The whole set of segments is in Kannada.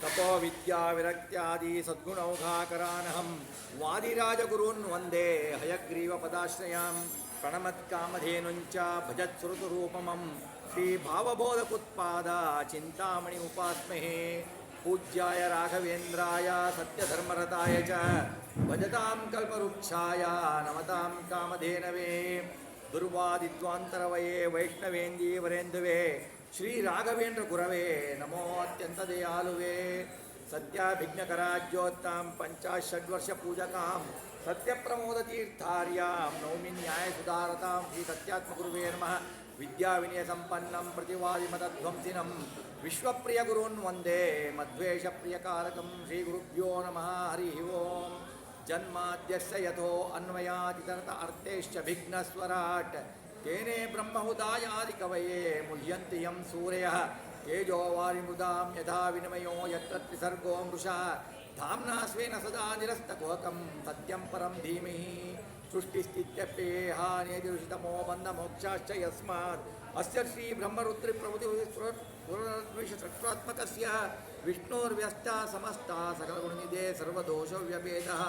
ತಪೋ ವಿದ್ಯಾ ವಿರಕ್ತ್ಯಾದಿ ಸದ್ಗುಣೌಘಾಕರಾನಹಂ ವಾದಿರಾಜಗುರುನ್ ವಂದೇ ಹಯಗ್ರೀವ ಪದಾಶ್ರಯಾಂ ಪ್ರಣಮತ್ಕಾಮಧೇನುಂಚ ಭಜತ್ಸೃತುರೂಪಮಂ ಶ್ರೀ ಭಾವಬೋಧಕುತ್ಪಾದ ಚಿಂತಾಮಣಿ ಉಪಾಸ್ಮಹೇ ಪೂಜ್ಯಾಯ ರಾಘವೇಂದ್ರಾಯ ಸತ್ಯಧರ್ಮರತಾಯ ಚ ಭಜತಾಂ ಕಲ್ಪವೃಕ್ಷಾಯ ನಮತಾಂ ಕಾಮಧೇನವೇ ದುರ್ವಾದಿದ್ವಾಂತರವಯೇ ವೈಷ್ಣವೇಂದೀವರೇಂದುವೆ ಶ್ರೀ ರಾಘವೇಂದ್ರ ಗುರವೇ ನಮೋ ಅತ್ಯಂತ ದಯಾಲುವೆ ಸತ್ಯಾಭಿಜ್ಞಕರಾಜ್ಯೋತ್ತಾಂ ಪಂಚಾಷಡ್ವರ್ಷ ಪೂಜಕಾಂ ಸತ್ಯಪ್ರಮೋದತೀರ್ಥಾರ್ಯಾಂ ನೌಮಿ ನ್ಯಾಯ ಸುಧಾರತಾಂ ಶ್ರೀ ಸತ್ಯಾತ್ಮಗುರುವೇ ನಮಃ ವಿದ್ಯಾವಿನಯ ಸಂಪನ್ನಂ ಪ್ರತಿವಾದಿಮತಧ್ವಂಸಿನಂ ವಿಶ್ವಪ್ರಿಯ ಗುರುನ್ ವಂದೇ ಮಧ್ವೇಷ ಪ್ರಿಯಕಾರಕಂ ಶ್ರೀ ಗುರುಭ್ಯೋ ನಮಃ ಹರಿ ಓಂ ಜನ್ಮಾದ್ಯಸ್ಯ ಯಥೋ ಅನ್ವಯಾದಿತರತ ಅರ್ಥೇಶ್ಚ ಭಿಘ್ನಸ್ವರಾಟ್ ತೇನೇ ಬ್ರಹ್ಮಹುದಾಯಾದಿ ಕವಯೇ ಮುಹ್ಯಂತಿ ಯಂ ಸೂರ್ಯಃ ತೇಜೋ ವಾರಿಮೃದಾಂ ಯಥಾ ವಿನಿಮಯೋ ಯತ್ರ ತ್ರಿಸರ್ಗೋ ಮೃಷಾ ಧಾಮ್ನಾ ಸ್ವೇನ ಸದಾ ನಿರಸ್ತಕೋಕಂ ಸತ್ಯಂ ಪರಂ ಧೀಮಹಿ ಸೃಷ್ಟಿಸ್ಥಿತ್ಯಪ್ಯೇಹಾನೇತಿರುಷಿತಮೋ ಬಂಧ ಮೋಕ್ಷಾಶ್ಚ ಯಸ್ಮಾತ್ ಅಸ್ಯ ಶ್ರೀ ಬ್ರಹ್ಮರುದ್ರಿ ಪ್ರಭೃತಿಪುರದ್ವಿಷಚಕ್ರಾತ್ಮಕಸ್ಯ ವಿಷ್ಣೋರ್ವ್ಯಸ್ತ ಸಮಸ್ತ ಸಕಲಗುಣನಿಧೇ ಸರ್ವದೋಷವ್ಯಪೇತಃ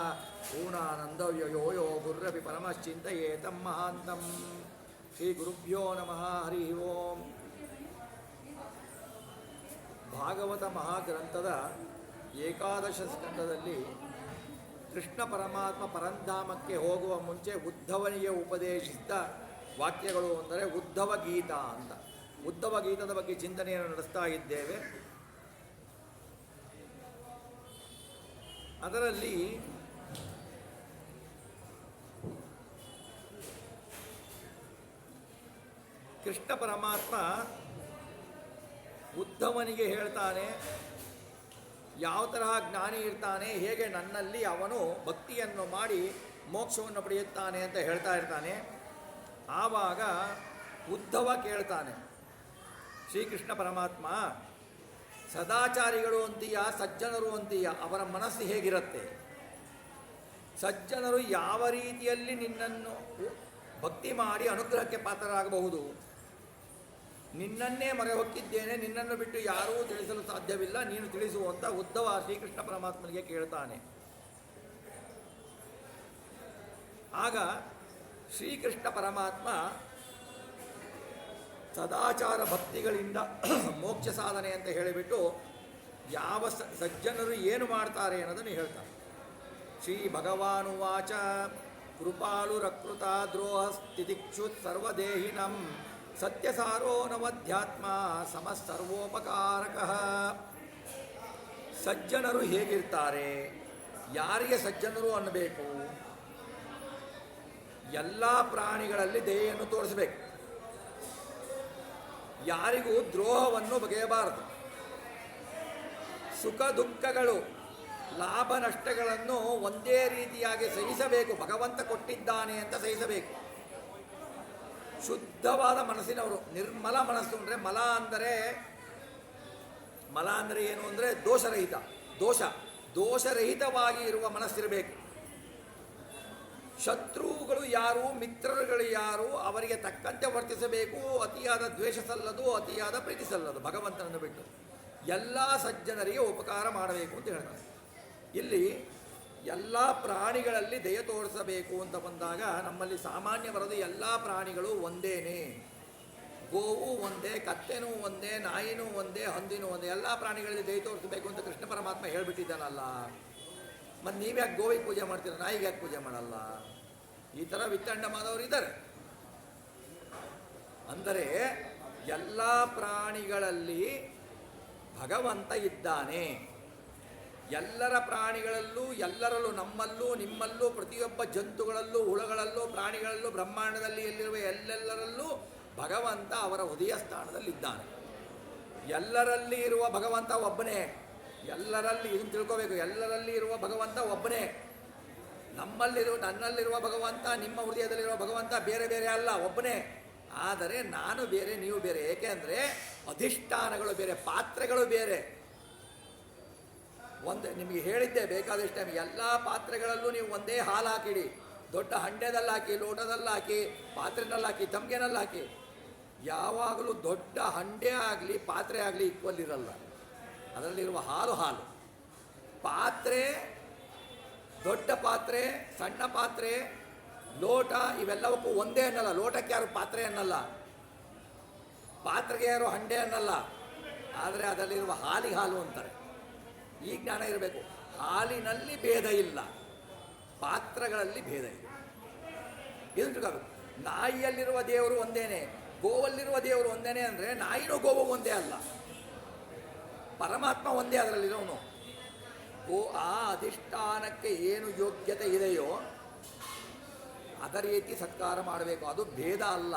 ಪೂರ್ಣಾನಂದವ್ಯಯೋ ಯೋ ಗುರ್ರಪಿ ಪರಮಶ್ಚಿಂತಯೇತಂ ಮಹಾಂತಂ ಶ್ರೀ ಗುರುಭ್ಯೋ ನಮಃ ಹರಿ ಓಂ. ಭಾಗವತ ಮಹಾಗ್ರಂಥದ ಏಕಾದಶ ಸ್ಕಂದದಲ್ಲಿ ಕೃಷ್ಣ ಪರಮಾತ್ಮ ಪರಂಧಾಮಕ್ಕೆ ಹೋಗುವ ಮುಂಚೆ ಉದ್ಧವನಿಗೆ ಉಪದೇಶಿಸಿದ ವಾಕ್ಯಗಳು ಅಂದರೆ ಉದ್ಧವ ಗೀತ ಅಂತ. ಉದ್ಧವ ಗೀತದ ಬಗ್ಗೆ ಚಿಂತನೆಯನ್ನು ನಡೆಸ್ತಾ ಇದ್ದೇವೆ. ಅದರಲ್ಲಿ ಕೃಷ್ಣ ಪರಮಾತ್ಮ ಉದ್ಧವನಿಗೆ ಹೇಳ್ತಾನೆ, ಯಾವ ತರಹ ಜ್ಞಾನಿ ಇರ್ತಾನೆ, ಹೇಗೆ ನನ್ನಲ್ಲಿ ಅವನು ಭಕ್ತಿಯನ್ನು ಮಾಡಿ ಮೋಕ್ಷವನ್ನು ಪಡೆಯುತ್ತಾನೆ ಅಂತ ಹೇಳ್ತಾ ಇರ್ತಾನೆ. ಆವಾಗ ಉದ್ಧವ ಕೇಳ್ತಾನೆ, ಶ್ರೀಕೃಷ್ಣ ಪರಮಾತ್ಮ ಸದಾಚಾರಿಗಳು ಅಂತೀಯ, ಸಜ್ಜನರು ಅಂತೀಯ, ಅವರ ಮನಸ್ಸು ಹೇಗಿರುತ್ತೆ? ಸಜ್ಜನರು ಯಾವ ರೀತಿಯಲ್ಲಿ ನಿನ್ನನ್ನು ಭಕ್ತಿ ಮಾಡಿ ಅನುಗ್ರಹಕ್ಕೆ ಪಾತ್ರರಾಗಬಹುದು? ನಿನ್ನನ್ನೇ ಮೊರೆ ಹೊಕ್ಕಿದ್ದೇನೆ, ನಿನ್ನನ್ನು ಬಿಟ್ಟು ಯಾರೂ ತಿಳಿಸಲು ಸಾಧ್ಯವಿಲ್ಲ, ನೀನು ತಿಳಿಸುವಂತ ಉದ್ಧವ ಶ್ರೀಕೃಷ್ಣ ಪರಮಾತ್ಮನಿಗೆ ಕೇಳ್ತಾನೆ. ಆಗ ಶ್ರೀಕೃಷ್ಣ ಪರಮಾತ್ಮ ಸದಾಚಾರ ಭಕ್ತಿಗಳಿಂದ ಮೋಕ್ಷ ಸಾಧನೆ ಅಂತ ಹೇಳಿಬಿಟ್ಟು ಯಾವ ಸಜ್ಜನರು ಏನು ಮಾಡ್ತಾರೆ ಅನ್ನೋದನ್ನು ಹೇಳ್ತಾರೆ. ಶ್ರೀ ಭಗವಾನುವಾಚ ಕೃಪಾಲು ರಕೃತ ದ್ರೋಹ ಸ್ಥಿತಿಕ್ಷುತ್ ಸರ್ವದೇಹಿನಂ ಸತ್ಯಸಾರೋ ನವಧ್ಯಾತ್ಮ ಸಮಸ್ಸರ್ವೋಪಕಾರಕ. ಸಜ್ಜನರು ಹೇಗಿರ್ತಾರೆ? ಯಾರಿಗೆ ಸಜ್ಜನರು ಅನ್ನಬೇಕು? ಎಲ್ಲ ಪ್ರಾಣಿಗಳಲ್ಲಿ ದಯೆಯನ್ನು ತೋರಿಸಬೇಕು, ಯಾರಿಗೂ ದ್ರೋಹವನ್ನು ಬಗೆಯಬಾರದು. ಸುಖ ದುಃಖಗಳು ಲಾಭ ನಷ್ಟಗಳನ್ನು ಒಂದೇ ರೀತಿಯಾಗಿ ಸಹಿಸಬೇಕು. ಭಗವಂತ ಕೊಟ್ಟಿದ್ದಾನೆ ಅಂತ ಸಹಿಸಬೇಕು. ಶುದ್ಧವಾದ ಮನಸ್ಸಿನವರು, ನಿರ್ಮಲ ಮನಸ್ಸು ಅಂದರೆ ಮಲ ಅಂದರೆ ಏನು ಅಂದರೆ ದೋಷರಹಿತ, ದೋಷರಹಿತವಾಗಿ ಇರುವ ಮನಸ್ಸಿರಬೇಕು. ಶತ್ರುಗಳು ಯಾರು, ಮಿತ್ರರುಗಳು ಯಾರು, ಅವರಿಗೆ ತಕ್ಕಂತೆ ವರ್ತಿಸಬೇಕು. ಅತಿಯಾದ ದ್ವೇಷ ಸಲ್ಲದು, ಅತಿಯಾದ ಪ್ರೀತಿ ಸಲ್ಲದು ಭಗವಂತನನ್ನು ಬಿಟ್ಟು. ಎಲ್ಲ ಸಜ್ಜನರಿಗೆ ಉಪಕಾರ ಮಾಡಬೇಕು ಅಂತ ಹೇಳ್ತಾರೆ. ಇಲ್ಲಿ ಎಲ್ಲ ಪ್ರಾಣಿಗಳಲ್ಲಿ ದಯ ತೋರಿಸಬೇಕು ಅಂತ ಬಂದಾಗ ನಮ್ಮಲ್ಲಿ ಸಾಮಾನ್ಯ ಬರೋದು ಎಲ್ಲ ಪ್ರಾಣಿಗಳು ಒಂದೇನೆ. ಗೋವು ಒಂದೇ, ಕತ್ತೆನೂ ಒಂದೇ, ನಾಯಿನೂ ಒಂದೇ, ಹಂದಿನೂ ಒಂದೇ, ಎಲ್ಲ ಪ್ರಾಣಿಗಳಲ್ಲಿ ದಯ ತೋರಿಸಬೇಕು ಅಂತ ಕೃಷ್ಣ ಪರಮಾತ್ಮ ಹೇಳಿಬಿಟ್ಟಿದ್ದಾನಲ್ಲ. ಮತ್ತು ನೀವ್ಯಾಕೆ ಗೋವಿಗೆ ಪೂಜೆ ಮಾಡ್ತೀರ, ನಾಯಿಗೆ ಯಾಕೆ ಪೂಜೆ ಮಾಡಲ್ಲ? ಈ ಥರ ವಿತ್ತಂಡ ಮಾಡೋರು ಇದ್ದಾರೆ. ಅಂದರೆ ಎಲ್ಲ ಪ್ರಾಣಿಗಳಲ್ಲಿ ಭಗವಂತ ಇದ್ದಾನೆ. ಎಲ್ಲರ ಪ್ರಾಣಿಗಳಲ್ಲೂ, ಎಲ್ಲರಲ್ಲೂ, ನಮ್ಮಲ್ಲೂ, ನಿಮ್ಮಲ್ಲೂ, ಪ್ರತಿಯೊಬ್ಬ ಜಂತುಗಳಲ್ಲೂ, ಹುಳಗಳಲ್ಲೂ, ಪ್ರಾಣಿಗಳಲ್ಲೂ, ಬ್ರಹ್ಮಾಂಡದಲ್ಲಿ ಎಲ್ಲಿರುವ ಎಲ್ಲೆಲ್ಲರಲ್ಲೂ ಭಗವಂತ ಅವರ ಹೃದಯ ಸ್ಥಾನದಲ್ಲಿದ್ದಾನೆ. ಎಲ್ಲರಲ್ಲಿ ಇರುವ ಭಗವಂತ ಒಬ್ಬನೇ. ಎಲ್ಲರಲ್ಲಿ ಇದನ್ನು ತಿಳ್ಕೋಬೇಕು, ಎಲ್ಲರಲ್ಲಿ ಇರುವ ಭಗವಂತ ಒಬ್ಬನೇ. ನನ್ನಲ್ಲಿರುವ ಭಗವಂತ, ನಿಮ್ಮ ಹೃದಯದಲ್ಲಿರುವ ಭಗವಂತ ಬೇರೆ ಬೇರೆ ಅಲ್ಲ, ಒಬ್ಬನೇ. ಆದರೆ ನಾನು ಬೇರೆ, ನೀವು ಬೇರೆ. ಏಕೆ ಅಂದರೆ ಅಧಿಷ್ಠಾನಗಳು ಬೇರೆ, ಪಾತ್ರೆಗಳು ಬೇರೆ. ನಿಮಗೆ ಹೇಳಿದ್ದೆ ಬೇಕಾದಷ್ಟು ಟೈಮ್, ಎಲ್ಲ ಪಾತ್ರೆಗಳಲ್ಲೂ ನೀವು ಒಂದೇ ಹಾಲು ಹಾಕಿಡಿ. ದೊಡ್ಡ ಹಂಡೆದಲ್ಲಿ ಹಾಕಿ, ಲೋಟದಲ್ಲಿ ಹಾಕಿ, ಪಾತ್ರೆನಲ್ಲಿ ಹಾಕಿ, ತಮ್ಗೆನಲ್ಲಿ ಹಾಕಿ. ಯಾವಾಗಲೂ ದೊಡ್ಡ ಹಂಡೆ ಆಗಲಿ ಪಾತ್ರೆ ಆಗಲಿ ಈಕ್ವಲ್ ಇರಲ್ಲ. ಅದರಲ್ಲಿರುವ ಹಾಲು ಹಾಲು. ಪಾತ್ರೆ, ದೊಡ್ಡ ಪಾತ್ರೆ, ಸಣ್ಣ ಪಾತ್ರೆ, ಲೋಟ ಇವೆಲ್ಲವಕ್ಕೂ ಒಂದೇ ಅನ್ನಲ್ಲ. ಲೋಟಕ್ಕೆ ಯಾರು ಪಾತ್ರೆ ಅನ್ನಲ್ಲ, ಪಾತ್ರೆಗೆ ಯಾರು ಹಂಡೆ ಅನ್ನಲ್ಲ. ಆದರೆ ಅದರಲ್ಲಿರುವ ಹಾಲಿಗೆ ಹಾಲು ಅಂತಾರೆ. ಈ ಜ್ಞಾನ ಇರಬೇಕು. ಹಾಲಿನಲ್ಲಿ ಭೇದ ಇಲ್ಲ, ಪಾತ್ರಗಳಲ್ಲಿ ಭೇದ ಇದೆ. ಇದು ತಿಳ್ಕೋಬೇಕು. ನಾಯಿಯಲ್ಲಿರುವ ದೇವರು ಒಂದೇನೆ, ಗೋವಲ್ಲಿರುವ ದೇವರು ಒಂದೇನೆ ಅಂದರೆ ನಾಯಿನೂ ಗೋವು ಒಂದೇ ಅಲ್ಲ, ಪರಮಾತ್ಮ ಒಂದೇ ಅದರಲ್ಲಿರೋನು. ಆ ಅಧಿಷ್ಠಾನಕ್ಕೆ ಏನು ಯೋಗ್ಯತೆ ಇದೆಯೋ ಅದ ರೀತಿ ಸತ್ಕಾರ ಮಾಡಬೇಕು. ಅದು ಭೇದ ಅಲ್ಲ.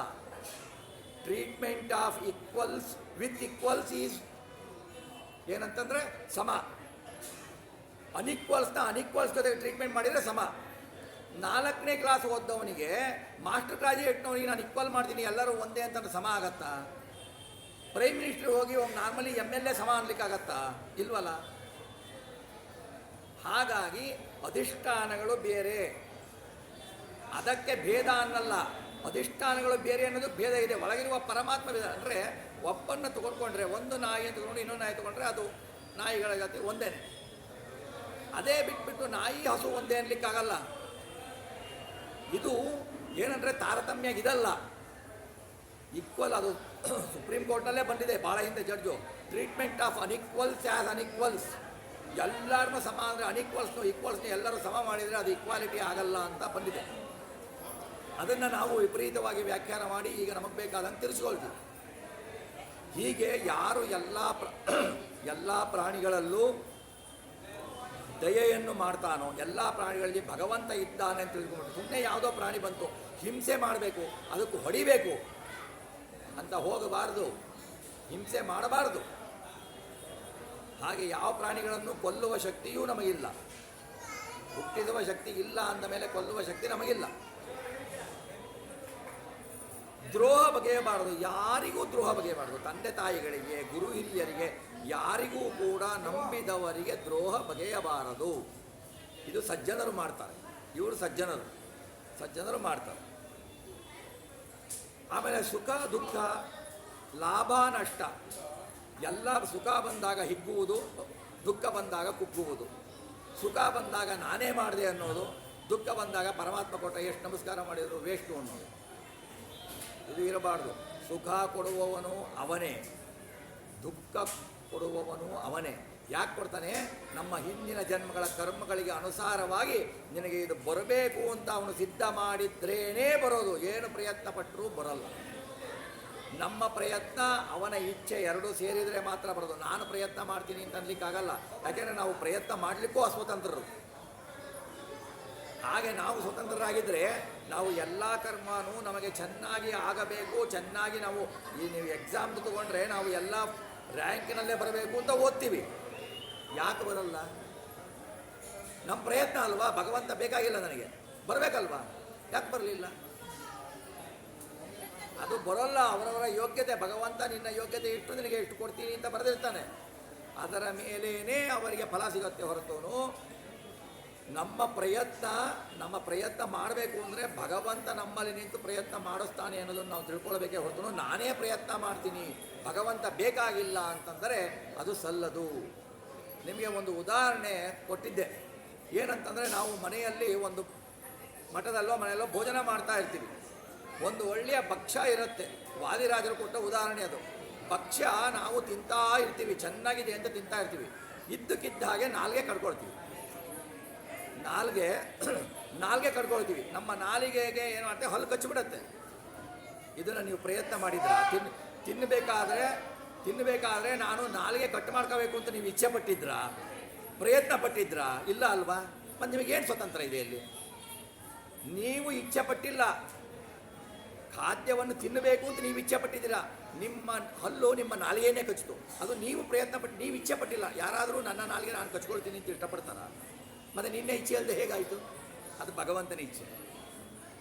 Treatment of equals with equals is ಏನಂತಂದರೆ ಸಮ. ಅನ್ಈಕ್ವಲ್ಸ್ ಜೊತೆಗೆ ಟ್ರೀಟ್ಮೆಂಟ್ ಮಾಡಿದರೆ ಸಮ. 4ನೇ ಕ್ಲಾಸ್ ಓದ್ದವನಿಗೆ ಮಾಸ್ಟರ್ ಗ್ರಾಜುಯೇಟ್ನವನಿಗೆ ನಾನು ಈಕ್ವಲ್ ಮಾಡ್ತೀನಿ ಎಲ್ಲರೂ ಒಂದೇ ಅಂತಂದ್ರೆ ಸಮ ಆಗತ್ತಾ? ಪ್ರೈಮ್ ಮಿನಿಸ್ಟರ್ ಹೋಗಿ ನಾರ್ಮಲಿ MLA ಸಮ ಅನ್ಲಿಕ್ಕಾಗತ್ತಾ? ಇಲ್ವಲ್ಲ. ಹಾಗಾಗಿ ಅಧಿಷ್ಠಾನಗಳು ಬೇರೆ, ಅದಕ್ಕೆ ಭೇದ ಅನ್ನಲ್ಲ. ಅಧಿಷ್ಠಾನಗಳು ಬೇರೆ ಅನ್ನೋದು ಭೇದ ಇದೆ. ಒಳಗಿರುವ ಪರಮಾತ್ಮ ಭೇದ ಅಂದರೆ ಒಬ್ಬನ್ನು ತಗೊಂಡ್ಕೊಂಡ್ರೆ, ಒಂದು ನಾಯಿ ತಗೊಂಡು ಇನ್ನೊಂದು ನಾಯಿ ತಗೊಂಡ್ರೆ ಅದು ನಾಯಿಗಳ ಜೊತೆ ಒಂದೇನೆ. ಅದೇ ಬಿಟ್ಬಿಟ್ಟು ನಾಯಿ ಹಸು ಒಂದೇ ಅನ್ಲಿಕ್ಕಾಗಲ್ಲ. ಇದು ಏನಂದರೆ ತಾರತಮ್ಯ ಇದಲ್ಲ, ಈಕ್ವಲ್. ಅದು ಸುಪ್ರೀಂ ಕೋರ್ಟ್ನಲ್ಲೇ ಬಂದಿದೆ ಭಾಳ ಹಿಂದೆ judge. Treatment of unequals as unequals. ಎಲ್ಲರನ್ನೂ ಸಮ ಅಂದರೆ ಈಕ್ವಲ್ಸ್ನ ಎಲ್ಲರೂ ಸಮ ಮಾಡಿದರೆ ಅದು ಈಕ್ವಾಲಿಟಿ ಆಗಲ್ಲ ಅಂತ ಬಂದಿದೆ. ಅದನ್ನು ನಾವು ವಿಪರೀತವಾಗಿ ವ್ಯಾಖ್ಯಾನ ಮಾಡಿ ಈಗ ನಮಗೆ ಬೇಕಾದಂಗೆ ತಿರ್ಸ್ಕೊಳ್ತೀವಿ. ಹೀಗೆ ಯಾರು ಎಲ್ಲ ಪ್ರಾಣಿಗಳಲ್ಲೂ ದಯೆಯನ್ನು ಮಾಡ್ತಾನೋ, ಎಲ್ಲ ಪ್ರಾಣಿಗಳಲ್ಲಿ ಭಗವಂತ ಇದ್ದಾನೆ ಅಂತ ತಿಳ್ಕೊಂಡು ಸುಮ್ಮನೆ ಯಾವುದೋ ಪ್ರಾಣಿ ಬಂತು ಹಿಂಸೆ ಮಾಡಬೇಕು, ಅದಕ್ಕೂ ಹೊಡಿಬೇಕು ಅಂತ ಹೋಗಬಾರ್ದು, ಹಿಂಸೆ ಮಾಡಬಾರ್ದು. ಹಾಗೆ ಯಾವ ಪ್ರಾಣಿಗಳನ್ನು ಕೊಲ್ಲುವ ಶಕ್ತಿಯೂ ನಮಗಿಲ್ಲ. ಹುಟ್ಟಿಸುವ ಶಕ್ತಿ ಇಲ್ಲ ಅಂದ ಮೇಲೆ ಕೊಲ್ಲುವ ಶಕ್ತಿ ನಮಗಿಲ್ಲ. ದ್ರೋಹ ಬಗೆಯಬಾರದು, ಯಾರಿಗೂ ದ್ರೋಹ ಬಗೆಯಬಾರದು. ತಂದೆ ತಾಯಿಗಳಿಗೆ, ಗುರು ಹಿರಿಯರಿಗೆ, ಯಾರಿಗೂ ಕೂಡ ನಂಬಿದವರಿಗೆ ದ್ರೋಹ ಬಗೆಯಬಾರದು. ಇದು ಸಜ್ಜನರು ಮಾಡ್ತಾರೆ. ಇವರು ಸಜ್ಜನರು ಮಾಡ್ತಾರೆ. ಆಮೇಲೆ ಸುಖ ದುಃಖ, ಲಾಭ ನಷ್ಟ ಎಲ್ಲ. ಸುಖ ಬಂದಾಗ ಹಿಗ್ಗುವುದು, ದುಃಖ ಬಂದಾಗ ಕುಗ್ಗುವುದು. ಸುಖ ಬಂದಾಗ ನಾನೇ ಮಾಡಿದೆ ಅನ್ನೋದು, ದುಃಖ ಬಂದಾಗ ಪರಮಾತ್ಮ ಕೊಟ್ಟ ಎಷ್ಟು ನಮಸ್ಕಾರ ಮಾಡಿದ್ರು ವೇಸ್ಟು ಅನ್ನೋದು. ಇದು ಇರಬಾರ್ದು. ಸುಖ ಕೊಡುವವನು ಅವನೇ, ದುಃಖ ಕೊಡುವವನು ಅವನೇ. ಯಾಕೆ ಕೊಡ್ತಾನೆ? ನಮ್ಮ ಹಿಂದಿನ ಜನ್ಮಗಳ ಕರ್ಮಗಳಿಗೆ ಅನುಸಾರವಾಗಿ ನಿನಗೆ ಇದು ಬರಬೇಕು ಅಂತ ಅವನು ಸಿದ್ಧ ಮಾಡಿದ್ರೇನೇ ಬರೋದು. ಏನು ಪ್ರಯತ್ನ ಪಟ್ಟರೂ ಬರೋಲ್ಲ. ನಮ್ಮ ಪ್ರಯತ್ನ ಅವನ ಇಚ್ಛೆ ಎರಡೂ ಸೇರಿದರೆ ಮಾತ್ರ ಬರೋದು. ನಾನು ಪ್ರಯತ್ನ ಮಾಡ್ತೀನಿ ಅಂತ ಅನ್ಲಿಕ್ಕಾಗಲ್ಲ. ಯಾಕೆಂದರೆ ನಾವು ಪ್ರಯತ್ನ ಮಾಡಲಿಕ್ಕೂ ಅಸ್ವತಂತ್ರರು. ಹಾಗೆ ನಾವು ಸ್ವತಂತ್ರರಾಗಿದ್ದರೆ ನಾವು ಎಲ್ಲ ಕರ್ಮನೂ ನಮಗೆ ಚೆನ್ನಾಗಿ ಆಗಬೇಕು, ಚೆನ್ನಾಗಿ ನಾವು ನೀವು ಎಕ್ಸಾಮ್ ತಗೊಂಡ್ರೆ ನಾವು ಎಲ್ಲ ರ್ಯಾಂಕಿನಲ್ಲೇ ಬರಬೇಕು ಅಂತ ಓದ್ತೀವಿ. ಯಾಕೆ ಬರಲ್ಲ? ನಮ್ಮ ಪ್ರಯತ್ನ ಅಲ್ವಾ. ಭಗವಂತ ಬೇಕಾಗಿಲ್ಲ ನನಗೆ, ಬರಬೇಕಲ್ವಾ? ಯಾಕೆ ಬರಲಿಲ್ಲ? ಅದು ಬರೋಲ್ಲ. ಅವರವರ ಯೋಗ್ಯತೆ, ಭಗವಂತ ನಿನ್ನ ಯೋಗ್ಯತೆ ಇಷ್ಟು ನಿನಗೆ ಎಷ್ಟು ಕೊಡ್ತೀನಿ ಅಂತ ಬರೆದಿರ್ತಾನೆ. ಅದರ ಮೇಲೇನೇ ಅವರಿಗೆ ಫಲ ಸಿಗುತ್ತೆ ಹೊರತುನು ನಮ್ಮ ಪ್ರಯತ್ನ ಮಾಡಬೇಕು ಅಂದರೆ ಭಗವಂತ ನಮ್ಮಲ್ಲಿ ನಿಂತು ಪ್ರಯತ್ನ ಮಾಡಿಸ್ತಾನೆ ಅನ್ನೋದನ್ನು ನಾವು ತಿಳ್ಕೊಳ್ಬೇಕೇ ಹೊರತು ನಾನೇ ಪ್ರಯತ್ನ ಮಾಡ್ತೀನಿ ಭಗವಂತ ಬೇಕಾಗಿಲ್ಲ ಅಂತಂದರೆ ಅದು ಸಲ್ಲದು. ನಿಮಗೆ ಒಂದು ಉದಾಹರಣೆ ಕೊಟ್ಟಿದ್ದೆ. ಏನಂತಂದರೆ ನಾವು ಮನೆಯಲ್ಲಿ ಒಂದು ಮಠದಲ್ಲೋ ಮನೆಯಲ್ಲೋ ಭೋಜನ ಮಾಡ್ತಾ ಇರ್ತೀವಿ. ಒಂದು ಒಳ್ಳೆಯ ಭಕ್ಷ್ಯ ಇರುತ್ತೆ. ವಾದಿರಾಜರು ಕೊಟ್ಟ ಉದಾಹರಣೆ ಅದು. ಭಕ್ಷ್ಯ ನಾವು ತಿಂತಾ ಇರ್ತೀವಿ, ಚೆನ್ನಾಗಿದೆ ಅಂತ ತಿಂತಾ ಇರ್ತೀವಿ. ಇದ್ದಕ್ಕಿದ್ದ ಹಾಗೆ ನಾಲ್ಗೆ ಕಡ್ಕೊಳ್ತೀವಿ. ನಾಲ್ಗೆ ಕಡ್ಕೊಳ್ತೀವಿ. ನಮ್ಮ ನಾಲಿಗೆಗೆ ಏನು ಮಾಡ್ತೇವೆ, ಹಲ್ಲು ಕಚ್ಚಿಬಿಡತ್ತೆ. ಇದನ್ನು ನೀವು ಪ್ರಯತ್ನ ಮಾಡಿದ್ರ? ತಿನ್ನಬೇಕಾದ್ರೆ ನಾನು ನಾಲಿಗೆ ಕಟ್ ಮಾಡ್ಕೋಬೇಕು ಅಂತ ನೀವು ಇಚ್ಛೆ ಪಟ್ಟಿದ್ರಾ? ಪ್ರಯತ್ನ ಪಟ್ಟಿದ್ರಾ? ಇಲ್ಲ ಅಲ್ವಾ? ಮತ್ತು ನಿಮಗೇನು ಸ್ವತಂತ್ರ ಇದೆ ಇಲ್ಲಿ? ನೀವು ಇಚ್ಛೆ ಪಟ್ಟಿಲ್ಲ. ಖಾದ್ಯವನ್ನು ತಿನ್ನಬೇಕು ಅಂತ ನೀವು ಇಚ್ಛೆ ಪಟ್ಟಿದ್ದೀರಾ. ನಿಮ್ಮ ಹಲ್ಲು ನಿಮ್ಮ ನಾಲಿಗೆಯೇ ಕಚ್ಚಿತು. ಅದು ನೀವು ಪ್ರಯತ್ನ ಪಟ್ಟು, ನೀವು ಇಚ್ಛೆ ಪಟ್ಟಿಲ್ಲ. ಯಾರಾದರೂ ನನ್ನ ನಾಲಿಗೆ ನಾನು ಕಚ್ಕೊಳ್ತೀನಿ ಅಂತ ಇಷ್ಟಪಡ್ತಾರ? ಮತ್ತು ನಿನ್ನ ಇಚ್ಛೆ ಅಲ್ಲದೆ ಹೇಗಾಯಿತು? ಅದು ಭಗವಂತನ ಇಚ್ಛೆ.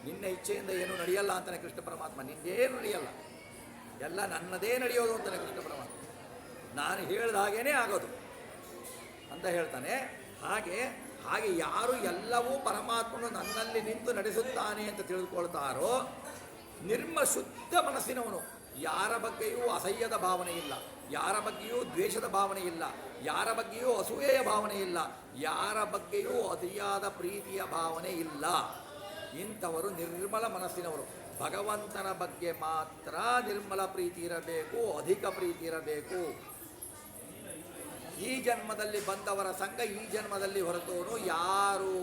ನಿನ್ನ ಇಚ್ಛೆಯಿಂದ ಏನೂ ನಡೆಯಲ್ಲ ಅಂತಾನೆ ಕೃಷ್ಣ ಪರಮಾತ್ಮ. ನಿಂದೇನು ನಡೆಯಲ್ಲ, ಎಲ್ಲ ನನ್ನದೇ ನಡೆಯೋದು ಅಂತಾನೆ ಕೃಷ್ಣ ಪರಮಾತ್ಮ. ನಾನು ಹೇಳಿದ ಹಾಗೇ ಆಗೋದು ಅಂತ ಹೇಳ್ತಾನೆ. ಹಾಗೆ ಯಾರು ಎಲ್ಲವೂ ಪರಮಾತ್ಮನು ನನ್ನಲ್ಲಿ ನಿಂತು ನಡೆಸುತ್ತಾನೆ ಅಂತ ತಿಳಿದುಕೊಳ್ತಾರೋ, ಶುದ್ಧ ಮನಸ್ಸಿನವನು, ಯಾರ ಬಗ್ಗೆಯೂ ಅಸಹ್ಯದ ಭಾವನೆ ಇಲ್ಲ. ಯಾರ ಬಗ್ಗೆಯೂ ದ್ವೇಷದ ಭಾವನೆ ಇಲ್ಲ, ಯಾರ ಬಗ್ಗೆಯೂ ಅಸೂಯೆಯ ಭಾವನೆ ಇಲ್ಲ, ಯಾರ ಬಗ್ಗೆಯೂ ಅತಿಯಾದ ಪ್ರೀತಿಯ ಭಾವನೆ ಇಲ್ಲ. ಇಂಥವರು ನಿರ್ಮಲ ಮನಸ್ಸಿನವರು. ಭಗವಂತನ ಬಗ್ಗೆ ಮಾತ್ರ ನಿರ್ಮಲ ಪ್ರೀತಿ ಇರಬೇಕು, ಅಧಿಕ ಪ್ರೀತಿ ಇರಬೇಕು. ಈ ಜನ್ಮದಲ್ಲಿ ಬಂದವರ ಸಂಘ ಈ ಜನ್ಮದಲ್ಲಿ ಹೊರತೋನು ಯಾರೂ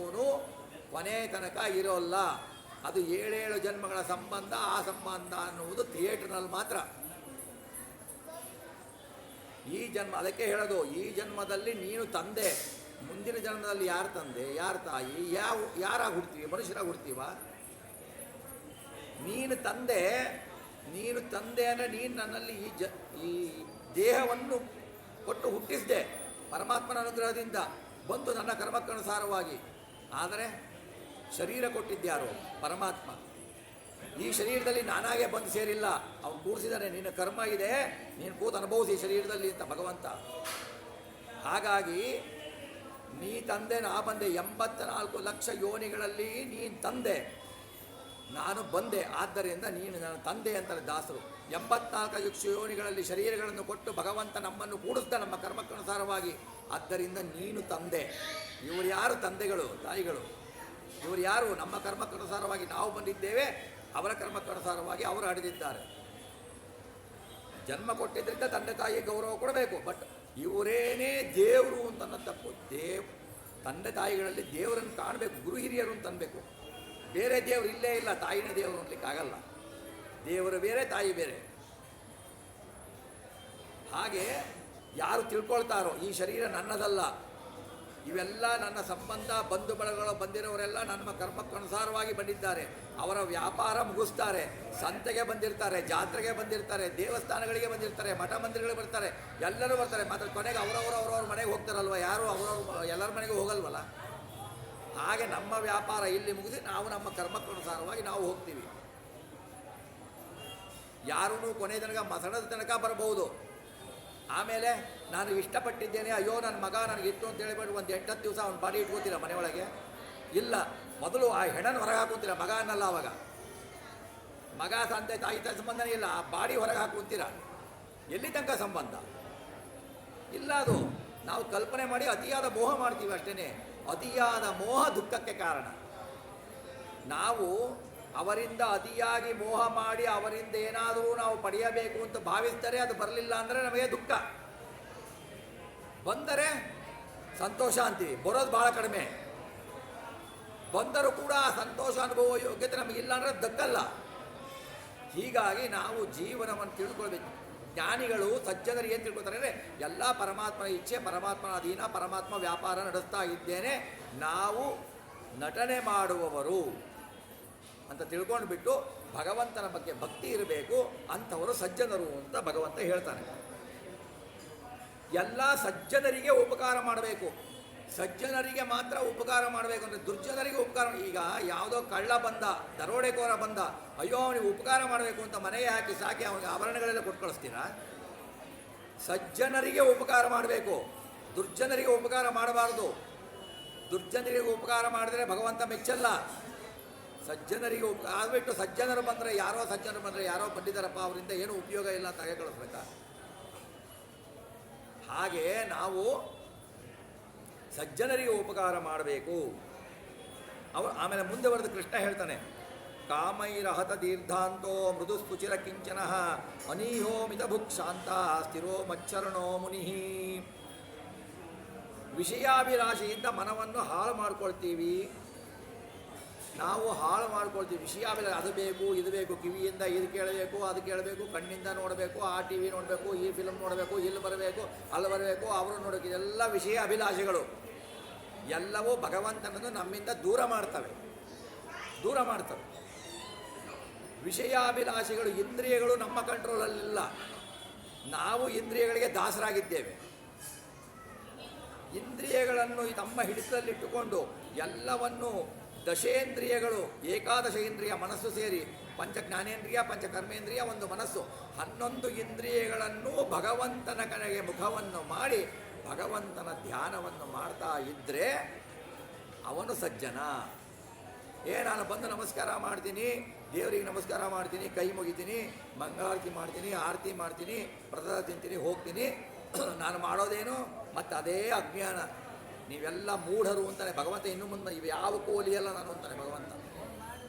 ಕೊನೆ ತನಕ ಇರೋಲ್ಲ. ಅದು 7 ಜನ್ಮಗಳ ಸಂಬಂಧ. ಆ ಸಂಬಂಧ ಅನ್ನುವುದು ಥಿಯೇಟರ್ನಲ್ಲಿ ಮಾತ್ರ. ಈ ಜನ್ಮ, ಅದಕ್ಕೆ ಹೇಳೋದು, ಈ ಜನ್ಮದಲ್ಲಿ ನೀನು ತಂದೆ, ಮುಂದಿನ ಜನ್ಮದಲ್ಲಿ ಯಾರು ತಂದೆ, ಯಾರು ತಾಯಿ, ಯಾರಾಗಿ ಹುಡ್ತೀವಿ? ಮನುಷ್ಯರಾಗಿ ಹುಡ್ತೀವ? ನೀನು ತಂದೆ ಅಂದರೆ ನೀನು ನನ್ನಲ್ಲಿ ಈ ದೇಹವನ್ನು ಕೊಟ್ಟು ಹುಟ್ಟಿಸಿದೆ ಪರಮಾತ್ಮನ ಅನುಗ್ರಹದಿಂದ ಬಂದು ನನ್ನ ಕರ್ಮಕ್ಕನುಸಾರವಾಗಿ. ಆದರೆ ಶರೀರ ಕೊಟ್ಟಿದ್ಯಾರು? ಪರಮಾತ್ಮ. ಈ ಶರೀರದಲ್ಲಿ ನಾನಾಗೆ ಬಂದು ಸೇರಿಲ್ಲ, ಅವನು ಕೂರಿಸಿದ್ದಾನೆ. ನಿನ್ನ ಕರ್ಮ ಇದೆ, ನೀನು ಕೂತು ಅನುಭವಿಸಿ ಶರೀರದಲ್ಲಿ ಅಂತ ಭಗವಂತ. ಹಾಗಾಗಿ ನೀ ತಂದೆ, ನಾ ಬಂದೆ. 84 ಲಕ್ಷ ಯೋನಿಗಳಲ್ಲಿ ನೀನು ತಂದೆ, ನಾನು ಬಂದೆ. ಆದ್ದರಿಂದ ನೀನು ನನ್ನ ತಂದೆ ಅಂತಾರೆ ದಾಸರು. 84 ಲಕ್ಷ ಯೋನಿಗಳಲ್ಲಿ ಶರೀರಗಳನ್ನು ಕೊಟ್ಟು ಭಗವಂತ ನಮ್ಮನ್ನು ಕೂಡಿಸ್ದ ನಮ್ಮ ಕರ್ಮಕ್ಕನುಸಾರವಾಗಿ. ಆದ್ದರಿಂದ ನೀನು ತಂದೆ. ಇವರು ಯಾರು ತಂದೆಗಳು, ತಾಯಿಗಳು? ಇವರು ಯಾರು? ನಮ್ಮ ಕರ್ಮಕ್ಕನುಸಾರವಾಗಿ ನಾವು ಬಂದಿದ್ದೇವೆ, ಅವರ ಕರ್ಮಕ್ಕನುಸಾರವಾಗಿ ಅವರು ಆಡಿದಿದ್ದಾರೆ. ಜನ್ಮ ಕೊಟ್ಟಿದ್ದರಿಂದ ತಂದೆ ತಾಯಿ ಗೌರವ ಕೊಡಬೇಕು. ಬಟ್ ಇವರೇನೇ ದೇವರು ಅಂತ ತಪ್ಪು. ತಂದೆ ತಾಯಿಗಳಲ್ಲಿ ದೇವರನ್ನು ಕಾಣಬೇಕು, ಗುರು ಹಿರಿಯರು ಅಂತ ಅನ್ಬೇಕು. ಬೇರೆ ದೇವರು ಇಲ್ಲೇ ಇಲ್ಲ, ತಾಯಿನ ದೇವರು ಅನ್ನಲಿಕ್ಕಾಗಲ್ಲ. ದೇವರು ಬೇರೆ, ತಾಯಿ ಬೇರೆ. ಹಾಗೆ ಯಾರು ತಿಳ್ಕೊಳ್ತಾರೋ ಈ ಶರೀರ ನನ್ನದಲ್ಲ, ಇವೆಲ್ಲ ನನ್ನ ಸಂಬಂಧ, ಬಂಧು ಬಳಗಗಳು ಬಂದಿರೋರೆಲ್ಲ ನನ್ನ ಕರ್ಮಕ್ಕನುಸಾರವಾಗಿ ಬಂದಿದ್ದಾರೆ. ಅವರ ವ್ಯಾಪಾರ ಮುಗಿಸ್ತಾರೆ, ಸಂತೆಗೆ ಬಂದಿರ್ತಾರೆ, ಜಾತ್ರೆಗೆ ಬಂದಿರ್ತಾರೆ, ದೇವಸ್ಥಾನಗಳಿಗೆ ಬಂದಿರ್ತಾರೆ, ಮಠ ಮಂದಿರಗಳಿಗೆ ಬರ್ತಾರೆ, ಎಲ್ಲರೂ ಬರ್ತಾರೆ. ಮಾತ್ರ ಕೊನೆಗೆ ಅವರವ್ರ ಮನೆಗೆ ಹೋಗ್ತಾರಲ್ವ, ಯಾರು ಎಲ್ಲರ ಮನೆಗೂ ಹೋಗಲ್ವಲ್ಲ. ಹಾಗೆ ನಮ್ಮ ವ್ಯಾಪಾರ ಇಲ್ಲಿ ಮುಗಿಸಿ ನಾವು ನಮ್ಮ ಕರ್ಮಕ್ಕನುಸಾರವಾಗಿ ನಾವು ಹೋಗ್ತೀವಿ. ಯಾರೂ ಕೊನೆ ತನಕ ಮಸಣದ ತನಕ ಬರಬಹುದು. ಆಮೇಲೆ ನಾನು ಇಷ್ಟಪಟ್ಟಿದ್ದೇನೆ, ಅಯ್ಯೋ ನನ್ನ ಮಗ ನನಗಿತ್ತು ಅಂತ ಹೇಳಿಬಿಟ್ಟು ಒಂದು 8-10 ದಿವಸ ಅವ್ನು ಬಾಡಿ ಇಟ್ಕೋತೀರ ಮನೆಯೊಳಗೆ? ಇಲ್ಲ, ಮೊದಲು ಆ ಹೆಣನ ಹೊರಗೆ ಹಾಕುತ್ತೀರ, ಮಗ ಅನ್ನಲ್ಲ. ಅವಾಗ ಮಗ ತಂದೆ ತಾಯಿ ಸಂಬಂಧನೇ ಇಲ್ಲ, ಆ ಬಾಡಿ ಹೊರಗೆ ಹಾಕುತ್ತೀರ. ಎಲ್ಲಿ ತನಕ ಸಂಬಂಧ ಇಲ್ಲ. ಅದು ನಾವು ಕಲ್ಪನೆ ಮಾಡಿ ಅತಿಯಾದ ಮೋಹ ಮಾಡ್ತೀವಿ ಅಷ್ಟೇ. ಅತಿಯಾದ ಮೋಹ ದುಃಖಕ್ಕೆ ಕಾರಣ. ನಾವು ಅವರಿಂದ ಅತಿಯಾಗಿ ಮೋಹ ಮಾಡಿ ಅವರಿಂದ ಏನಾದರೂ ನಾವು ಪಡೆಯಬೇಕು ಅಂತ ಭಾವಿಸಿದರೆ ಅದು ಬರಲಿಲ್ಲ ಅಂದರೆ ನಮಗೆ ದುಃಖ. ಬಂದರೆ ಸಂತೋಷ ಅಂತೀವಿ, ಬರೋದು ಭಾಳ ಕಡಿಮೆ. ಬಂದರೂ ಕೂಡ ಆ ಸಂತೋಷ ಅನುಭವ ಯೋಗ್ಯತೆ ನಮಗಿಲ್ಲ ಅಂದರೆ ದಕ್ಕಲ್ಲ. ಹೀಗಾಗಿ ನಾವು ಜೀವನವನ್ನು ತಿಳ್ಕೊಳ್ಬೇಕು. ಜ್ಞಾನಿಗಳು, ಸಜ್ಜನರು ಏನು ತಿಳ್ಕೊತಾರೆ ಅಂದರೆ, ಎಲ್ಲ ಪರಮಾತ್ಮನ ಇಚ್ಛೆ, ಪರಮಾತ್ಮನ ಅಧೀನ, ಪರಮಾತ್ಮ ವ್ಯಾಪಾರ ನಡೆಸ್ತಾ ಇದ್ದೇನೆ, ನಾವು ನಟನೆ ಮಾಡುವವರು ಅಂತ ತಿಳ್ಕೊಂಡು ಬಿಟ್ಟು ಭಗವಂತನ ಬಗ್ಗೆ ಭಕ್ತಿ ಇರಬೇಕು. ಅಂಥವರು ಸಜ್ಜನರು ಅಂತ ಭಗವಂತ ಹೇಳ್ತಾನೆ. ಎಲ್ಲ ಸಜ್ಜನರಿಗೆ ಉಪಕಾರ ಮಾಡಬೇಕು. ಸಜ್ಜನರಿಗೆ ಮಾತ್ರ ಉಪಕಾರ ಮಾಡಬೇಕು ಅಂದರೆ ದುರ್ಜನರಿಗೆ ಉಪಕಾರ. ಈಗ ಯಾವುದೋ ಕಳ್ಳ ಬಂದ, ದರೋಡೆಕೋರ ಬಂದ, ಅಯ್ಯೋ ಅವನಿಗೆ ಉಪಕಾರ ಮಾಡಬೇಕು ಅಂತ ಮನೆಗೆ ಹಾಕಿ ಸಾಕಿ ಅವನಿಗೆ ಆಭರಣಗಳೆಲ್ಲ ಕೊಟ್ಟು ಕಳಿಸ್ತೀರಾ? ಸಜ್ಜನರಿಗೆ ಉಪಕಾರ ಮಾಡಬೇಕು, ದುರ್ಜನರಿಗೆ ಉಪಕಾರ ಮಾಡಬಾರ್ದು. ದುರ್ಜನರಿಗೆ ಉಪಕಾರ ಮಾಡಿದರೆ ಭಗವಂತ ಮೆಚ್ಚಲ್ಲ. ಸಜ್ಜನರಿಗೆ ಆಗ್ಬಿಟ್ಟು ಸಜ್ಜನರು ಬಂದರೆ ಯಾರೋ ಬಂದಿದ್ದಾರಪ್ಪ, ಅವರಿಂದ ಏನೂ ಉಪಯೋಗ ಇಲ್ಲ ಅಂತ ಹಾಗೆ ಕಳಿಸ್ಬೇಕಾ? ಹಾಗೆ ನಾವು ಸಜ್ಜನರಿಗೆ ಉಪಕಾರ ಮಾಡಬೇಕು. ಆಮೇಲೆ ಮುಂದೆ ಬರೆದು ಕೃಷ್ಣ ಹೇಳ್ತಾನೆ, ಕಾಮೈರಹತ ದೀರ್ಘಾಂತೋ ಮೃದು ಸ್ಫುಚಿರ ಕಿಂಚನ ಅನೀಹೋ ಮಿತಭುಕ್ ಶಾಂತ ಸ್ಥಿರೋ ಮಚ್ಚರಣೋ ಮುನಿ. ವಿಷಯಾಭಿಲಾಷೆಯಿಂದ ಮನವನ್ನು ಹಾಳು ಮಾಡ್ಕೊಳ್ತೀವಿ. ನಾವು ಹಾಳು ಮಾಡ್ಕೊಳ್ತೀವಿ. ವಿಷಯಾಭಿಲಾಷೆ, ಅದು ಬೇಕು, ಇದು ಬೇಕು, ಕಿವಿಯಿಂದ ಇದು ಕೇಳಬೇಕು, ಅದು ಕೇಳಬೇಕು, ಕಣ್ಣಿಂದ ನೋಡಬೇಕು, ಆ ಟಿ ವಿ ನೋಡಬೇಕು, ಈ ಫಿಲ್ಮ್ ನೋಡಬೇಕು, ಇಲ್ಲಿ ಬರಬೇಕು, ಅಲ್ಲಿ ಬರಬೇಕು, ಅವರು ನೋಡಬೇಕು. ಇದೆಲ್ಲ ವಿಷಯ ಅಭಿಲಾಷೆಗಳು. ಎಲ್ಲವೂ ಭಗವಂತನನ್ನು ನಮ್ಮಿಂದ ದೂರ ಮಾಡ್ತವೆ. ವಿಷಯಾಭಿಲಾಷೆಗಳು, ಇಂದ್ರಿಯಗಳು ನಮ್ಮ ಕಂಟ್ರೋಲಲ್ಲಿಲ್ಲ. ನಾವು ಇಂದ್ರಿಯಗಳಿಗೆ ದಾಸರಾಗಿದ್ದೇವೆ. ಇಂದ್ರಿಯಗಳನ್ನು ತಮ್ಮ ಹಿಡಿತದಲ್ಲಿಟ್ಟುಕೊಂಡು ಎಲ್ಲವನ್ನು ದಶೇಂದ್ರಿಯಗಳು, ಏಕಾದಶ ಇಂದ್ರಿಯ ಮನಸ್ಸು ಸೇರಿ, ಪಂಚ ಜ್ಞಾನೇಂದ್ರಿಯ, ಪಂಚ ಕರ್ಮೇಂದ್ರಿಯ, ಒಂದು ಮನಸ್ಸು, 11 ಇಂದ್ರಿಯಗಳನ್ನು ಭಗವಂತನ ಕಡೆಗೆ ಮುಖವನ್ನು ಮಾಡಿ ಭಗವಂತನ ಧ್ಯಾನವನ್ನು ಮಾಡ್ತಾ ಇದ್ದರೆ ಅವನು ಸಜ್ಜನ. ನಾನು ಬಂದು ನಮಸ್ಕಾರ ಮಾಡ್ತೀನಿ, ದೇವರಿಗೆ ನಮಸ್ಕಾರ ಮಾಡ್ತೀನಿ, ಕೈ ಮುಗಿತೀನಿ, ಮಂಗಳಾರತಿ ಮಾಡ್ತೀನಿ, ಆರತಿ ಮಾಡ್ತೀನಿ, ಪ್ರಸಾದ ತಿಂತೀನಿ, ಹೋಗ್ತೀನಿ. ನಾನು ಮಾಡೋದೇನು ಮತ್ತು ಅದೇ ಅಜ್ಞಾನ. ನೀವೆಲ್ಲ ಮೂಢರು ಅಂತಾನೆ ಭಗವಂತ. ಇನ್ನು ಮುಂದೆ ಇವು ಯಾವಕ್ಕೂ ಒಲಿಯಲ್ಲ ನಾನು ಅಂತಾನೆ ಭಗವಂತ.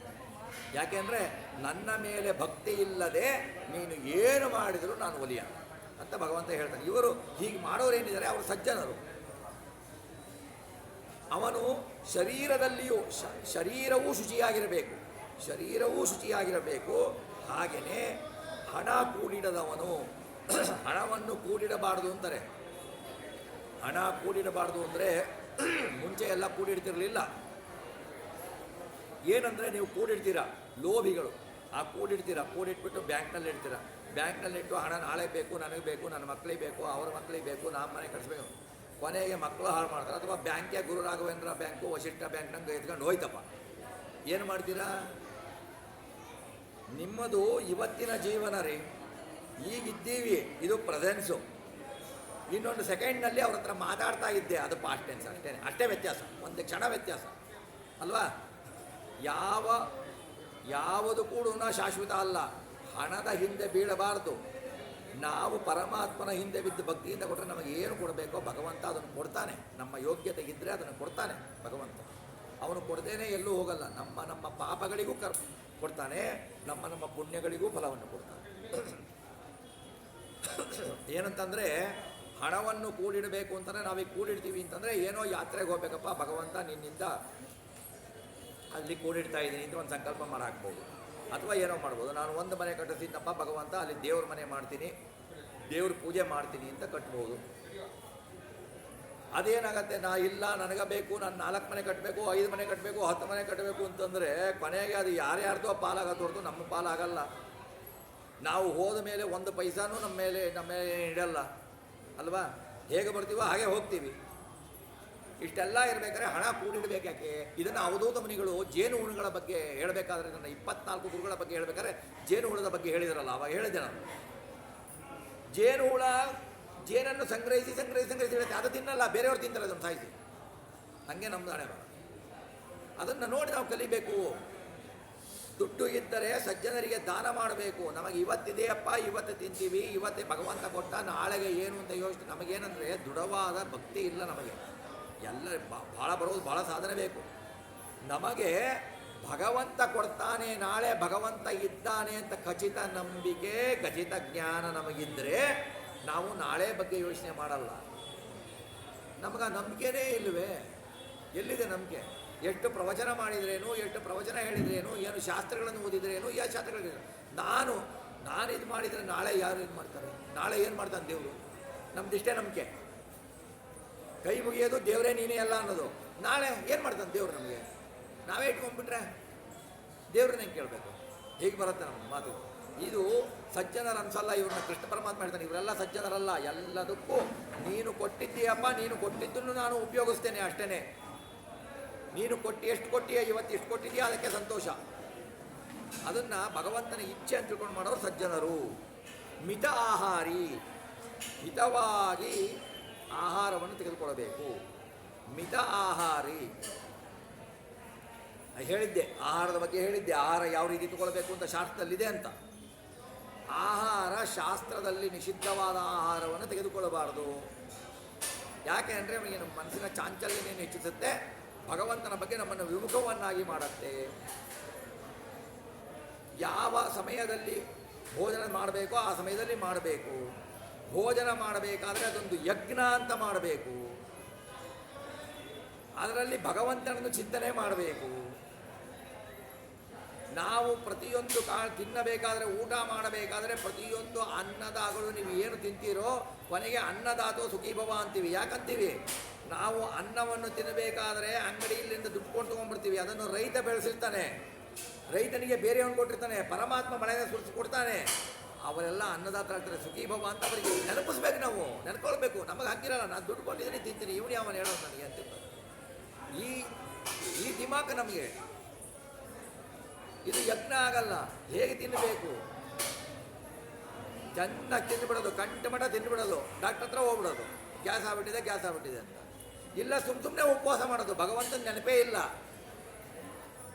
ಯಾಕೆಂದರೆ ನನ್ನ ಮೇಲೆ ಭಕ್ತಿ ಇಲ್ಲದೆ ನೀನು ಏನು ಮಾಡಿದರೂ ನಾನು ಒಲಿಯ ಅಂತ ಭಗವಂತ ಹೇಳ್ತಾನೆ. ಇವರು ಹೀಗೆ ಮಾಡೋರೇನಿದ್ದಾರೆ ಅವರು ಸಜ್ಜನರು. ಅವನು ಶರೀರದಲ್ಲಿಯೂ ಶರೀರವೂ ಶುಚಿಯಾಗಿರಬೇಕು, ಶರೀರವೂ ಶುಚಿಯಾಗಿರಬೇಕು. ಹಾಗೆಯೇ ಹಣ ಕೂಡಿಡದವನು. ಹಣವನ್ನು ಕೂಡಿಡಬಾರ್ದು ಅಂತಾರೆ. ಹಣ ಕೂಡಿಡಬಾರ್ದು ಅಂದರೆ ಮುಂಚೆ ಎಲ್ಲ ಕೂಡಿಡ್ತಿರಲಿಲ್ಲ. ಏನಂದರೆ ನೀವು ಕೂಡಿಡ್ತೀರ, ಲೋಭಿಗಳು. ಆ ಕೂಡಿಟ್ಬಿಟ್ಟು ಬ್ಯಾಂಕ್ನಲ್ಲಿ ಇಡ್ತೀರ. ಬ್ಯಾಂಕ್ನಲ್ಲಿಟ್ಟು ಹಣ ನಾಳೆ ಬೇಕು, ನನಗೆ ಬೇಕು, ನನ್ನ ಮಕ್ಕಳಿಗೆ ಬೇಕು, ಅವ್ರ ಮಕ್ಕಳಿಗೆ ಬೇಕು, ನಮ್ಮ ಮನೆ ಕಳಿಸ್ಬೇಕು. ಕೊನೆಗೆ ಮಕ್ಕಳು ಹಾಳು ಮಾಡ್ತಾರೆ. ಅಥವಾ ಬ್ಯಾಂಕ್ಗೆ ಗುರು ರಾಘವೇಂದ್ರ ಬ್ಯಾಂಕು, ವಶಿಷ್ಠ ಬ್ಯಾಂಕ್ ನಂಗೆ ಎತ್ಕೊಂಡು ಹೋಯ್ತಪ್ಪ. ಏನು ಮಾಡ್ತೀರಾ? ನಿಮ್ಮದು ಇವತ್ತಿನ ಜೀವನ ರೀ, ಈಗಿದ್ದೀವಿ, ಇದು ಪ್ರೆಸೆನ್ಸು. ಇನ್ನೊಂದು ಸೆಕೆಂಡ್ನಲ್ಲಿ ಅವ್ರ ಹತ್ರ ಮಾತಾಡ್ತಾ ಇದ್ದೆ, ಅದು ಪಾಸ್ಟ್ ಟೆನ್ಸ್ ಅಷ್ಟೇ. ಅಷ್ಟೇ ವ್ಯತ್ಯಾಸ, ಒಂದು ಕ್ಷಣ ವ್ಯತ್ಯಾಸ ಅಲ್ವಾ? ಯಾವುದು ಕೂಡ ಶಾಶ್ವತ ಅಲ್ಲ. ಹಣದ ಹಿಂದೆ ಬೀಳಬಾರ್ದು. ನಾವು ಪರಮಾತ್ಮನ ಹಿಂದೆ ಬಿದ್ದು ಭಕ್ತಿಯಿಂದ ಕೊಟ್ಟರೆ ನಮಗೆ ಏನು ಕೊಡಬೇಕೋ ಭಗವಂತ ಅದನ್ನು ಕೊಡ್ತಾನೆ. ನಮ್ಮ ಯೋಗ್ಯತೆ ಇದ್ದರೆ ಅದನ್ನು ಕೊಡ್ತಾನೆ ಭಗವಂತ. ಅವನು ಕೊಡ್ದೇನೆ ಎಲ್ಲೂ ಹೋಗಲ್ಲ. ನಮ್ಮ ಪಾಪಗಳಿಗೂ ಕೊಡ್ತಾನೆ, ನಮ್ಮ ಪುಣ್ಯಗಳಿಗೂ ಫಲವನ್ನು ಕೊಡ್ತಾನೆ. ಏನಂತಂದರೆ ಹಣವನ್ನು ಕೂಡಿಡಬೇಕು ಅಂತಂದರೆ ನಾವೀಗ ಕೂಡಿಡ್ತೀವಿ ಅಂತಂದರೆ ಏನೋ ಯಾತ್ರೆಗೆ ಹೋಗ್ಬೇಕಪ್ಪ ಭಗವಂತ ನಿನ್ನಿಂದ ಅಲ್ಲಿ ಕೂಡಿಡ್ತಾ ಇದ್ದೀನಿ ಅಂತ ಒಂದು ಸಂಕಲ್ಪ ಮಾಡಾಕ್ಬೋದು. ಅಥವಾ ಏನೋ ಮಾಡ್ಬೋದು, ನಾನು ಒಂದು ಮನೆ ಕಟ್ಟಿಸಿದ್ದಪ್ಪ ಭಗವಂತ ಅಲ್ಲಿ ದೇವ್ರ ಮನೆ ಮಾಡ್ತೀನಿ, ದೇವ್ರ ಪೂಜೆ ಮಾಡ್ತೀನಿ ಅಂತ ಕಟ್ಬೋದು. ಅದೇನಾಗತ್ತೆ, ಇಲ್ಲ ನನಗೆ ಬೇಕು, ನಾನು 4 ಮನೆ ಕಟ್ಟಬೇಕು, 5 ಮನೆ ಕಟ್ಟಬೇಕು, 10 ಮನೆ ಕಟ್ಟಬೇಕು ಅಂತಂದರೆ ಕೊನೆಗೆ ಅದು ಯಾರ್ಯಾರ್ದೋ ಪಾಲಾಗತ್ತೆ ಹೊರತು ನಮ್ಮ ಪಾಲಾಗಲ್ಲ. ನಾವು ಹೋದ ಮೇಲೆ ಒಂದು ಪೈಸಾನೂ ನಮ್ಮ ಮೇಲೆ ಇಡಲ್ಲ ಅಲ್ವಾ? ಹೇಗೆ ಬರ್ತೀವೋ ಹಾಗೆ ಹೋಗ್ತೀವಿ. ಇಷ್ಟೆಲ್ಲ ಇರಬೇಕಾದ್ರೆ ಹಣ ಕೂಡಿಡಬೇಕು. ಯಾಕೆ? ಇದನ್ನು ಅವಧೂತ ಮುನಿಗಳು ಜೇನು ಹುಳುಗಳ ಬಗ್ಗೆ ಹೇಳಬೇಕಾದ್ರೆ, ನನ್ನ 24 ಗುರುಗಳ ಬಗ್ಗೆ ಹೇಳಬೇಕಾದ್ರೆ ಜೇನು ಹುಳದ ಬಗ್ಗೆ ಹೇಳಿದಾರಲ್ಲ, ಅವಾಗ ಹೇಳಿದೆ ನಾನು. ಜೇನನ್ನು ಸಂಗ್ರಹಿಸಿ ಹೇಳುತ್ತೆ, ಅದು ತಿನ್ನಲ್ಲ, ಬೇರೆಯವ್ರು ತಿಂತಾರೆ ಅದನ್ನು ಸಾಯಿಸಿ. ಹಂಗೆ ನಮ್ದು ಹಣೆ ಬರ. ಅದನ್ನು ನೋಡಿ ನಾವು ಕಲಿಬೇಕು. ದುಡ್ಡು ಇದ್ದರೆ ಸಜ್ಜನರಿಗೆ ದಾನ ಮಾಡಬೇಕು. ನಮಗೆ ಇವತ್ತಿದೆಯಪ್ಪ, ಇವತ್ತು ತಿಂತೀವಿ, ಇವತ್ತೇ ಭಗವಂತ ಕೊಟ್ಟ, ನಾಳೆಗೆ ಏನು ಅಂತ ಯೋಚನೆ. ನಮಗೇನಂದರೆ ದೃಢವಾದ ಭಕ್ತಿ ಇಲ್ಲ ನಮಗೆ. ಎಲ್ಲ ಭಾಳ ಬರೋದು, ಭಾಳ ಸಾಧನೆ ಬೇಕು ನಮಗೆ. ಭಗವಂತ ಕೊಡ್ತಾನೆ, ನಾಳೆ ಭಗವಂತ ಇದ್ದಾನೆ ಅಂತ ಖಚಿತ ನಂಬಿಕೆ, ಖಚಿತ ಜ್ಞಾನ ನಮಗಿದ್ದರೆ ನಾವು ನಾಳೆ ಬಗ್ಗೆ ಯೋಚನೆ ಮಾಡಲ್ಲ. ನಮಗೆ ನಂಬಿಕೆನೇ ಇಲ್ಲವೇ? ಎಲ್ಲಿದೆ ನಂಬಿಕೆ? ಎಷ್ಟು ಪ್ರವಚನ ಮಾಡಿದ್ರೇನು, ಎಷ್ಟು ಪ್ರವಚನ ಹೇಳಿದ್ರೇನು, ಏನು ಶಾಸ್ತ್ರಗಳನ್ನು ಓದಿದ್ರೇನು, ಯಾವ ಶಾಸ್ತ್ರಗಳಿದೆ? ನಾನು ಇದು ಮಾಡಿದರೆ ನಾಳೆ ಯಾರು ಇದು ಮಾಡ್ತಾರೆ? ನಾಳೆ ಏನು ಮಾಡ್ತಾನೆ ದೇವರು? ನಮ್ದಿಷ್ಟೇ ನಂಬಿಕೆ. ಕೈ ಮುಗಿಯೋದು ದೇವರೇ ನೀನೇ ಅಲ್ಲ ಅನ್ನೋದು. ನಾಳೆ ಏನು ಮಾಡ್ತಾನೆ ದೇವ್ರು? ನಮಗೆ ನಾವೇ ಇಟ್ಕೊಂಡ್ಬಿಟ್ರೆ ದೇವ್ರನ್ನ ಹೆಂಗೆ ಕೇಳಬೇಕು? ಹೀಗೆ ಬರುತ್ತೆ ನಮ್ಮ ಮಾತು. ಇದು ಸಜ್ಜನರು ಅನ್ಸಲ್ಲ. ಇವ್ರನ್ನ ಕೃಷ್ಣ ಪರಮಾತ್ಮ ಹೇಳ್ತಾನೆ, ಇವರೆಲ್ಲ ಸಜ್ಜನರಲ್ಲ. ಎಲ್ಲದಕ್ಕೂ ನೀನು ಕೊಟ್ಟಿದ್ದೀಯಪ್ಪ, ನೀನು ಕೊಟ್ಟಿದ್ದನ್ನು ನಾನು ಉಪಯೋಗಿಸ್ತೇನೆ ಅಷ್ಟೇ. ನೀನು ಎಷ್ಟು ಕೊಟ್ಟಿಯಾ, ಇವತ್ತು ಎಷ್ಟು ಕೊಟ್ಟಿದೆಯಾ ಅದಕ್ಕೆ ಸಂತೋಷ. ಅದನ್ನು ಭಗವಂತನ ಇಚ್ಛೆ ಅಂತ ತಿಳ್ಕೊಂಡು ಮಾಡೋರು ಸಜ್ಜನರು. ಮಿತ ಆಹಾರಿ, ಮಿತವಾಗಿ ಆಹಾರವನ್ನು ತೆಗೆದುಕೊಳ್ಳಬೇಕು. ಮಿತ ಆಹಾರಿ ಹೇಳಿದ್ದೆ, ಆಹಾರದ ಬಗ್ಗೆ ಹೇಳಿದ್ದೆ. ಆಹಾರ ಯಾವ ರೀತಿ ತಗೊಳ್ಬೇಕು ಅಂತ ಶಾಸ್ತ್ರದಲ್ಲಿದೆ ಅಂತ. ಆಹಾರ ಶಾಸ್ತ್ರದಲ್ಲಿ ನಿಷಿದ್ಧವಾದ ಆಹಾರವನ್ನು ತೆಗೆದುಕೊಳ್ಳಬಾರದು. ಯಾಕೆ ಅಂದರೆ ನಮಗೆ ನಮ್ಮ ಮನಸ್ಸಿನ ಚಾಂಚಲ್ಯನೇನು ಹೆಚ್ಚಿಸುತ್ತೆ, ಭಗವಂತನ ಬಗ್ಗೆ ನಮ್ಮನ್ನು ವಿಮುಖವನ್ನಾಗಿ ಮಾಡುತ್ತೆ. ಯಾವ ಸಮಯದಲ್ಲಿ ಭೋಜನ ಮಾಡಬೇಕೋ ಆ ಸಮಯದಲ್ಲಿ ಮಾಡಬೇಕು. ಭೋಜನ ಮಾಡಬೇಕಾದ್ರೆ ಅದೊಂದು ಯಜ್ಞ ಅಂತ ಮಾಡಬೇಕು. ಅದರಲ್ಲಿ ಭಗವಂತನನ್ನು ಚಿಂತನೆ ಮಾಡಬೇಕು. ನಾವು ಪ್ರತಿಯೊಂದು ತಿನ್ನಬೇಕಾದ್ರೆ, ಊಟ ಮಾಡಬೇಕಾದ್ರೆ ಪ್ರತಿಯೊಂದು ಅನ್ನದಾಗಳು ನೀವು ಏನು ತಿಂತೀರೋ ಕೊನೆಗೆ ಅನ್ನದಾತೋ ಸುಖೀಭವ ಅಂತೀವಿ. ಯಾಕಂತೀವಿ? ನಾವು ಅನ್ನವನ್ನು ತಿನ್ನಬೇಕಾದ್ರೆ ಅಂಗಡಿಯಿಂದ ದುಡ್ಡು ಕೊಂಡು ತೊಗೊಂಡ್ಬಿಡ್ತೀವಿ. ಅದನ್ನು ರೈತ ಬೆಳೆಸಿರ್ತಾನೆ, ರೈತನಿಗೆ ಬೇರೆಯವನು ಕೊಟ್ಟಿರ್ತಾನೆ, ಪರಮಾತ್ಮ ಮಳೆನ ಸುರಿಸಿಕೊಡ್ತಾನೆ. ಅವರೆಲ್ಲ ಅನ್ನದಾತ ಆಗ್ತಾರೆ, ಸುಖೀಭವ ಅಂತ ಅವರಿಗೆ ನೆನಪಿಸ್ಬೇಕು. ನಾವು ನೆನ್ಕೊಳ್ಬೇಕು. ನಮಗೆ ಹಾಕಿರಲ್ಲ, ನಾನು ದುಡ್ಡು ಕೊಟ್ಟಿದ್ದೀನಿ ತಿಂತೀನಿ, ಇವನು ಯಾವನು ಹೇಳೋದು ನನಗೆ ಅಂತ. ಈ ದಿಮಾಕ ನಮಗೆ. ಇದು ಯಜ್ಞ ಆಗಲ್ಲ. ಹೇಗೆ ತಿನ್ನಬೇಕು? ಚೆನ್ನಾಗಿ ತಿಂದುಬಿಡೋದು, ಕಂಠಮಠ ತಿಂದುಬಿಡೋದು, ಡಾಕ್ಟರ್ ಹತ್ರ ಹೋಗ್ಬಿಡೋದು, ಗ್ಯಾಸ್ ಆಗ್ಬಿಟ್ಟಿದೆ ಅಂತ. ಇಲ್ಲ ಸುಮ್ಮನೆ ಉಪವಾಸ ಮಾಡೋದು, ಭಗವಂತನ ನೆನಪೇ ಇಲ್ಲ.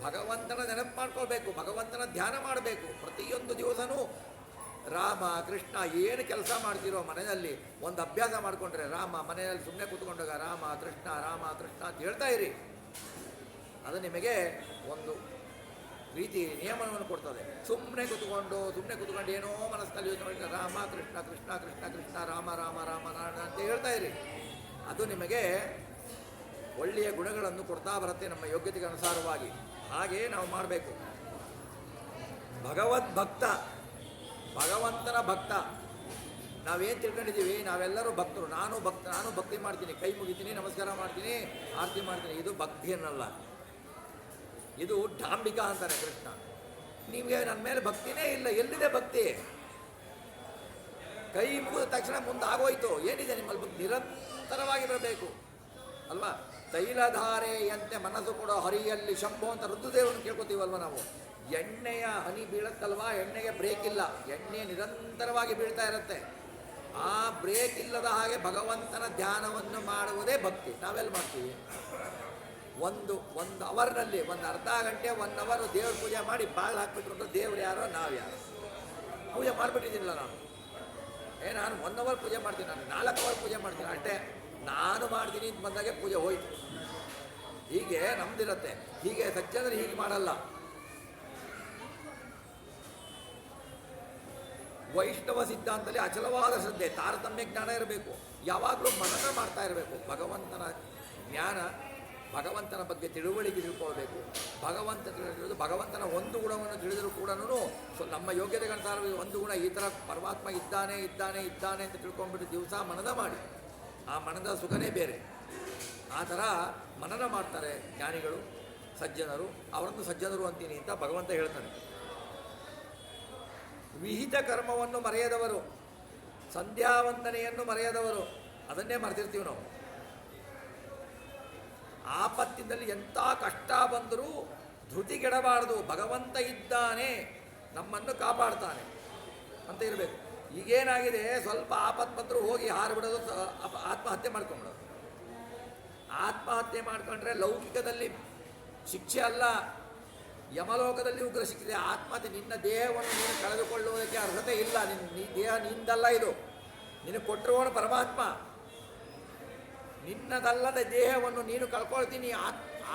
ಭಗವಂತನ ನೆನಪು ಮಾಡ್ಕೊಳ್ಬೇಕು, ಭಗವಂತನ ಧ್ಯಾನ ಮಾಡಬೇಕು. ಪ್ರತಿಯೊಂದು ದಿವಸನೂ ರಾಮ ಕೃಷ್ಣ ಏನು ಕೆಲಸ ಮಾಡ್ತಿರೋ ಮನೆಯಲ್ಲಿ ಒಂದು ಅಭ್ಯಾಸ ಮಾಡಿಕೊಂಡ್ರೆ, ರಾಮ ಮನೆಯಲ್ಲಿ ಸುಮ್ಮನೆ ಕೂತ್ಕೊಂಡಾಗ ರಾಮ ಕೃಷ್ಣ ಅಂತ ಹೇಳ್ತಾ ಇರಿ. ಅದು ನಿಮಗೆ ಒಂದು ರೀತಿ ನಿಯಮವನ್ನು ಕೊಡ್ತದೆ. ಸುಮ್ಮನೆ ಕೂತ್ಕೊಂಡು ಏನೋ ಮನಸ್ಸಿನಲ್ಲಿ ಯೋಚನೆ ಮಾಡಿ ರಾಮ ಕೃಷ್ಣ ರಾಮ ಅಂತ ಹೇಳ್ತಾ ಇರಿ. ಅದು ನಿಮಗೆ ಒಳ್ಳೆಯ ಗುಣಗಳನ್ನು ಕೊಡ್ತಾ ಬರುತ್ತೆ ನಮ್ಮ ಯೋಗ್ಯತೆಗೆ ಅನುಸಾರವಾಗಿ. ಹಾಗೆ ನಾವು ಮಾಡಬೇಕು. ಭಗವಂತನ ಭಕ್ತ ನಾವೇನು ತಿಳ್ಕೊಂಡಿದ್ದೀವಿ, ನಾವೆಲ್ಲರೂ ಭಕ್ತರು. ನಾನು ಭಕ್ತಿ ಮಾಡ್ತೀನಿ, ಕೈ ಮುಗಿತೀನಿ, ನಮಸ್ಕಾರ ಮಾಡ್ತೀನಿ, ಆರತಿ ಮಾಡ್ತೀನಿ. ಇದು ಭಕ್ತಿ ಅನ್ನಲ್ಲ, ಇದು ಡಾಂಬಿಕಾ ಅಂತಾನೆ ಕೃಷ್ಣ. ನಿಮಗೆ ನನ್ನ ಮೇಲೆ ಭಕ್ತಿನೇ ಇಲ್ಲ, ಎಲ್ಲಿದೆ ಭಕ್ತಿ? ಕೈ ಮುಗಿದ ತಕ್ಷಣ ಮುಂದಾಗೋಯ್ತು. ಏನಿದೆ ನಿಮ್ಮಲ್ಲಿ ಭಕ್ತಿ? ನಿರಂತರವಾಗಿ ಬರಬೇಕು ಅಲ್ವಾ? ತೈಲಧಾರೆಯಂತೆ ಮನಸ್ಸು ಕೊಡೋ ಹರಿಯಲ್ಲಿ ಶಂಭು ಅಂತ ರುದ್ರದೇವರನ್ನು ಕೇಳ್ಕೊತೀವಲ್ವ ನಾವು. ಎಣ್ಣೆಯ ಹನಿ ಬೀಳತ್ತಲ್ವಾ, ಎಣ್ಣೆಗೆ ಬ್ರೇಕ್ ಇಲ್ಲ, ಎಣ್ಣೆ ನಿರಂತರವಾಗಿ ಬೀಳ್ತಾ ಇರುತ್ತೆ. ಆ ಬ್ರೇಕ್ ಇಲ್ಲದ ಹಾಗೆ ಭಗವಂತನ ಧ್ಯಾನವನ್ನು ಮಾಡುವುದೇ ಭಕ್ತಿ. ನಾವೆಲ್ಲಿ ಮಾಡ್ತೀವಿ? ಒಂದು ಅವರ್ನಲ್ಲಿ ಒಂದು ಅರ್ಧ ಗಂಟೆ 1 ಅವರ್ ದೇವ್ರ ಪೂಜೆ ಮಾಡಿ ಬಾಗಿಲು ಹಾಕ್ಬಿಟ್ರು ಅಂತ ದೇವ್ರು ಯಾರೋ ನಾವು ಯಾರು? ಪೂಜೆ ಮಾಡಿಬಿಟ್ಟಿದ್ದೀನಿಲ್ಲ ನಾನು. ನಾನು 1 ಅವರ್ ಪೂಜೆ ಮಾಡ್ತೀನಿ, ನಾನು 4 ಅವರ್ ಪೂಜೆ ಮಾಡ್ತೀನಿ ಅಷ್ಟೇ. ನಾನು ಮಾಡ್ತೀನಿ ಅಂತ ಬಂದಾಗೆ ಪೂಜೆ ಹೋಯ್ತು. ಹೀಗೆ ನಮ್ದಿರತ್ತೆ. ಹೀಗೆ ಸಜ್ಜನರು ಹೀಗೆ ಮಾಡಲ್ಲ. ವೈಷ್ಣವ ಸಿದ್ಧಾಂತದಲ್ಲಿ ಅಚಲವಾದ ಶ್ರದ್ಧೆ, ತಾರತಮ್ಯ ಜ್ಞಾನ ಇರಬೇಕು. ಯಾವಾಗಲೂ ಮನನ ಮಾಡ್ತಾ ಇರಬೇಕು. ಭಗವಂತನ ಜ್ಞಾನ, ಭಗವಂತನ ಬಗ್ಗೆ ತಿಳುವಳಿಕೆ ತಿಳ್ಕೊಳ್ಬೇಕು. ಭಗವಂತನ ಒಂದು ಗುಣವನ್ನು ತಿಳಿದರೂ ಕೂಡ ನಮ್ಮ ಯೋಗ್ಯತೆಗನುಸಾರ ಒಂದು ಗುಣ ಈ ಥರ ಪರಮಾತ್ಮ ಇದ್ದಾನೆ ಅಂತ ತಿಳ್ಕೊಂಡ್ಬಿಟ್ಟು ದಿವಸ ಮನನ ಮಾಡಿ, ಆ ಮನದ ಸುಖನೇ ಬೇರೆ. ಆ ಥರ ಮನನ ಮಾಡ್ತಾರೆ ಜ್ಞಾನಿಗಳು, ಸಜ್ಜನರು. ಅವರನ್ನು ಸಜ್ಜನರು ಅಂತೀನಿ ಅಂತ ಭಗವಂತ ಹೇಳ್ತಾನೆ. ವಿಹಿತ ಕರ್ಮವನ್ನು ಮರೆಯದವರು, ಸಂಧ್ಯಾವಂದನೆಯನ್ನು ಮರೆಯದವರು, ಅದನ್ನೇ ಮರೆತಿರ್ತೀವಿ ನಾವು. ಆಪತ್ತಿನಲ್ಲಿ ಎಂಥ ಕಷ್ಟ ಬಂದರೂ ಧೃತಿಗೆಡಬಾರದು. ಭಗವಂತ ಇದ್ದಾನೆ, ನಮ್ಮನ್ನು ಕಾಪಾಡ್ತಾನೆ ಅಂತ ಇರಬೇಕು. ಈಗೇನಾಗಿದೆ, ಸ್ವಲ್ಪ ಆಪತ್ತು ಬಂದರೂ ಹೋಗಿ ಹಾರಿಬಿಡೋದು, ಆತ್ಮಹತ್ಯೆ ಮಾಡ್ಕೊಂಬಿಡೋದು. ಆತ್ಮಹತ್ಯೆ ಮಾಡ್ಕೊಂಡ್ರೆ ಲೌಕಿಕದಲ್ಲಿ ಶಿಕ್ಷೆ ಅಲ್ಲ, ಯಮಲೋಕದಲ್ಲಿ ಉಗ್ರ ಶಿಕ್ಷೆ. ಆತ್ಮಹತ್ಯೆ, ನಿನ್ನ ದೇಹವನ್ನು ನೀನು ಕಳೆದುಕೊಳ್ಳುವುದಕ್ಕೆ ಅರ್ಹತೆ ಇಲ್ಲ. ದೇಹ ನಿಂದಲ್ಲ, ಇದು ನಿನಗೆ ಕೊಟ್ಟಿರುವವನು ಪರಮಾತ್ಮ. ನಿನ್ನದಲ್ಲದ ದೇಹವನ್ನು ನೀನು ಕಳ್ಕೊಳ್ತೀನಿ.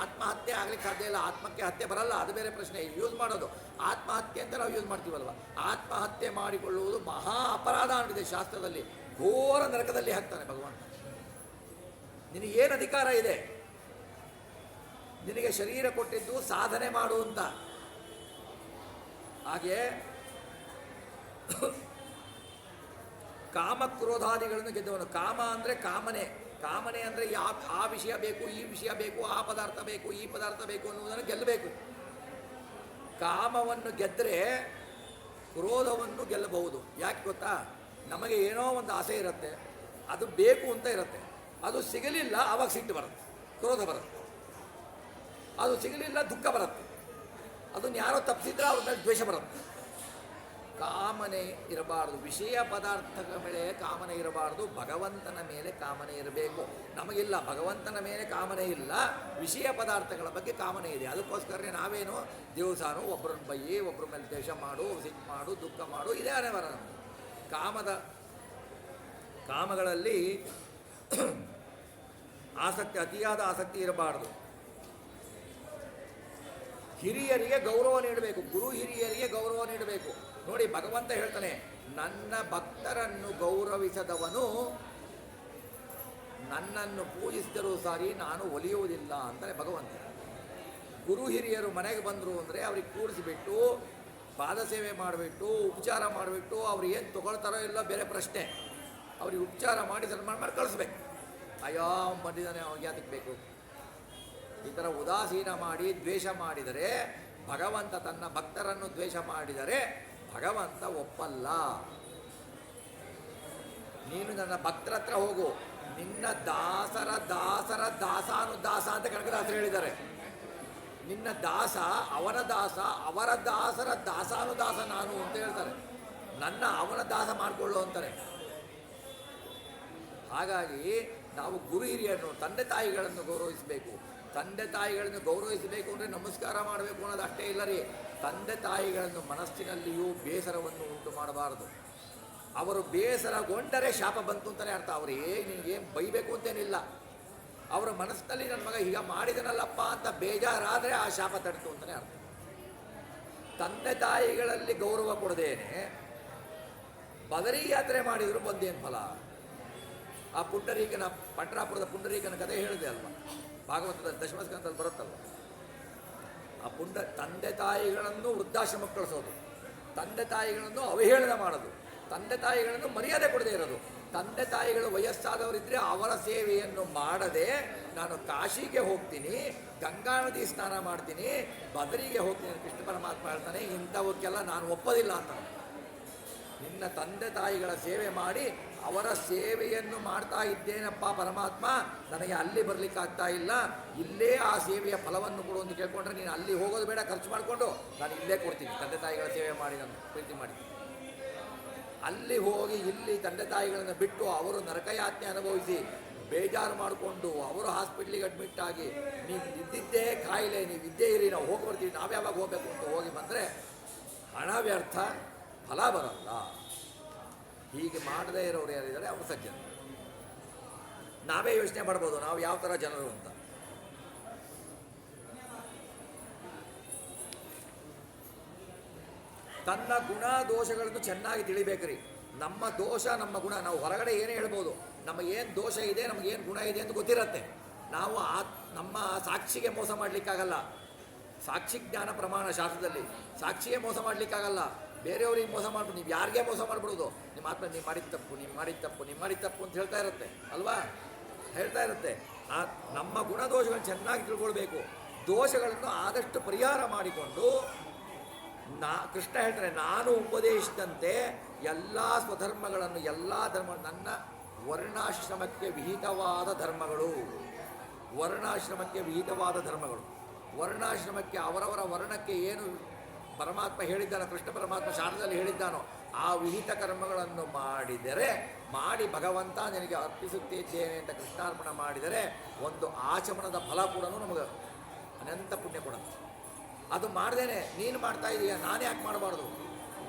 ಆತ್ಮಹತ್ಯೆ ಆಗ್ಲಿಕ್ಕೆ ಸಾಧ್ಯ ಇಲ್ಲ. ಆತ್ಮಕ್ಕೆ ಹತ್ಯೆ ಬರಲ್ಲ, ಅದು ಬೇರೆ ಪ್ರಶ್ನೆ. ಯೂಸ್ ಮಾಡೋದು ಆತ್ಮಹತ್ಯೆ ಅಂತ ನಾವು ಯೂಸ್ ಮಾಡ್ತೀವಲ್ವ. ಆತ್ಮಹತ್ಯೆ ಮಾಡಿಕೊಳ್ಳುವುದು ಮಹಾ ಅಪರಾಧ ಅಂತಿದೆ ಶಾಸ್ತ್ರದಲ್ಲಿ. ಘೋರ ನರಕದಲ್ಲಿ ಹಾಕ್ತಾನೆ ಭಗವಂತ. ನಿನಗೇನು ಅಧಿಕಾರ ಇದೆ? ನಿನಗೆ ಶರೀರ ಕೊಟ್ಟಿದ್ದು ಸಾಧನೆ ಮಾಡುವಂತ. ಹಾಗೆ ಕಾಮಕ್ರೋಧಾದಿಗಳನ್ನು ಗೆದ್ದವನು. ಕಾಮ ಅಂದರೆ ಕಾಮನೆ ಅಂದರೆ ಆ ವಿಷಯ ಬೇಕು, ಈ ವಿಷಯ ಬೇಕು, ಆ ಪದಾರ್ಥ ಬೇಕು, ಈ ಪದಾರ್ಥ ಬೇಕು ಅನ್ನುವುದನ್ನು ಗೆಲ್ಲಬೇಕು. ಕಾಮವನ್ನು ಗೆದ್ದರೆ ಕ್ರೋಧವನ್ನು ಗೆಲ್ಲಬಹುದು. ಯಾಕೆ ಗೊತ್ತಾ? ನಮಗೆ ಏನೋ ಒಂದು ಆಸೆ ಇರುತ್ತೆ, ಅದು ಬೇಕು ಅಂತ ಇರುತ್ತೆ. ಅದು ಸಿಗಲಿಲ್ಲ, ಆವಾಗ ಸಿಟ್ಟು ಬರುತ್ತೆ, ಕ್ರೋಧ ಬರುತ್ತೆ. ಅದು ಸಿಗಲಿಲ್ಲ, ದುಃಖ ಬರುತ್ತೆ. ಅದನ್ನು ಯಾರೋ ತಪ್ಪಿಸಿದ್ರೆ ಅವ್ರ ಮೇಲೆ ದ್ವೇಷ ಬರುತ್ತೆ. ಕಾಮನೆ ಇರಬಾರ್ದು. ವಿಷಯ ಪದಾರ್ಥಗಳ ಮೇಲೆ ಕಾಮನೆ ಇರಬಾರ್ದು. ಭಗವಂತನ ಮೇಲೆ ಕಾಮನೆ ಇರಬೇಕು. ನಮಗಿಲ್ಲ, ಭಗವಂತನ ಮೇಲೆ ಕಾಮನೆ ಇಲ್ಲ, ವಿಷಯ ಪದಾರ್ಥಗಳ ಬಗ್ಗೆ ಕಾಮನೆ ಇದೆ. ಅದಕ್ಕೋಸ್ಕರ ನಾವೇನು ದಿವಸಾನು ಒಬ್ಬರನ್ನ ಬೈಯಿ, ಒಬ್ಬರ ಮೇಲೆ ದ್ವೇಷ ಮಾಡು, ಸಿಟ್ಟು ಮಾಡು, ದುಃಖ ಮಾಡು, ಇದೇ ಅನೇವರ. ಕಾಮಗಳಲ್ಲಿ ಆಸಕ್ತಿ, ಅತಿಯಾದ ಆಸಕ್ತಿ ಇರಬಾರ್ದು. ಹಿರಿಯರಿಗೆ ಗೌರವ ನೀಡಬೇಕು. ಗುರು ಹಿರಿಯರಿಗೆ ಗೌರವ ನೀಡಬೇಕು. ನೋಡಿ, ಭಗವಂತ ಹೇಳ್ತಾನೆ, ನನ್ನ ಭಕ್ತರನ್ನು ಗೌರವಿಸದವನು ನನ್ನನ್ನು ಪೂಜಿಸಿದರೂ ಸಾರಿ ನಾನು ಒಲಿಯುವುದಿಲ್ಲ ಅಂತಾನೆ ಭಗವಂತ. ಗುರು ಹಿರಿಯರು ಮನೆಗೆ ಬಂದರು ಅಂದರೆ ಅವ್ರಿಗೆ ಕೂಡಿಸಿಬಿಟ್ಟು ಪಾದ ಸೇವೆ ಮಾಡಿಬಿಟ್ಟು ಉಪಚಾರ ಮಾಡಿಬಿಟ್ಟು ಅವ್ರು ಏನು ತೊಗೊಳ್ತಾರೋ ಇಲ್ಲ ಬೇರೆ ಪ್ರಶ್ನೆ. ಅವ್ರಿಗೆ ಉಪಚಾರ ಮಾಡಿ ಸನ್ಮಾನ ಮಾಡಿ ಕಳಿಸ್ಬೇಕು. ಅಯ್ಯೋ ಬಂದಿದ್ದಾನೆ, ಅವ್ರಿಗೆ ಯಾತಕ್ಕೆ ಬೇಕು? ಈ ಥರ ಉದಾಸೀನ ಮಾಡಿ ದ್ವೇಷ ಮಾಡಿದರೆ, ಭಗವಂತ ತನ್ನ ಭಕ್ತರನ್ನು ದ್ವೇಷ ಮಾಡಿದರೆ ಭಗವಂತ ಒಪ್ಪಲ್ಲ. ನೀನು ನನ್ನ ಭಕ್ತರ ಹತ್ರ ಹೋಗು, ನಿನ್ನ ದಾಸರ ದಾಸರ ದಾಸಾನುದಾಸ ಅಂತ ಕನಕದಾಸರು ಹೇಳಿದ್ದಾರೆ. ನಿನ್ನ ದಾಸ ಅವನ ದಾಸ, ಅವರ ದಾಸರ ದಾಸಾನುದಾಸ ನಾನು ಅಂತ ಹೇಳ್ತಾರೆ. ನನ್ನ ಅವನ ದಾಸ ಮಾಡಿಕೊಳ್ಳು ಅಂತಾರೆ. ಹಾಗಾಗಿ ನಾವು ಗುರು ಹಿರಿಯರನ್ನು, ತಂದೆ ತಾಯಿಗಳನ್ನು ಗೌರವಿಸಬೇಕು. ತಂದೆ ತಾಯಿಗಳನ್ನು ಗೌರವಿಸಬೇಕು ಅಂದರೆ ನಮಸ್ಕಾರ ಮಾಡಬೇಕು ಅನ್ನೋದು ಅಷ್ಟೇ ಇಲ್ಲ ರೀ. ತಂದೆ ತಾಯಿಗಳನ್ನು ಮನಸ್ಸಿನಲ್ಲಿಯೂ ಬೇಸರವನ್ನು ಉಂಟು ಮಾಡಬಾರದು. ಅವರು ಬೇಸರಗೊಂಡರೆ ಶಾಪ ಬಂತು ಅಂತಲೇ ಅರ್ಥ. ಅವರು ನಿನಗೇನು ಬೈಬೇಕು ಅಂತೇನಿಲ್ಲ. ಅವರ ಮನಸ್ಸಿನಲ್ಲಿ ನನ್ನ ಮಗ ಈಗ ಮಾಡಿದನಲ್ಲಪ್ಪ ಅಂತ ಬೇಜಾರಾದರೆ ಆ ಶಾಪ ತಡ್ತು ಅಂತಲೇ ಅರ್ಥ. ತಂದೆ ತಾಯಿಗಳಲ್ಲಿ ಗೌರವ ಕೊಡದೇನೆ ಬದರಿ ಯಾತ್ರೆ ಮಾಡಿದ್ರು ಬಂದೇನು ಫಲ? ಆ ಪುಂಡರೀಕನ ಪಂಡರಾಪುರದ ಪುಂಡರೀಕನ ಕಥೆ ಹೇಳಿದೆ ಅಲ್ವ, ಭಾಗವತದಲ್ಲಿ ದಶಮಸ್ಕಂದಲ್ಲಿ ಬರುತ್ತಲ್ವ. ಆ ತಂದೆ ತಾಯಿಗಳನ್ನು ವೃದ್ಧಾಶ್ರಮಕ್ಕೆ ಕಳಿಸೋದು, ತಂದೆ ತಾಯಿಗಳನ್ನು ಅವಹೇಳನ ಮಾಡೋದು, ತಂದೆ ತಾಯಿಗಳನ್ನು ಮರ್ಯಾದೆ ಕೊಡದೇ ಇರೋದು. ತಂದೆ ತಾಯಿಗಳು ವಯಸ್ಸಾದವರಿದ್ದರೆ ಅವರ ಸೇವೆಯನ್ನು ಮಾಡದೆ ನಾನು ಕಾಶಿಗೆ ಹೋಗ್ತೀನಿ, ಗಂಗಾ ನದಿ ಸ್ನಾನ ಮಾಡ್ತೀನಿ, ಬದರಿಗೆ ಹೋಗ್ತೀನಿ ಕೃಷ್ಣ ಪರಮಾತ್ಮ ಹೇಳ್ತಾನೆ. ಇಂಥವಕ್ಕೆಲ್ಲ ನಾನು ಒಪ್ಪೋದಿಲ್ಲ ಅಂತ. ನಿನ್ನ ತಂದೆ ತಾಯಿಗಳ ಸೇವೆ ಮಾಡಿ ಅವರ ಸೇವೆಯನ್ನು ಮಾಡ್ತಾ ಇದ್ದೇನಪ್ಪ ಪರಮಾತ್ಮ, ನನಗೆ ಅಲ್ಲಿ ಬರಲಿಕ್ಕಾಗ್ತಾ ಇಲ್ಲ, ಇಲ್ಲೇ ಆ ಸೇವೆಯ ಫಲವನ್ನು ಕೊಡು ಅಂತ ಕೇಳ್ಕೊಂಡ್ರೆ ನೀನು ಅಲ್ಲಿ ಹೋಗೋದು ಬೇಡ, ಖರ್ಚು ಮಾಡಿಕೊಂಡು ನಾನು ಇಲ್ಲೇ ಕೊಡ್ತೀನಿ. ತಂದೆ ತಾಯಿಗಳ ಸೇವೆ ಮಾಡಿ ನಾನು ಪ್ರೀತಿ ಮಾಡಿ ಅಲ್ಲಿ ಹೋಗಿ ಇಲ್ಲಿ ತಂದೆ ತಾಯಿಗಳನ್ನು ಬಿಟ್ಟು ಅವರು ನರಕಯಾತನೆ ಅನುಭವಿಸಿ ಬೇಜಾರು ಮಾಡಿಕೊಂಡು ಅವರು ಹಾಸ್ಪಿಟ್ಲಿಗೆ ಅಡ್ಮಿಟ್ ಆಗಿ ನೀವು ಇದ್ದಿದ್ದೇ ಕಾಯಿಲೆ, ನೀವು ಇದ್ದೇ ಇರಿ, ನಾವು ಹೋಗಿ ಬರ್ತೀವಿ, ನಾವ್ಯಾವಾಗ ಹೋಗಬೇಕು ಅಂತ ಹೋಗಿ ಬಂದರೆ ಹಣ ವ್ಯರ್ಥ, ಫಲ ಬರಲ್ಲ. ಹೀಗೆ ಮಾಡದೇ ಇರೋರು ಯಾರಿದ್ದಾರೆ ಅವರು ಸಜ್ಜನ. ನಾವೇ ಯೋಚನೆ ಮಾಡ್ಬೋದು ನಾವು ಯಾವ ಥರ ಜನರು ಅಂತ. ತನ್ನ ಗುಣ ದೋಷಗಳನ್ನು ಚೆನ್ನಾಗಿ ತಿಳಿಬೇಕ್ರಿ. ನಮ್ಮ ದೋಷ ನಮ್ಮ ಗುಣ. ನಾವು ಹೊರಗಡೆ ಏನೇ ಹೇಳ್ಬೋದು, ನಮಗೇನು ದೋಷ ಇದೆ, ನಮಗೇನು ಗುಣ ಇದೆ ಅಂತ ಗೊತ್ತಿರತ್ತೆ. ನಾವು ನಮ್ಮ ಸಾಕ್ಷಿಗೆ ಮೋಸ ಮಾಡಲಿಕ್ಕಾಗಲ್ಲ. ಸಾಕ್ಷಿ ಜ್ಞಾನ ಪ್ರಮಾಣ ಶಾಸ್ತ್ರದಲ್ಲಿ ಸಾಕ್ಷಿಗೆ ಮೋಸ ಮಾಡಲಿಕ್ಕಾಗಲ್ಲ. ಬೇರೆಯವ್ರಿಗೆ ಮೋಸ ಮಾಡ್ಬಿಟ್ಟು ನೀವು ಯಾರಿಗೇ ಮೋಸ ಮಾಡಿಬಿಡೋದು. ನಿಮ್ಮ ಆತ್ಮ ನೀವು ಮಾಡಿದ ತಪ್ಪು, ನೀವು ಮಾಡಿದ ತಪ್ಪು, ನೀವು ಮಾಡಿದ ತಪ್ಪು ಅಂತ ಹೇಳ್ತಾ ಇರುತ್ತೆ ಅಲ್ವಾ, ಹೇಳ್ತಾ ಇರುತ್ತೆ. ನಮ್ಮ ಗುಣದೋಷಗಳನ್ನು ಚೆನ್ನಾಗಿ ತಿಳ್ಕೊಳ್ಬೇಕು. ದೋಷಗಳನ್ನು ಆದಷ್ಟು ಪರಿಹಾರ ಮಾಡಿಕೊಂಡು ಕೃಷ್ಣ ಹೇಳ್ತಾರೆ, ನಾನು ಉಪದೇಶಿಸಿದಂತೆ ಎಲ್ಲ ಸ್ವಧರ್ಮಗಳನ್ನು, ಎಲ್ಲ ಧರ್ಮ ನನ್ನ ವರ್ಣಾಶ್ರಮಕ್ಕೆ ವಿಹಿತವಾದ ಧರ್ಮಗಳು, ವರ್ಣಾಶ್ರಮಕ್ಕೆ ವಿಹಿತವಾದ ಧರ್ಮಗಳು. ವರ್ಣಾಶ್ರಮಕ್ಕೆ ಅವರವರ ವರ್ಣಕ್ಕೆ ಏನು ಪರಮಾತ್ಮ ಹೇಳಿದ್ದಾನೋ, ಕೃಷ್ಣ ಪರಮಾತ್ಮ ಶಾಸ್ತ್ರದಲ್ಲಿ ಹೇಳಿದ್ದಾನೋ ಆ ವಿಹಿತ ಕರ್ಮಗಳನ್ನು ಮಾಡಿ ಭಗವಂತ ನಿನಗೆ ಅರ್ಪಿಸುತ್ತಿದ್ದೇನೆ ಅಂತ ಕೃಷ್ಣಾರ್ಪಣ ಮಾಡಿದರೆ ಒಂದು ಆಚಮನದ ಫಲ ಕೂಡ ನಮಗೆ ಅನಂತ ಪುಣ್ಯ ಕೊಡುತ್ತೆ. ಅದು ಮಾಡ್ದೇನೆ ನೀನು ಮಾಡ್ತಾ ಇದೀಯ, ನಾನೇ ಯಾಕೆ ಮಾಡಬಾರ್ದು,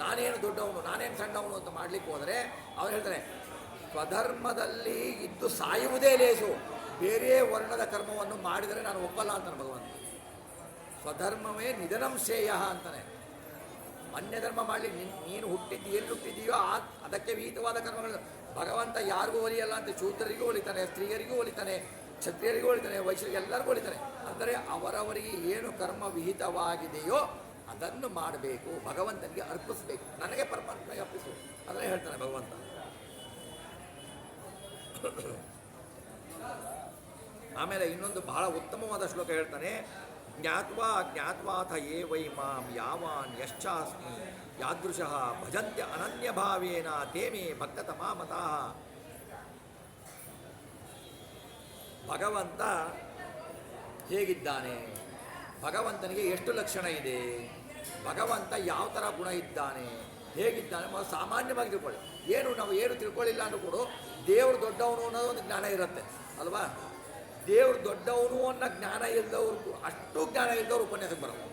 ನಾನೇನು ದೊಡ್ಡವನು, ನಾನೇನು ಸಣ್ಣವನು ಅಂತ ಮಾಡಲಿಕ್ಕೆ ಹೋದರೆ ಅವ್ರು ಹೇಳ್ತಾರೆ, ಸ್ವಧರ್ಮದಲ್ಲಿ ಇದ್ದು ಸಾಯುವುದೇ ಲೇಸು, ಬೇರೆ ವರ್ಣದ ಕರ್ಮವನ್ನು ಮಾಡಿದರೆ ನಾನು ಒಪ್ಪಲ್ಲ ಅಂತಾನೆ ಭಗವಂತ. ಸ್ವಧರ್ಮವೇ ನಿಧನಂ ಶ್ರೇಯ ಅಂತಾನೆ. ಅನ್ಯ ಧರ್ಮ ಮಾಡಲಿ, ನೀನು ಹುಟ್ಟಿದ್ದು ಎಲ್ಲಿ ಹುಟ್ಟಿದೆಯೋ ಅದಕ್ಕೆ ವಿಹಿತವಾದ ಕರ್ಮಗಳು. ಭಗವಂತ ಯಾರಿಗೂ ಒಲಿಯಲ್ಲ ಅಂತ, ಶೂದ್ರರಿಗೂ ಒಲಿತಾನೆ, ಸ್ತ್ರೀಯರಿಗೂ ಒಲಿತಾನೆ, ಕ್ಷತ್ರಿಯರಿಗೂ ಒಲಿತಾನೆ, ವೈಶ್ಯರಿಗೆ ಎಲ್ಲರಿಗೂ ಒಲಿತಾನೆ. ಅಂದರೆ ಅವರವರಿಗೆ ಏನು ಕರ್ಮ ವಿಹಿತವಾಗಿದೆಯೋ ಅದನ್ನು ಮಾಡಬೇಕು, ಭಗವಂತನಿಗೆ ಅರ್ಪಿಸಬೇಕು. ನನಗೆ ಪರಮಾತ್ಮಗೆ ಅರ್ಪಿಸು ಅದನ್ನೇ ಹೇಳ್ತಾನೆ ಭಗವಂತ. ಆಮೇಲೆ ಇನ್ನೊಂದು ಬಹಳ ಉತ್ತಮವಾದ ಶ್ಲೋಕ ಹೇಳ್ತಾನೆ, ಜ್ಞಾತ್ವಾಥ ಯೇ ವೈ ಮಾಂ ಯಾವಾನ್ ಯಶ್ಚಾಸ್ಮಿ ಯಾದೃಶಃ ಭಜಂತ್ಯ ಅನನ್ಯ ಭಾವೇನ ತೇಮೇ ಭಕ್ತತಮಾ ಮತಃ. ಭಗವಂತ ಹೇಗಿದ್ದಾನೆ, ಭಗವಂತನಿಗೆ ಎಷ್ಟು ಲಕ್ಷಣ ಇದೆ, ಭಗವಂತ ಯಾವ ಥರ ಗುಣ ಇದ್ದಾನೆ, ಹೇಗಿದ್ದಾನೆ ಸಾಮಾನ್ಯವಾಗಿ ತಿಳ್ಕೊಳ್ಳಿ. ನಾವು ಏನು ತಿಳ್ಕೊಳ್ಳಿಲ್ಲ ಅಂದ್ರೂ ಕೂಡ ದೇವರು ದೊಡ್ಡವನು ಅನ್ನೋದು ಒಂದು ಜ್ಞಾನ ಇರುತ್ತೆ ಅಲ್ವಾ. ದೇವರು ದೊಡ್ಡವನು ಅನ್ನೋ ಜ್ಞಾನ ಇಲ್ಲದವ್ರು, ಅಷ್ಟು ಜ್ಞಾನ ಇಲ್ಲದವ್ರು ಉಪನ್ಯಾಸಕ್ಕೆ ಬರೋದು.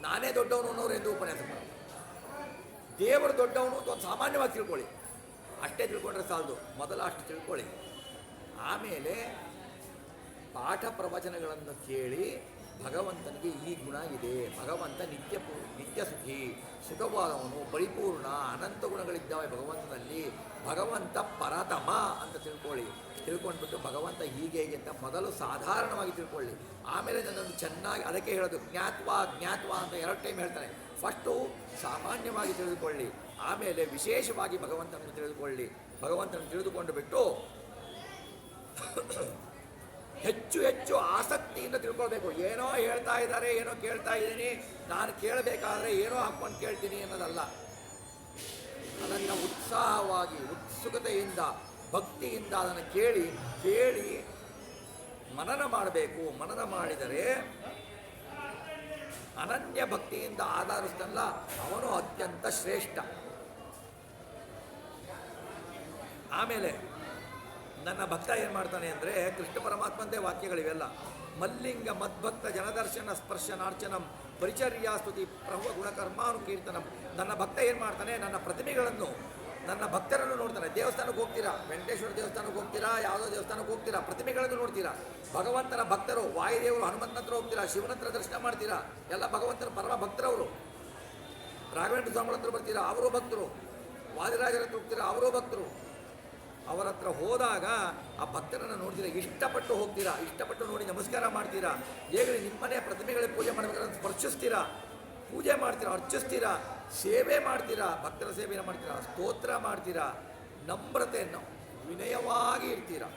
ನಾನೇ ದೊಡ್ಡವನು ಅನ್ನೋರು ಎಂದು ಉಪನ್ಯಾಸಕ್ಕೆ ಬರೋದು. ದೇವರು ದೊಡ್ಡವನು ಅಂತ ಒಂದು ಸಾಮಾನ್ಯವಾಗಿ ತಿಳ್ಕೊಳ್ಳಿ, ಅಷ್ಟೇ ತಿಳ್ಕೊಂಡ್ರೆ ಸಾಲದು. ಮೊದಲ ಅಷ್ಟು ತಿಳ್ಕೊಳ್ಳಿ, ಆಮೇಲೆ ಪಾಠ ಪ್ರವಚನಗಳನ್ನು ಕೇಳಿ ಭಗವಂತನಿಗೆ ಈ ಗುಣ ಇದೆ, ಭಗವಂತ ನಿತ್ಯ ಸುಖಿ, ಸುಖವಾದವನು, ಪರಿಪೂರ್ಣ, ಅನಂತ ಗುಣಗಳಿದ್ದಾವೆ ಭಗವಂತನಲ್ಲಿ, ಭಗವಂತ ಪರತಮ ಅಂತ ತಿಳ್ಕೊಂಡ್ಬಿಟ್ಟು ಭಗವಂತ ಹೀಗೆ ಅಂತ ಮೊದಲು ಸಾಧಾರಣವಾಗಿ ತಿಳ್ಕೊಳ್ಳಿ. ಆಮೇಲೆ ನನ್ನನ್ನು ಚೆನ್ನಾಗಿ, ಅದಕ್ಕೆ ಹೇಳೋದು ಜ್ಞಾತ್ವಾ ಅಂತ 2 ಟೈಮ್ ಹೇಳ್ತಾನೆ. ಫಸ್ಟು ಸಾಮಾನ್ಯವಾಗಿ ತಿಳಿದುಕೊಳ್ಳಿ, ಆಮೇಲೆ ವಿಶೇಷವಾಗಿ ಭಗವಂತನನ್ನು ತಿಳಿದುಕೊಂಡು ಬಿಟ್ಟು ಹೆಚ್ಚು ಹೆಚ್ಚು ಆಸಕ್ತಿಯಿಂದ ತಿಳ್ಕೊಳ್ಬೇಕು. ಏನೋ ಹೇಳ್ತಾ ಇದ್ದಾರೆ, ಏನೋ ಕೇಳ್ತಾ ಇದ್ದೀನಿ, ನಾನು ಕೇಳಬೇಕಾದ್ರೆ ಏನೋ ಹಾಕ್ಕೊಂಡು ಕೇಳ್ತೀನಿ ಅನ್ನೋದಲ್ಲ. ಅದನ್ನು ಉತ್ಸಾಹವಾಗಿ, ಉತ್ಸುಕತೆಯಿಂದ, ಭಕ್ತಿಯಿಂದ ಅದನ್ನು ಕೇಳಿ ಮನನ ಮಾಡಬೇಕು. ಮನನ ಮಾಡಿದರೆ ಅನನ್ಯ ಭಕ್ತಿಯಿಂದ ಆಧರಿಸ್ತಲ್ಲ ಅವನು ಅತ್ಯಂತ ಶ್ರೇಷ್ಠ. ಆಮೇಲೆ ನನ್ನ ಭಕ್ತ ಏನು ಮಾಡ್ತಾನೆ ಅಂದರೆ ಕೃಷ್ಣ ಪರಮಾತ್ಮಂದೇ ವಾಕ್ಯಗಳಿವೆಲ್ಲ. ಮಲ್ಲಿಂಗ ಮದ್ಭಕ್ತ ಜನದರ್ಶನ ಸ್ಪರ್ಶನಾರ್ಚನಂ ಪರಿಚರ್ಯಾ ಸ್ತುತಿ ಪ್ರಭು ಗುಣಕರ್ಮಾನುಕೀರ್ತನಂ. ನನ್ನ ಭಕ್ತ ಏನು ಮಾಡ್ತಾನೆ, ನನ್ನ ಪ್ರತಿಮೆಗಳನ್ನು, ನನ್ನ ಭಕ್ತರನ್ನು ನೋಡ್ತಾನೆ. ದೇವಸ್ಥಾನಕ್ಕೆ ಹೋಗ್ತೀರಾ, ವೆಂಕಟೇಶ್ವರ ದೇವಸ್ಥಾನಕ್ಕೆ ಹೋಗ್ತೀರಾ, ಯಾವುದೋ ದೇವಸ್ಥಾನಕ್ಕೆ ಹೋಗ್ತೀರಾ, ಪ್ರತಿಮೆಗಳನ್ನು ನೋಡ್ತೀರಾ. ಭಗವಂತನ ಭಕ್ತರು, ವಾಯುದೇವರು ಹನುಮಂತನ ಹತ್ರ ಹೋಗ್ತೀರಾ, ಶಿವನ ಹತ್ರ ದರ್ಶನ ಮಾಡ್ತೀರಾ, ಎಲ್ಲ ಭಗವಂತನ ಪರಮ ಭಕ್ತರವರು. ರಾಘವೇಂದ್ರ ಸ್ವಾಮಿಗಳ ಹತ್ರ ಬರ್ತೀರಾ, ಅವರೂ ಭಕ್ತರು. ವಾದಿರಾಜರ ಹತ್ರ ಹೋಗ್ತೀರಾ, ಅವರೂ ಭಕ್ತರು. ಅವರ ಹತ್ರ ಹೋದಾಗ ಆ ಭಕ್ತರನ್ನು ನೋಡ್ತೀರಾ, ಇಷ್ಟಪಟ್ಟು ಹೋಗ್ತೀರಾ, ಇಷ್ಟಪಟ್ಟು ನೋಡಿ ನಮಸ್ಕಾರ ಮಾಡ್ತೀರಾ. ಹೇಗೆ ನಿಮ್ಮನೆ ಪ್ರತಿಮೆಗಳಿಗೆ ಪೂಜೆ ಮಾಡಬೇಕಾದ್ರೆ ಸ್ಪರ್ಶಿಸ್ತೀರಾ, ಪೂಜೆ ಮಾಡ್ತೀರಾ, ಅರ್ಚಿಸ್ತೀರಾ, ಸೇವೆ ಮಾಡ್ತೀರಾ, ಭಕ್ತರ ಸೇವೆಯನ್ನು ಮಾಡ್ತೀರಾ, ಸ್ತೋತ್ರ ಮಾಡ್ತೀರಾ, ನಮ್ರತೆಯನ್ನು ವಿನಯವಾಗಿ ಇರ್ತೀರಾ.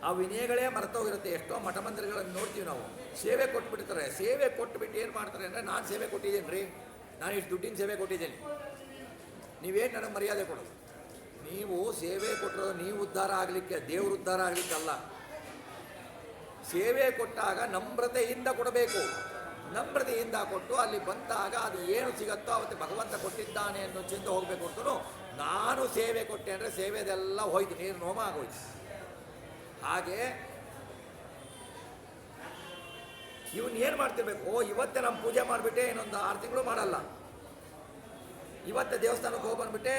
ಆ ವಿನಯಗಳೇ ಮರೆತೋಗಿರುತ್ತೆ. ಎಷ್ಟೋ ಮಠ ಮಂದಿರಗಳನ್ನು ನೋಡ್ತೀವಿ ನಾವು, ಸೇವೆ ಕೊಟ್ಬಿಡ್ತಾರೆ. ಸೇವೆ ಕೊಟ್ಬಿಟ್ಟು ಏನು ಮಾಡ್ತಾರೆ ಅಂದರೆ, ನಾನು ಸೇವೆ ಕೊಟ್ಟಿದ್ದೀನಿ ರೀ, ನಾನು ಇಷ್ಟು ದುಡ್ಡಿನ ಸೇವೆ ಕೊಟ್ಟಿದ್ದೀನಿ, ನೀವೇನು ನನಗೆ ಮರ್ಯಾದೆ ಕೊಡೋದು? ನೀವು ಸೇವೆ ಕೊಟ್ಟಿರೋದು ನೀವು ಉದ್ಧಾರ ಆಗಲಿಕ್ಕೆ, ದೇವರು ಉದ್ಧಾರ ಆಗಲಿಕ್ಕಲ್ಲ. ಸೇವೆ ಕೊಟ್ಟಾಗ ನಮ್ರತೆಯಿಂದ ಕೊಡಬೇಕು. ನಮ್ರತೆಯಿಂದ ಕೊಟ್ಟು ಅಲ್ಲಿ ಬಂದಾಗ ಅದು ಏನು ಸಿಗತ್ತೋ ಅವತ್ತು ಭಗವಂತ ಕೊಟ್ಟಿದ್ದಾನೆ ಅನ್ನೋ ಚಿಂತೆ ಹೋಗಬೇಕು ಹೊರತು ನಾನು ಸೇವೆ ಕೊಟ್ಟೆ ಅಂದರೆ ಸೇವೆದೆಲ್ಲ ಹೋಯ್ತು, ನೀರು ನೋಮ ಆಗೋಯ್ತು. ಹಾಗೆ ಇವನು ಏನು ಮಾಡ್ತಿರ್ಬೇಕು, ಇವತ್ತೇ ನಮ್ಮ ಪೂಜೆ ಮಾಡಿಬಿಟ್ಟೆ ಇನ್ನೊಂದು 6 ತಿಂಗಳು ಮಾಡಲ್ಲ, ಇವತ್ತೇ ದೇವಸ್ಥಾನಕ್ಕೆ ಹೋಗಿ ಬಂದುಬಿಟ್ಟೆ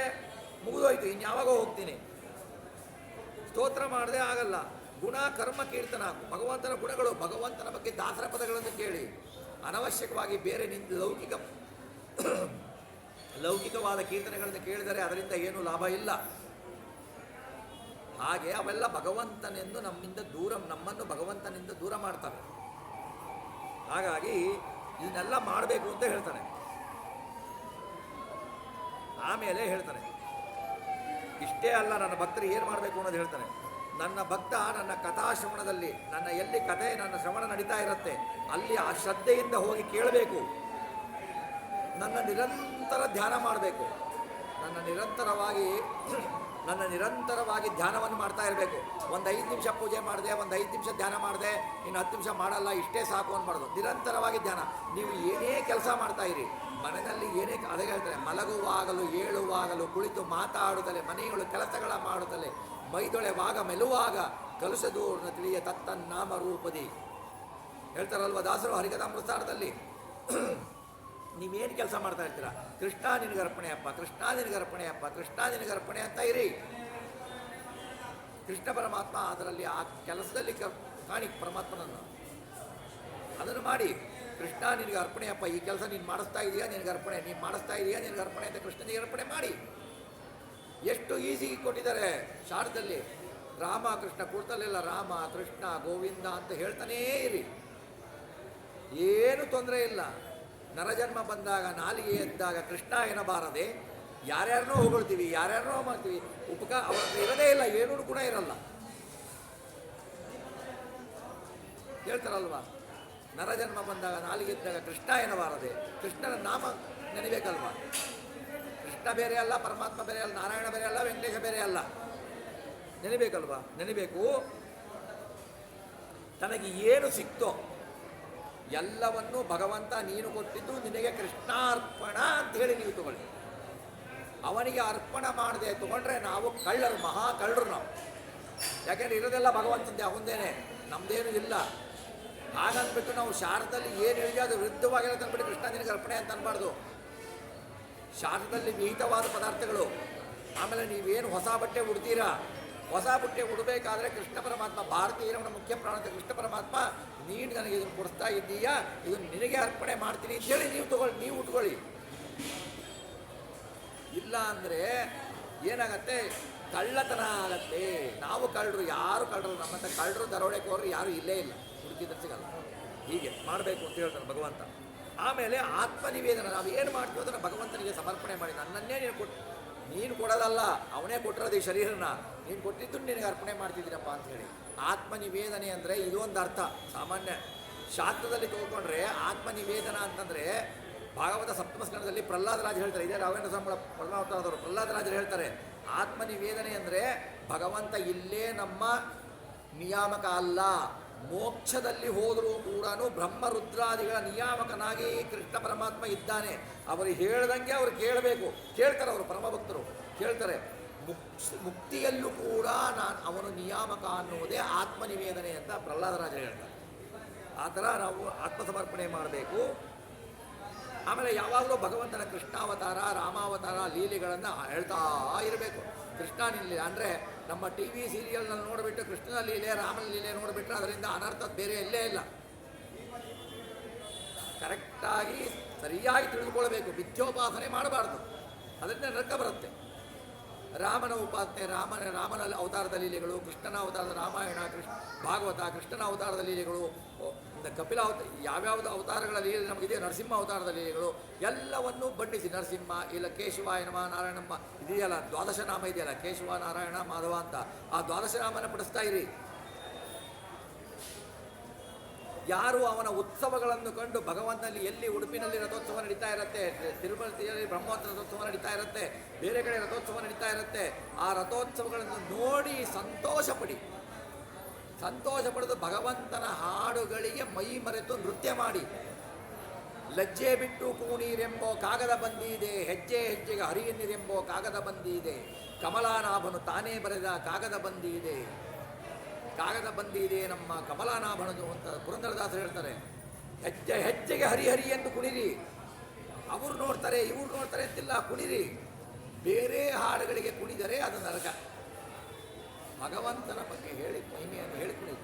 ಮುಗಿದೋಯ್ತು, ಇನ್ಯಾವಾಗೋ ಹೋಗ್ತೀನಿ. ಸ್ತೋತ್ರ ಮಾಡದೆ ಆಗಲ್ಲ. ಗುಣ ಕರ್ಮ ಕೀರ್ತನ, ಭಗವಂತನ ಗುಣಗಳು, ಭಗವಂತನ ಬಗ್ಗೆ ದಾಸರ ಪದಗಳನ್ನು ಕೇಳಿ. ಅನವಶ್ಯಕವಾಗಿ ಬೇರೆ ಲೌಕಿಕವಾದ ಕೀರ್ತನೆಗಳನ್ನು ಕೇಳಿದರೆ ಅದರಿಂದ ಏನೂ ಲಾಭ ಇಲ್ಲ. ಹಾಗೆ ಅವೆಲ್ಲ ಭಗವಂತನೆಂದು ನಮ್ಮನ್ನು ಭಗವಂತನಿಂದ ದೂರ ಮಾಡ್ತವೆ. ಹಾಗಾಗಿ ಇದನ್ನೆಲ್ಲ ಮಾಡಬೇಕು ಅಂತ ಹೇಳ್ತಾನೆ. ಆಮೇಲೆ ಹೇಳ್ತಾನೆ, ಇಷ್ಟೇ ಅಲ್ಲ, ನನ್ನ ಭಕ್ತರು ಏನು ಮಾಡಬೇಕು ಅನ್ನೋದು ಹೇಳ್ತಾನೆ. ನನ್ನ ಭಕ್ತ ನನ್ನ ಕಥಾಶ್ರವಣದಲ್ಲಿ, ನನ್ನ ಎಲ್ಲಿ ಕಥೆ ನನ್ನ ಶ್ರವಣ ನಡೀತಾ ಇರುತ್ತೆ ಅಲ್ಲಿ ಆ ಶ್ರದ್ಧೆಯಿಂದ ಹೋಗಿ ಕೇಳಬೇಕು. ನನ್ನ ನಿರಂತರ ಧ್ಯಾನ ಮಾಡಬೇಕು. ನನ್ನ ನಿರಂತರವಾಗಿ ಧ್ಯಾನವನ್ನು ಮಾಡ್ತಾ ಇರಬೇಕು. ಒಂದು 5 ನಿಮಿಷ ಪೂಜೆ ಮಾಡಿದೆ, ಒಂದು 5 ನಿಮಿಷ ಧ್ಯಾನ ಮಾಡಿದೆ, ಇನ್ನು 10 ನಿಮಿಷ ಮಾಡಲ್ಲ, ಇಷ್ಟೇ ಸಾಕು ಅನ್ಬಾರ್ದು. ನಿರಂತರವಾಗಿ ಧ್ಯಾನ. ನೀವು ಏನೇ ಕೆಲಸ ಮಾಡ್ತಾ ಇರಿ, ಮನೆಯಲ್ಲಿ ಏನೇ, ಅದೇ ಹೇಳ್ತಾರೆ, ಮಲಗುವಾಗಲೂ ಏಳುವಾಗಲೂ ಕುಳಿತು ಮಾತಾಡುತ್ತಲೇ ಮನೆಗಳು ಕೆಲಸಗಳ ಮಾಡುತ್ತಲೇ ಮೈದೊಳೆವಾಗ ಮೆಲುವಾಗ ಕಲುಷದೂರ್ನ ತಿಳಿಯ ತತ್ತನ್ನಾಮ ರೂಪದಿ ಹೇಳ್ತಾರಲ್ವ ದಾಸರು ಹರಿಕಥಾಮೃತಸಾರದಲ್ಲಿ. ನೀವೇನು ಕೆಲಸ ಮಾಡ್ತಾ ಇರ್ತೀರ, ಕೃಷ್ಣ ನಿನಗರ್ಪಣೆ ಅಪ್ಪ, ಕೃಷ್ಣ ನಿನಗರ್ಪಣೆ ಅಪ್ಪ, ಕೃಷ್ಣ ನಿನಗರ್ಪಣೆ ಅಂತ ಇರಿ. ಕೃಷ್ಣ ಪರಮಾತ್ಮ ಅದರಲ್ಲಿ ಆ ಕೆಲಸದಲ್ಲಿ ಕಾಣಿ ಪರಮಾತ್ಮನನ್ನು, ಅದನ್ನು ಮಾಡಿ. ಕೃಷ್ಣ ನಿನಗೆ ಅರ್ಪಣೆ ಅಪ್ಪ, ಈ ಕೆಲಸ ನೀನು ಮಾಡಿಸ್ತಾ ಇದೆಯಾ, ನಿನಗೆ ಅರ್ಪಣೆ, ನೀನು ಮಾಡಿಸ್ತಾ ಇದೆಯಾ, ನಿನಗೆ ಅರ್ಪಣೆ ಅಂತ ಕೃಷ್ಣನಿಗೆ ಅರ್ಪಣೆ ಮಾಡಿ. ಎಷ್ಟು ಈಸಿ ಕೊಟ್ಟಿದ್ದಾರೆ ಶಾರದಲ್ಲಿ. ರಾಮ ಕೃಷ್ಣ ಕೂಡ್ತಲೆಲ್ಲ ರಾಮ ಕೃಷ್ಣ ಗೋವಿಂದ ಅಂತ ಹೇಳ್ತಾನೇ ಇರಿ, ಏನು ತೊಂದರೆ ಇಲ್ಲ. ನರಜನ್ಮ ಬಂದಾಗ ನಾಲಿಗೆ ಎದ್ದಾಗ ಕೃಷ್ಣ ಎನ್ನಬಾರದೆ ಯಾರ್ಯಾರನ್ನೋ ಹೊಗಳ್ತೀವಿ, ಯಾರ್ಯಾರನ್ನೋ ಮಾಡ್ತೀವಿ. ಅವ್ರ ಇರೋದೇ ಇಲ್ಲ, ಏನೂ ಕೂಡ ಇರಲ್ಲ. ಹೇಳ್ತಾರಲ್ವ, ನರಜನ್ಮ ಬಂದಾಗ ನಾಲಿಗೆ ಎದ್ದಾಗ ಕೃಷ್ಣ ಎನ್ನಬಾರದೆ, ಕೃಷ್ಣನ ನಾಮ ನೆನಬೇಕಲ್ವ. ಕೃಷ್ಣ ಬೇರೆ ಅಲ್ಲ, ಪರಮಾತ್ಮ ಬೇರೆ ಅಲ್ಲ, ನಾರಾಯಣ ಬೇರೆ ಅಲ್ಲ, ವೆಂಕಟೇಶ ಬೇರೆ ಅಲ್ಲ, ನೆನಬೇಕಲ್ವ. ನೆನಬೇಕು. ತನಗೆ ಏನು ಸಿಕ್ತೋ ಎಲ್ಲವನ್ನೂ ಭಗವಂತ ನೀನು ಕೊಟ್ಟಿದ್ದು ನಿನಗೆ ಕೃಷ್ಣಾರ್ಪಣ ಅಂತ ಹೇಳಿ ನೀವು ತಗೊಳ್ಳಿ. ಅವನಿಗೆ ಅರ್ಪಣ ಮಾಡದೆ ತಗೊಂಡ್ರೆ ನಾವು ಕಳ್ಳರು, ಮಹಾ ಕಳ್ಳರು ನಾವು. ಯಾಕೆಂದ್ರೆ ಇರೋದೆಲ್ಲ ಭಗವಂತಂದೆ, ಅವಂದೇನೆ, ನಮ್ದೇನು ಇಲ್ಲ. ಹಾಗಂದ್ಬಿಟ್ಟು ನಾವು ಶಾರದಲ್ಲಿ ಏನು ಹೇಳಿದೆ ಅದು ವಿರುದ್ಧವಾಗಿರೋ ತಂದ್ಬಿಟ್ಟು ಕೃಷ್ಣ ನಿನಗೆ ಅರ್ಪಣೆ ಅಂತ ಅನ್ಬಾರ್ದು. ಶಾರದಲ್ಲಿ ವಿಹಿತವಾದ ಪದಾರ್ಥಗಳು. ಆಮೇಲೆ ನೀವೇನು ಹೊಸ ಬಟ್ಟೆ ಉಡ್ತೀರಾ, ಹೊಸ ಬಟ್ಟೆ ಉಡಬೇಕಾದ್ರೆ ಕೃಷ್ಣ ಪರಮಾತ್ಮ, ಭಾರತೀಯರ ಮುಖ್ಯ ಪ್ರಾಣ ಕೃಷ್ಣ ಪರಮಾತ್ಮ, ನೀನು ನನಗೆ ಇದನ್ನು ಕೊಡಿಸ್ತಾ ಇದ್ದೀಯಾ, ಇದನ್ನು ನಿನಗೆ ಅರ್ಪಣೆ ಮಾಡ್ತೀನಿ ಅಂತೇಳಿ ನೀವು ಉಟ್ಕೊಳ್ಳಿ. ಇಲ್ಲ ಅಂದರೆ ಏನಾಗತ್ತೆ, ಕಳ್ಳತನ ಆಗತ್ತೆ. ನಾವು ಕಳ್ಳರು, ಯಾರು ಕಳ್ಳರು, ನಮ್ಮಂತ ಕಳ್ಳರು ದರೋಡೆಕೋರು ಯಾರು ಇಲ್ಲೇ ಇಲ್ಲ, ಹುಡುಕಿದ್ರೆ ಸಿಗಲ್ಲ. ಹೀಗೆ ಮಾಡಬೇಕು ಅಂತ ಹೇಳ್ತಾನೆ ಭಗವಂತ. ಆಮೇಲೆ ಆತ್ಮನಿವೇದನ, ನಾವು ಏನು ಮಾಡ್ತೀವೋ ಅದನ್ನು ಭಗವಂತನಿಗೆ ಸಮರ್ಪಣೆ ಮಾಡಿ. ನನ್ನನ್ನೇ ನೀನು ಕೊಡೋದಲ್ಲ, ಅವನೇ ಕೊಟ್ಟಿರೋದು ಈ ಶರೀರನ, ನೀನು ಕೊಟ್ಟಿದ್ದು ನಿನಗೆ ಅರ್ಪಣೆ ಮಾಡ್ತಿದ್ದೀನಪ್ಪ ಅಂತ ಹೇಳಿ. ಆತ್ಮನಿವೇದನೆ ಅಂದರೆ ಇದೊಂದು ಅರ್ಥ. ಸಾಮಾನ್ಯ ಶಾಸ್ತ್ರದಲ್ಲಿ ತಿಳ್ಕೊಂಡ್ರೆ ಆತ್ಮನಿವೇದನ ಅಂತಂದರೆ ಭಾಗವತ ಸಪ್ತಮ ಸ್ಕಂದದಲ್ಲಿ ಪ್ರಹ್ಲಾದರಾಜರು ಹೇಳ್ತಾರೆ. ಇದೇ ರಾಘವೇಂದ್ರ ಸ್ವಾಮಿಗಳ ಪರಮಾವತಾರದವರು ಪ್ರಹ್ಲಾದರಾಜರು ಹೇಳ್ತಾರೆ, ಆತ್ಮನಿವೇದನೆ ಅಂದರೆ ಭಗವಂತ ಇಲ್ಲೇ ನಮ್ಮ ನಿಯಾಮಕ ಅಲ್ಲ, ಮೋಕ್ಷದಲ್ಲಿ ಹೋದರೂ ಕೂಡ ಬ್ರಹ್ಮ ರುದ್ರಾದಿಗಳ ನಿಯಾಮಕನಾಗಿ ಕೃಷ್ಣ ಪರಮಾತ್ಮ ಇದ್ದಾನೆ. ಅವರು ಹೇಳ್ದಂಗೆ ಅವರು ಕೇಳಬೇಕು. ಕೇಳ್ತಾರೆ, ಅವರು ಪರಮಭಕ್ತರು ಕೇಳ್ತಾರೆ. ಮುಕ್ತಿಯಲ್ಲೂ ಕೂಡ ಅವನು ನಿಯಾಮಕ ಅನ್ನುವುದೇ ಆತ್ಮನಿವೇದನೆ ಅಂತ ಪ್ರಹ್ಲಾದರಾಜರು ಹೇಳ್ತಾರೆ. ಆ ಥರ ನಾವು ಆತ್ಮಸಮರ್ಪಣೆ ಮಾಡಬೇಕು. ಆಮೇಲೆ ಯಾವಾಗಲೂ ಭಗವಂತನ ಕೃಷ್ಣಾವತಾರ ರಾಮಾವತಾರ ಲೀಲೆಗಳನ್ನು ಹೇಳ್ತಾ ಇರಬೇಕು. ಕೃಷ್ಣ ಲೀಲೆ ಅಂದರೆ ನಮ್ಮ ಟಿ ವಿ ಸೀರಿಯಲ್ನಲ್ಲಿ ನೋಡಿಬಿಟ್ಟು ಕೃಷ್ಣನ ಲೀಲೆ ರಾಮನ ಲೀಲೆ ನೋಡಿಬಿಟ್ರೆ ಅದರಿಂದ ಅನರ್ಥ ಬೇರೆ ಎಲ್ಲೇ ಇಲ್ಲ. ಕರೆಕ್ಟಾಗಿ ಸರಿಯಾಗಿ ತಿಳಿದುಕೊಳ್ಬೇಕು. ಮಿಥ್ಯೋಪಾಸನೆ ಮಾಡಬಾರ್ದು, ಅದರಿಂದ ನರಕ ಬರುತ್ತೆ. ರಾಮನ ಉಪಾಸನೆ, ರಾಮನ ಅವತಾರದ ಲೀಲೆಗಳು, ಕೃಷ್ಣನ ಅವತಾರದ ರಾಮಾಯಣ, ಭಾಗವತ, ಕೃಷ್ಣನ ಅವತಾರದ ಲೀಲೆಗಳು, ಕಪಿಲ ಯಾವ್ಯಾವುದು ಅವತಾರಗಳ ಲೀಲೆ ನಮಗಿದೆ, ನರಸಿಂಹ ಅವತಾರದ ಲೀಲೆಗಳು ಎಲ್ಲವನ್ನೂ ಬಣ್ಣಿಸಿ, ನರಸಿಂಹ ಇಲ್ಲ ಕೇಶವಾಯ ನಮ ನಾರಾಯಣಮ್ಮ ಇದೆಯಲ್ಲ, ದ್ವಾದಶ ನಾಮ ಇದೆಯಲ್ಲ, ಕೇಶವ ನಾರಾಯಣ ಮಾಧವ ಅಂತ, ಆ ದ್ವಾದಶ ನಾಮನ ಪಡಿಸ್ತಾ ಇರಿ. ಯಾರು ಅವನ ಉತ್ಸವಗಳನ್ನು ಕಂಡು ಭಗವಂತನಲ್ಲಿ ಎಲ್ಲಿ ಉಡುಪಿನಲ್ಲಿ ರಥೋತ್ಸವ ನಡೀತಾ ಇರುತ್ತೆ, ತಿರುಪತಿಯಲ್ಲಿ ಬ್ರಹ್ಮೋತ್ಸವ ರಥೋತ್ಸವ ನಡೀತಾ ಇರುತ್ತೆ, ಬೇರೆ ಕಡೆ ರಥೋತ್ಸವ ನಡೀತಾ ಇರುತ್ತೆ, ಆ ರಥೋತ್ಸವಗಳನ್ನು ನೋಡಿ ಸಂತೋಷ ಪಡೆದು ಭಗವಂತನ ಹಾಡುಗಳಿಗೆ ಮೈ ಮರೆತು ನೃತ್ಯ ಮಾಡಿ, ಲಜ್ಜೆ ಬಿಟ್ಟು ಕೂಣೀರೆಂಬೋ ಕಾಗದ ಬಂದಿದೆ, ಹೆಜ್ಜೆ ಹೆಜ್ಜೆಗೆ ಹರಿಯನ್ನಿರೆಂಬೋ ಕಾಗದ ಬಂದಿದೆ, ಕಮಲಾನಾಭನು ತಾನೇ ಬರೆದ ಕಾಗದ ಬಂದಿದೆ ನಮ್ಮ ಕಮಲಾನಾಭನದು ಅಂತ ಪುರಂದರದಾಸರು ಹೇಳ್ತಾರೆ. ಹೆಜ್ಜೆ ಹೆಜ್ಜೆಗೆ ಹರಿಹರಿ ಎಂದು ಕುಣಿರಿ, ಅವರು ನೋಡ್ತಾರೆ ಇವ್ರು ನೋಡ್ತಾರೆ ಅಂತಿಲ್ಲ, ಕುಣಿರಿ. ಬೇರೆ ಹಾಡುಗಳಿಗೆ ಕುಣಿದರೆ ಅದು ನರಕ. ಭಗವಂತನ ಬಗ್ಗೆ ಹೇಳಿ ಮಹಿಮೆಯನ್ನು ಹೇಳಿ ಕುಣಿರಿ,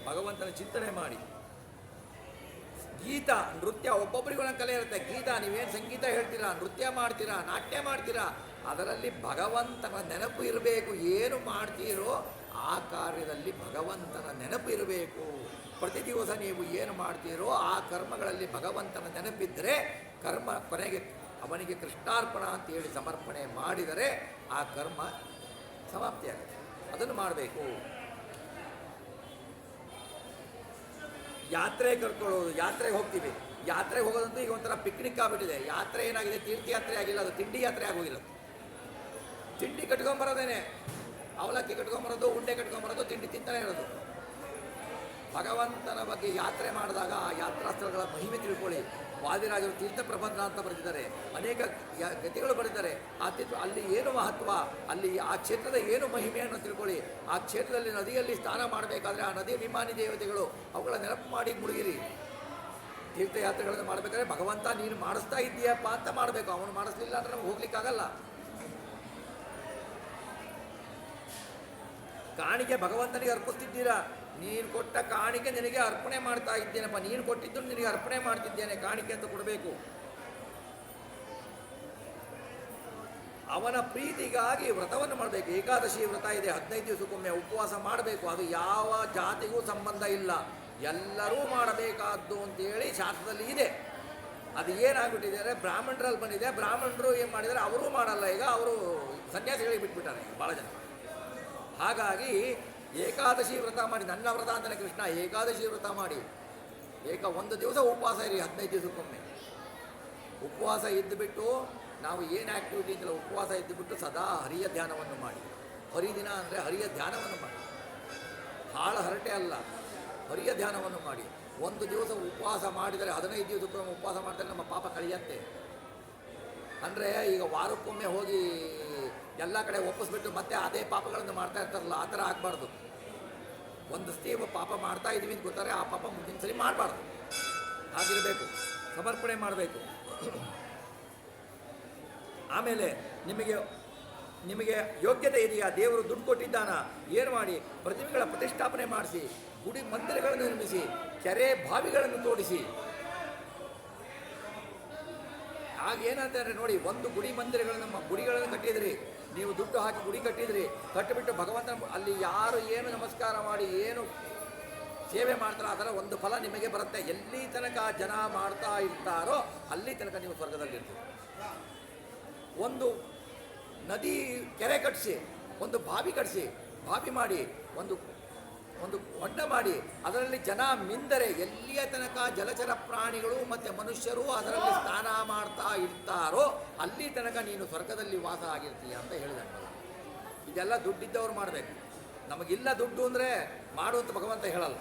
ಭಗವಂತನ ಚಿಂತನೆ ಮಾಡಿ. ಗೀತ ನೃತ್ಯ ಒಬ್ಬೊಬ್ಬರಿಗೊಂದು ಕಲೆ ಇರುತ್ತೆ. ಗೀತ ನೀವೇನು ಸಂಗೀತ ಹೇಳ್ತೀರಾ, ನೃತ್ಯ ಮಾಡ್ತೀರಾ, ನಾಟ್ಯ ಮಾಡ್ತೀರಾ, ಅದರಲ್ಲಿ ಭಗವಂತನ ನೆನಪು ಇರಬೇಕು. ಏನು ಮಾಡ್ತೀರೋ ಆ ಕಾರ್ಯದಲ್ಲಿ ಭಗವಂತನ ನೆನಪು ಇರಬೇಕು. ಪ್ರತಿ ದಿವಸ ನೀವು ಏನು ಮಾಡ್ತೀರೋ ಆ ಕರ್ಮಗಳಲ್ಲಿ ಭಗವಂತನ ನೆನಪಿದ್ದರೆ ಕರ್ಮ ಕೊನೆಗೆ ಅವನಿಗೆ ಕೃಷ್ಣಾರ್ಪಣ ಅಂತೇಳಿ ಸಮರ್ಪಣೆ ಮಾಡಿದರೆ ಆ ಕರ್ಮ ಸಮಾಪ್ತಿಯಾಗುತ್ತೆ. ಅದನ್ನು ಮಾಡಬೇಕು. ಯಾತ್ರೆ ಕರ್ಕೊಳ್ಳೋದು, ಯಾತ್ರೆಗೆ ಹೋಗ್ತೀವಿ, ಯಾತ್ರೆಗೆ ಹೋಗೋದಂತೂ ಈಗ ಒಂಥರ ಪಿಕ್ನಿಕ್ ಆಗಿಬಿಟ್ಟಿದೆ. ಯಾತ್ರೆ ಏನಾಗಿದೆ, ತೀರ್ಥಯಾತ್ರೆ ಆಗಿಲ್ಲ, ಅದು ತಿಂಡಿ ಯಾತ್ರೆ ಆಗೋಗಿಲ್ಲ. ತಿಂಡಿ ಕಟ್ಕೊಂಬರೋದೇನೆ, ಅವಲಕ್ಕಿ ಕಟ್ಕೊಂಬರೋದು, ಉಂಡೆ ಕಟ್ಕೊಂಬರೋದು, ತಿಂಡಿ ತಿಂತಾನೆ ಇರೋದು. ಭಗವಂತನ ಬಗ್ಗೆ ಯಾತ್ರೆ ಮಾಡಿದಾಗ ಆ ಯಾತ್ರಾ ಸ್ಥಳಗಳ ಮಹಿಮೆ ತಿಳ್ಕೊಳ್ಳಿ. ವಾದಿರಾಜರು ತೀರ್ಥ ಪ್ರಬಂಧ ಅಂತ ಬರೆದಿದ್ದಾರೆ, ಅನೇಕ ಗತಿಗಳು ಬರೆದಿದ್ದಾರೆ. ಅಲ್ಲಿ ಏನು ಮಹತ್ವ, ಅಲ್ಲಿ ಆ ಕ್ಷೇತ್ರದ ಏನು ಮಹಿಮೆಯನ್ನು ತಿಳ್ಕೊಳ್ಳಿ. ಆ ಕ್ಷೇತ್ರದಲ್ಲಿ ನದಿಯಲ್ಲಿ ಸ್ನಾನ ಮಾಡಬೇಕಾದ್ರೆ ಆ ನದಿ ವಿಮಾನಿ ದೇವತೆಗಳು ಅವುಗಳ ನೆನಪು ಮಾಡಿ ಮುಳುಗಿರಿ. ತೀರ್ಥಯಾತ್ರೆಗಳನ್ನು ಮಾಡಬೇಕಾದ್ರೆ ಭಗವಂತ ನೀನು ಮಾಡಿಸ್ತಾ ಇದ್ದೀಯಪ್ಪ ಅಂತ ಮಾಡಬೇಕು. ಅವನು ಮಾಡಿಸ್ಲಿಲ್ಲ ಅಂದ್ರೆ ನಮ್ಗೆ ಹೋಗ್ಲಿಕ್ಕಾಗಲ್ಲ. ಕಾಣಿಕೆ ಭಗವಂತನಿಗೆ ಅರ್ಪಿಸ್ತಿದ್ದೀರಾ, ನೀನು ಕೊಟ್ಟ ಕಾಣಿಕೆ ನಿನಗೆ ಅರ್ಪಣೆ ಮಾಡ್ತಾ ಇದ್ದೇನಪ್ಪ, ನೀನು ಕೊಟ್ಟಿದ್ದು ನಿನಗೆ ಅರ್ಪಣೆ ಮಾಡ್ತಿದ್ದೇನೆ, ಕಾಣಿಕೆ ಅಂತ ಕೊಡಬೇಕು. ಅವನ ಪ್ರೀತಿಗಾಗಿ ವ್ರತವನ್ನು ಮಾಡಬೇಕು. ಏಕಾದಶಿ ವ್ರತ ಇದೆ, 15 ದಿವಸಕ್ಕೊಮ್ಮೆ ಉಪವಾಸ ಮಾಡಬೇಕು. ಅದು ಯಾವ ಜಾತಿಗೂ ಸಂಬಂಧ ಇಲ್ಲ, ಎಲ್ಲರೂ ಮಾಡಬೇಕಾದ್ದು ಅಂತೇಳಿ ಶಾಸ್ತ್ರದಲ್ಲಿ ಇದೆ. ಅದು ಏನಾಗ್ಬಿಟ್ಟಿದ್ದಾರೆ, ಬ್ರಾಹ್ಮಣರಲ್ಲಿ ಬಂದಿದೆ. ಬ್ರಾಹ್ಮಣರು ಏನು ಮಾಡಿದ್ದಾರೆ, ಅವರೂ ಮಾಡಲ್ಲ. ಈಗ ಅವರು ಸನ್ಯಾಸಿಗಳಿಗೆ ಬಿಟ್ಬಿಟ್ಟಾರೆ ಭಾಳ ಜನ. ಹಾಗಾಗಿ ಏಕಾದಶಿ ವ್ರತ ಮಾಡಿ, ನನ್ನ ವ್ರತ ಅಂತಾನೆ ಕೃಷ್ಣ, ಏಕಾದಶಿ ವ್ರತ ಮಾಡಿ ಒಂದು ದಿವಸ ಉಪವಾಸ ಇರಿ, 15 ದಿವಸಕ್ಕೊಮ್ಮೆ ಉಪವಾಸ ಇದ್ದುಬಿಟ್ಟು ನಾವು ಏನು ಆ್ಯಕ್ಟಿವಿಟಿ ಅಂತಿಲ್ಲ, ಉಪವಾಸ ಇದ್ದುಬಿಟ್ಟು ಸದಾ ಹರಿಯ ಧ್ಯಾನವನ್ನು ಮಾಡಿ. ಹರಿದಿನ ಅಂದರೆ ಹರಿಯ ಧ್ಯಾನವನ್ನು ಮಾಡಿ, ಹಾಳ ಹರಟೆ ಅಲ್ಲ, ಹರಿಯ ಧ್ಯಾನವನ್ನು ಮಾಡಿ. ಒಂದು ದಿವಸ ಉಪವಾಸ ಮಾಡಿದರೆ 15 ದಿವಸಕ್ಕೊಮ್ಮೆ ಉಪವಾಸ ಮಾಡಿದರೆ ನಮ್ಮ ಪಾಪ ಕಳೆಯತ್ತೆ. ಅಂದರೆ ಈಗ ವಾರಕ್ಕೊಮ್ಮೆ ಹೋಗಿ ಎಲ್ಲ ಕಡೆ ಒಪ್ಪಿಸ್ಬಿಟ್ಟು ಮತ್ತೆ ಅದೇ ಪಾಪಗಳನ್ನು ಮಾಡ್ತಾ ಇರ್ತಾರಲ್ಲ, ಆ ಥರ ಆಗಬಾರ್ದು. ಒಂದು ಸ್ಟೇವ್ ಪಾಪ ಮಾಡ್ತಾ ಇದ್ದೀವಿ ಅಂತ ಗೊತ್ತಾರೆ, ಆ ಪಾಪ ಮುಂದಿನ ಸರಿ ಮಾಡಬಾರ್ದು. ಹಾಗಿರಬೇಕು, ಸಮರ್ಪಣೆ ಮಾಡಬೇಕು. ಆಮೇಲೆ ನಿಮಗೆ ಯೋಗ್ಯತೆ ಇದೆಯಾ, ದೇವರು ದುಡ್ಡು ಕೊಟ್ಟಿದ್ದಾನ, ಏನು ಮಾಡಿ, ಪ್ರತಿಮೆಗಳ ಪ್ರತಿಷ್ಠಾಪನೆ ಮಾಡಿಸಿ, ಗುಡಿ ಮಂದಿರಗಳನ್ನು ನಿರ್ಮಿಸಿ, ಕೆರೆ ಬಾವಿಗಳನ್ನು ತೋಡಿಸಿ. ಆಗೇನಂತಂದರೆ ನೋಡಿ, ಒಂದು ಗುಡಿಗಳನ್ನು ಕಟ್ಟಿದ್ರಿ, ನೀವು ದುಡ್ಡು ಹಾಕಿ ಗುಡಿ ಕಟ್ಟಿಬಿಟ್ಟು ಭಗವಂತನ ಅಲ್ಲಿ ಯಾರು ಏನು ನಮಸ್ಕಾರ ಮಾಡಿ ಏನು ಸೇವೆ ಮಾಡ್ತಾರೋ ಅದರ ಒಂದು ಫಲ ನಿಮಗೆ ಬರುತ್ತೆ. ಎಲ್ಲಿ ತನಕ ಜನ ಮಾಡ್ತಾ ಇರ್ತಾರೋ ಅಲ್ಲಿ ತನಕ ನೀವು ಸ್ವರ್ಗದಲ್ಲಿರ್ತೀರಿ. ಒಂದು ನದಿ ಕೆರೆ ಕಟ್ಟಿಸಿ, ಒಂದು ಬಾವಿ ಕಟ್ಟಿಸಿ, ಬಾವಿ ಮಾಡಿ, ಒಂದು ಹೊಂಡ ಮಾಡಿ, ಅದರಲ್ಲಿ ಜನ ಮಿಂದರೆ ಎಲ್ಲಿಯ ತನಕ ಜಲಚರ ಪ್ರಾಣಿಗಳು ಮತ್ತು ಮನುಷ್ಯರು ಅದರಲ್ಲಿ ಸ್ನಾನ ಮಾಡ್ತಾ ಇರ್ತಾರೋ ಅಲ್ಲಿ ತನಕ ನೀನು ಸ್ವರ್ಗದಲ್ಲಿ ವಾಸ ಆಗಿರ್ತೀಯ ಅಂತ ಹೇಳಿದಂಗೆ. ಇದೆಲ್ಲ ದುಡ್ಡಿದ್ದವ್ರು ಮಾಡಬೇಕು. ನಮಗಿಲ್ಲ ದುಡ್ಡು ಅಂದರೆ ಮಾಡುವಂತ ಭಗವಂತ ಹೇಳಲ್ಲ.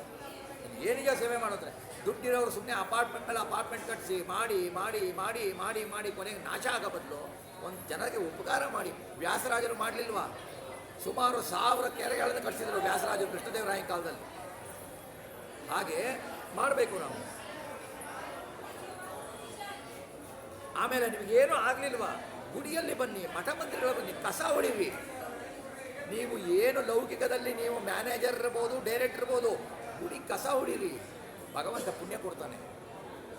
ಏನಿಗೆ ಸೇವೆ ಮಾಡೋದ್ರೆ ದುಡ್ಡಿರೋರು ಸುಮ್ಮನೆ ಅಪಾರ್ಟ್ಮೆಂಟ್ ಕಟ್ಟಿಸಿ ಮಾಡಿ ಮಾಡಿ ಮಾಡಿ ಮಾಡಿ ಮಾಡಿ ಕೊನೆಗೆ ನಾಶ ಆಗೋ ಬದಲು ಒಂದು ಜನರಿಗೆ ಉಪಕಾರ ಮಾಡಿ. ವ್ಯಾಸರಾಜರು ಮಾಡಲಿಲ್ವಾ? ಸುಮಾರು 1000 ಕೆರೆಗಳನ್ನು ಕಟ್ಟಿಸಿದರು ವ್ಯಾಸರಾಜರು ಕೃಷ್ಣದೇವರಾಯನ ಕಾಲದಲ್ಲಿ. ಹಾಗೆ ಮಾಡಬೇಕು ನಾವು. ಆಮೇಲೆ ನಿಮಗೇನು ಆಗಲಿಲ್ವಾ? ಗುಡಿಯಲ್ಲಿ ಬನ್ನಿ, ಮಠ ಮಂದಿರಗಳು ಬನ್ನಿ, ಕಸ ಹೊಡಿವಿ. ನೀವು ಏನು ಲೌಕಿಕದಲ್ಲಿ ನೀವು ಮ್ಯಾನೇಜರ್ ಇರ್ಬೋದು, ಡೈರೆಕ್ಟರ್ ಇರ್ಬೋದು, ಗುಡಿ ಕಸ ಹೊಡೀರಿ. ಭಗವಂತ ಪುಣ್ಯ ಕೊಡ್ತಾನೆ.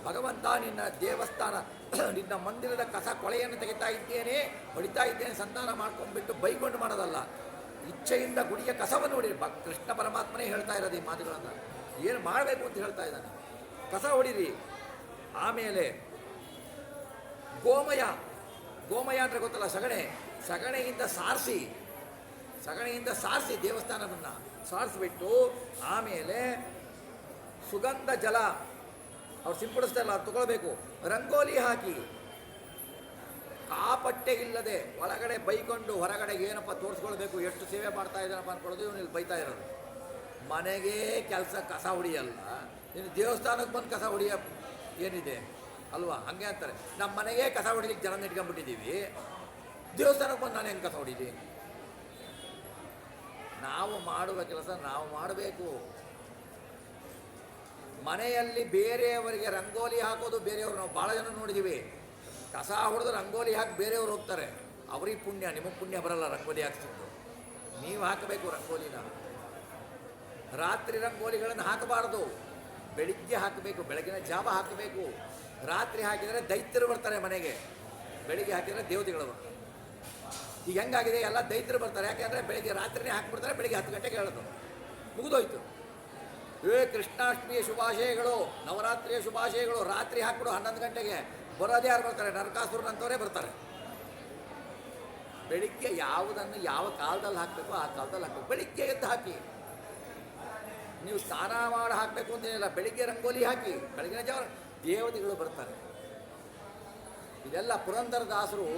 ಭಗವಂತ ನಿನ್ನ ದೇವಸ್ಥಾನ, ನಿನ್ನ ಮಂದಿರದ ಕಸ ಕೊಳೆಯನ್ನು ತೆಗಿತಾ ಇದ್ದೇನೆ, ಹೊಡಿತಾ ಇದ್ದೇನೆ, ಸಂತಾನ ಮಾಡ್ಕೊಂಡ್ಬಿಟ್ಟು ಬೈಕೊಂಡು ಮಾಡೋದಲ್ಲ. ಇಚ್ಛೆಯಿಂದ ಗುಡಿಯ ಕಸವನ್ನು ಹೊಡೀರಿ. ಕೃಷ್ಣ ಪರಮಾತ್ಮನೇ ಹೇಳ್ತಾ ಇರೋದು ಈ ಮಾತುಗಳನ್ನು. ಏನು ಮಾಡಬೇಕು ಅಂತ ಹೇಳ್ತಾ ಇದ್ದಾನೆ. ಕಸ ಹೊಡೀರಿ. ಆಮೇಲೆ ಗೋಮಯ. ಗೋಮಯ ಅಂದರೆ ಗೊತ್ತಲ್ಲ, ಸಗಣೆಯಿಂದ ಸಾರಿಸಿ ದೇವಸ್ಥಾನವನ್ನು ಸಾರಿಸ್ಬಿಟ್ಟು, ಆಮೇಲೆ ಸುಗಂಧ ಜಲ ಅವ್ರು ಸಿಂಪಡಿಸ್ತಾರಲ್ಲ ಅದು ತಗೊಳ್ಬೇಕು. ರಂಗೋಲಿ ಹಾಕಿ, ಕಾಪಟ್ಟೆ ಇಲ್ಲದೆ ಒಳಗಡೆ ಬೈಕೊಂಡು ಹೊರಗಡೆಗೆ ಏನಪ್ಪ ತೋರಿಸ್ಕೊಳ್ಬೇಕು, ಎಷ್ಟು ಸೇವೆ ಮಾಡ್ತಾ ಇದ್ದಾನಪ್ಪ ಅಂದ್ಕೊಳ್ಳೋದು. ಇವನು ಇಲ್ಲಿ ಬೈತಾ ಇರೋದು. ಮನೆಗೆ ಕೆಲಸ ಕಸ ಹೊಡಿಯಲ್ಲ, ನೀನು ದೇವಸ್ಥಾನಕ್ಕೆ ಬಂದು ಕಸ ಹೊಡಿಯ ಏನಿದೆ ಅಲ್ವಾ? ಹಂಗೆ ಅಂತಾರೆ. ನಮ್ಮ ಮನೆಗೆ ಕಸ ಹೊಡಿಲಿಕ್ಕೆ ಜನ ಇಟ್ಕೊಂಡ್ಬಿಟ್ಟಿದ್ದೀವಿ, ದೇವಸ್ಥಾನಕ್ಕೆ ಬಂದು ನಾನು ಹೆಂಗೆ ಕಸ ಹೊಡಿಲಿ? ನಾವು ಮಾಡುವ ಕೆಲಸ ನಾವು ಮಾಡಬೇಕು. ಮನೆಯಲ್ಲಿ ಬೇರೆಯವರಿಗೆ ರಂಗೋಲಿ ಹಾಕೋದು ಬೇರೆಯವರು ನಾವು ಭಾಳ ಜನ ನೋಡಿದ್ದೀವಿ. ಕಸ ಹೊಡೆದು ರಂಗೋಲಿ ಹಾಕಿ ಬೇರೆಯವರು ಹೋಗ್ತಾರೆ. ಅವ್ರಿಗೆ ಪುಣ್ಯ, ನಿಮಗೆ ಪುಣ್ಯ ಬರಲ್ಲ ರಂಗೋಲಿ ಹಾಕ್ತಿದ್ದು. ನೀವು ಹಾಕಬೇಕು ರಂಗೋಲಿನ. ರಾತ್ರಿ ರಂಗೋಲಿಗಳನ್ನು ಹಾಕಬಾರ್ದು, ಬೆಳಿಗ್ಗೆ ಹಾಕಬೇಕು, ಬೆಳಗಿನ ಜಾವ ಹಾಕಬೇಕು. ರಾತ್ರಿ ಹಾಕಿದರೆ ದೈತ್ಯರು ಬರ್ತಾರೆ ಮನೆಗೆ, ಬೆಳಿಗ್ಗೆ ಹಾಕಿದರೆ ದೇವತೆಗಳು ಬರ್ತಾರೆ. ಈಗ ಹೆಂಗಾಗಿದೆ, ಎಲ್ಲ ದೈತ್ಯರು ಬರ್ತಾರೆ. ಯಾಕೆಂದರೆ ಬೆಳಿಗ್ಗೆ ರಾತ್ರಿನೇ ಹಾಕಿಬಿಡ್ತಾರೆ, ಬೆಳಿಗ್ಗೆ 10 ಗಂಟೆಗೆ ಹೇಳೋದು, ಮುಗಿದೋಯ್ತು. ಕೃಷ್ಣಾಷ್ಟಮಿಯ ಶುಭಾಶಯಗಳು, ನವರಾತ್ರಿಯ ಶುಭಾಶಯಗಳು, ರಾತ್ರಿ ಹಾಕ್ಬಿಡು 11 ಗಂಟೆಗೆ. ಬರೋದೇ ಯಾರು ಬರ್ತಾರೆ? ನರಕಾಸುರನಂತವರೇ ಬರ್ತಾರೆ. ಬೆಳಿಗ್ಗೆ ಯಾವುದನ್ನು ಯಾವ ಕಾಲದಲ್ಲಿ ಹಾಕಬೇಕು ಆ ಕಾಲದಲ್ಲಿ ಹಾಕಬೇಕು. ಬೆಳಿಗ್ಗೆ ಎದ್ದು ಹಾಕಿ. ನೀವು ಸ್ನಾನ ಮಾಡಿ ಹಾಕಬೇಕು ಅಂತೇನಿಲ್ಲ, ಬೆಳಿಗ್ಗೆ ರಂಗೋಲಿ ಹಾಕಿ, ಬೆಳಗಿನ ಜಾವ ದೇವತೆಗಳು ಬರ್ತಾರೆ. ಇದೆಲ್ಲ ಪುರಂದರದಾಸರು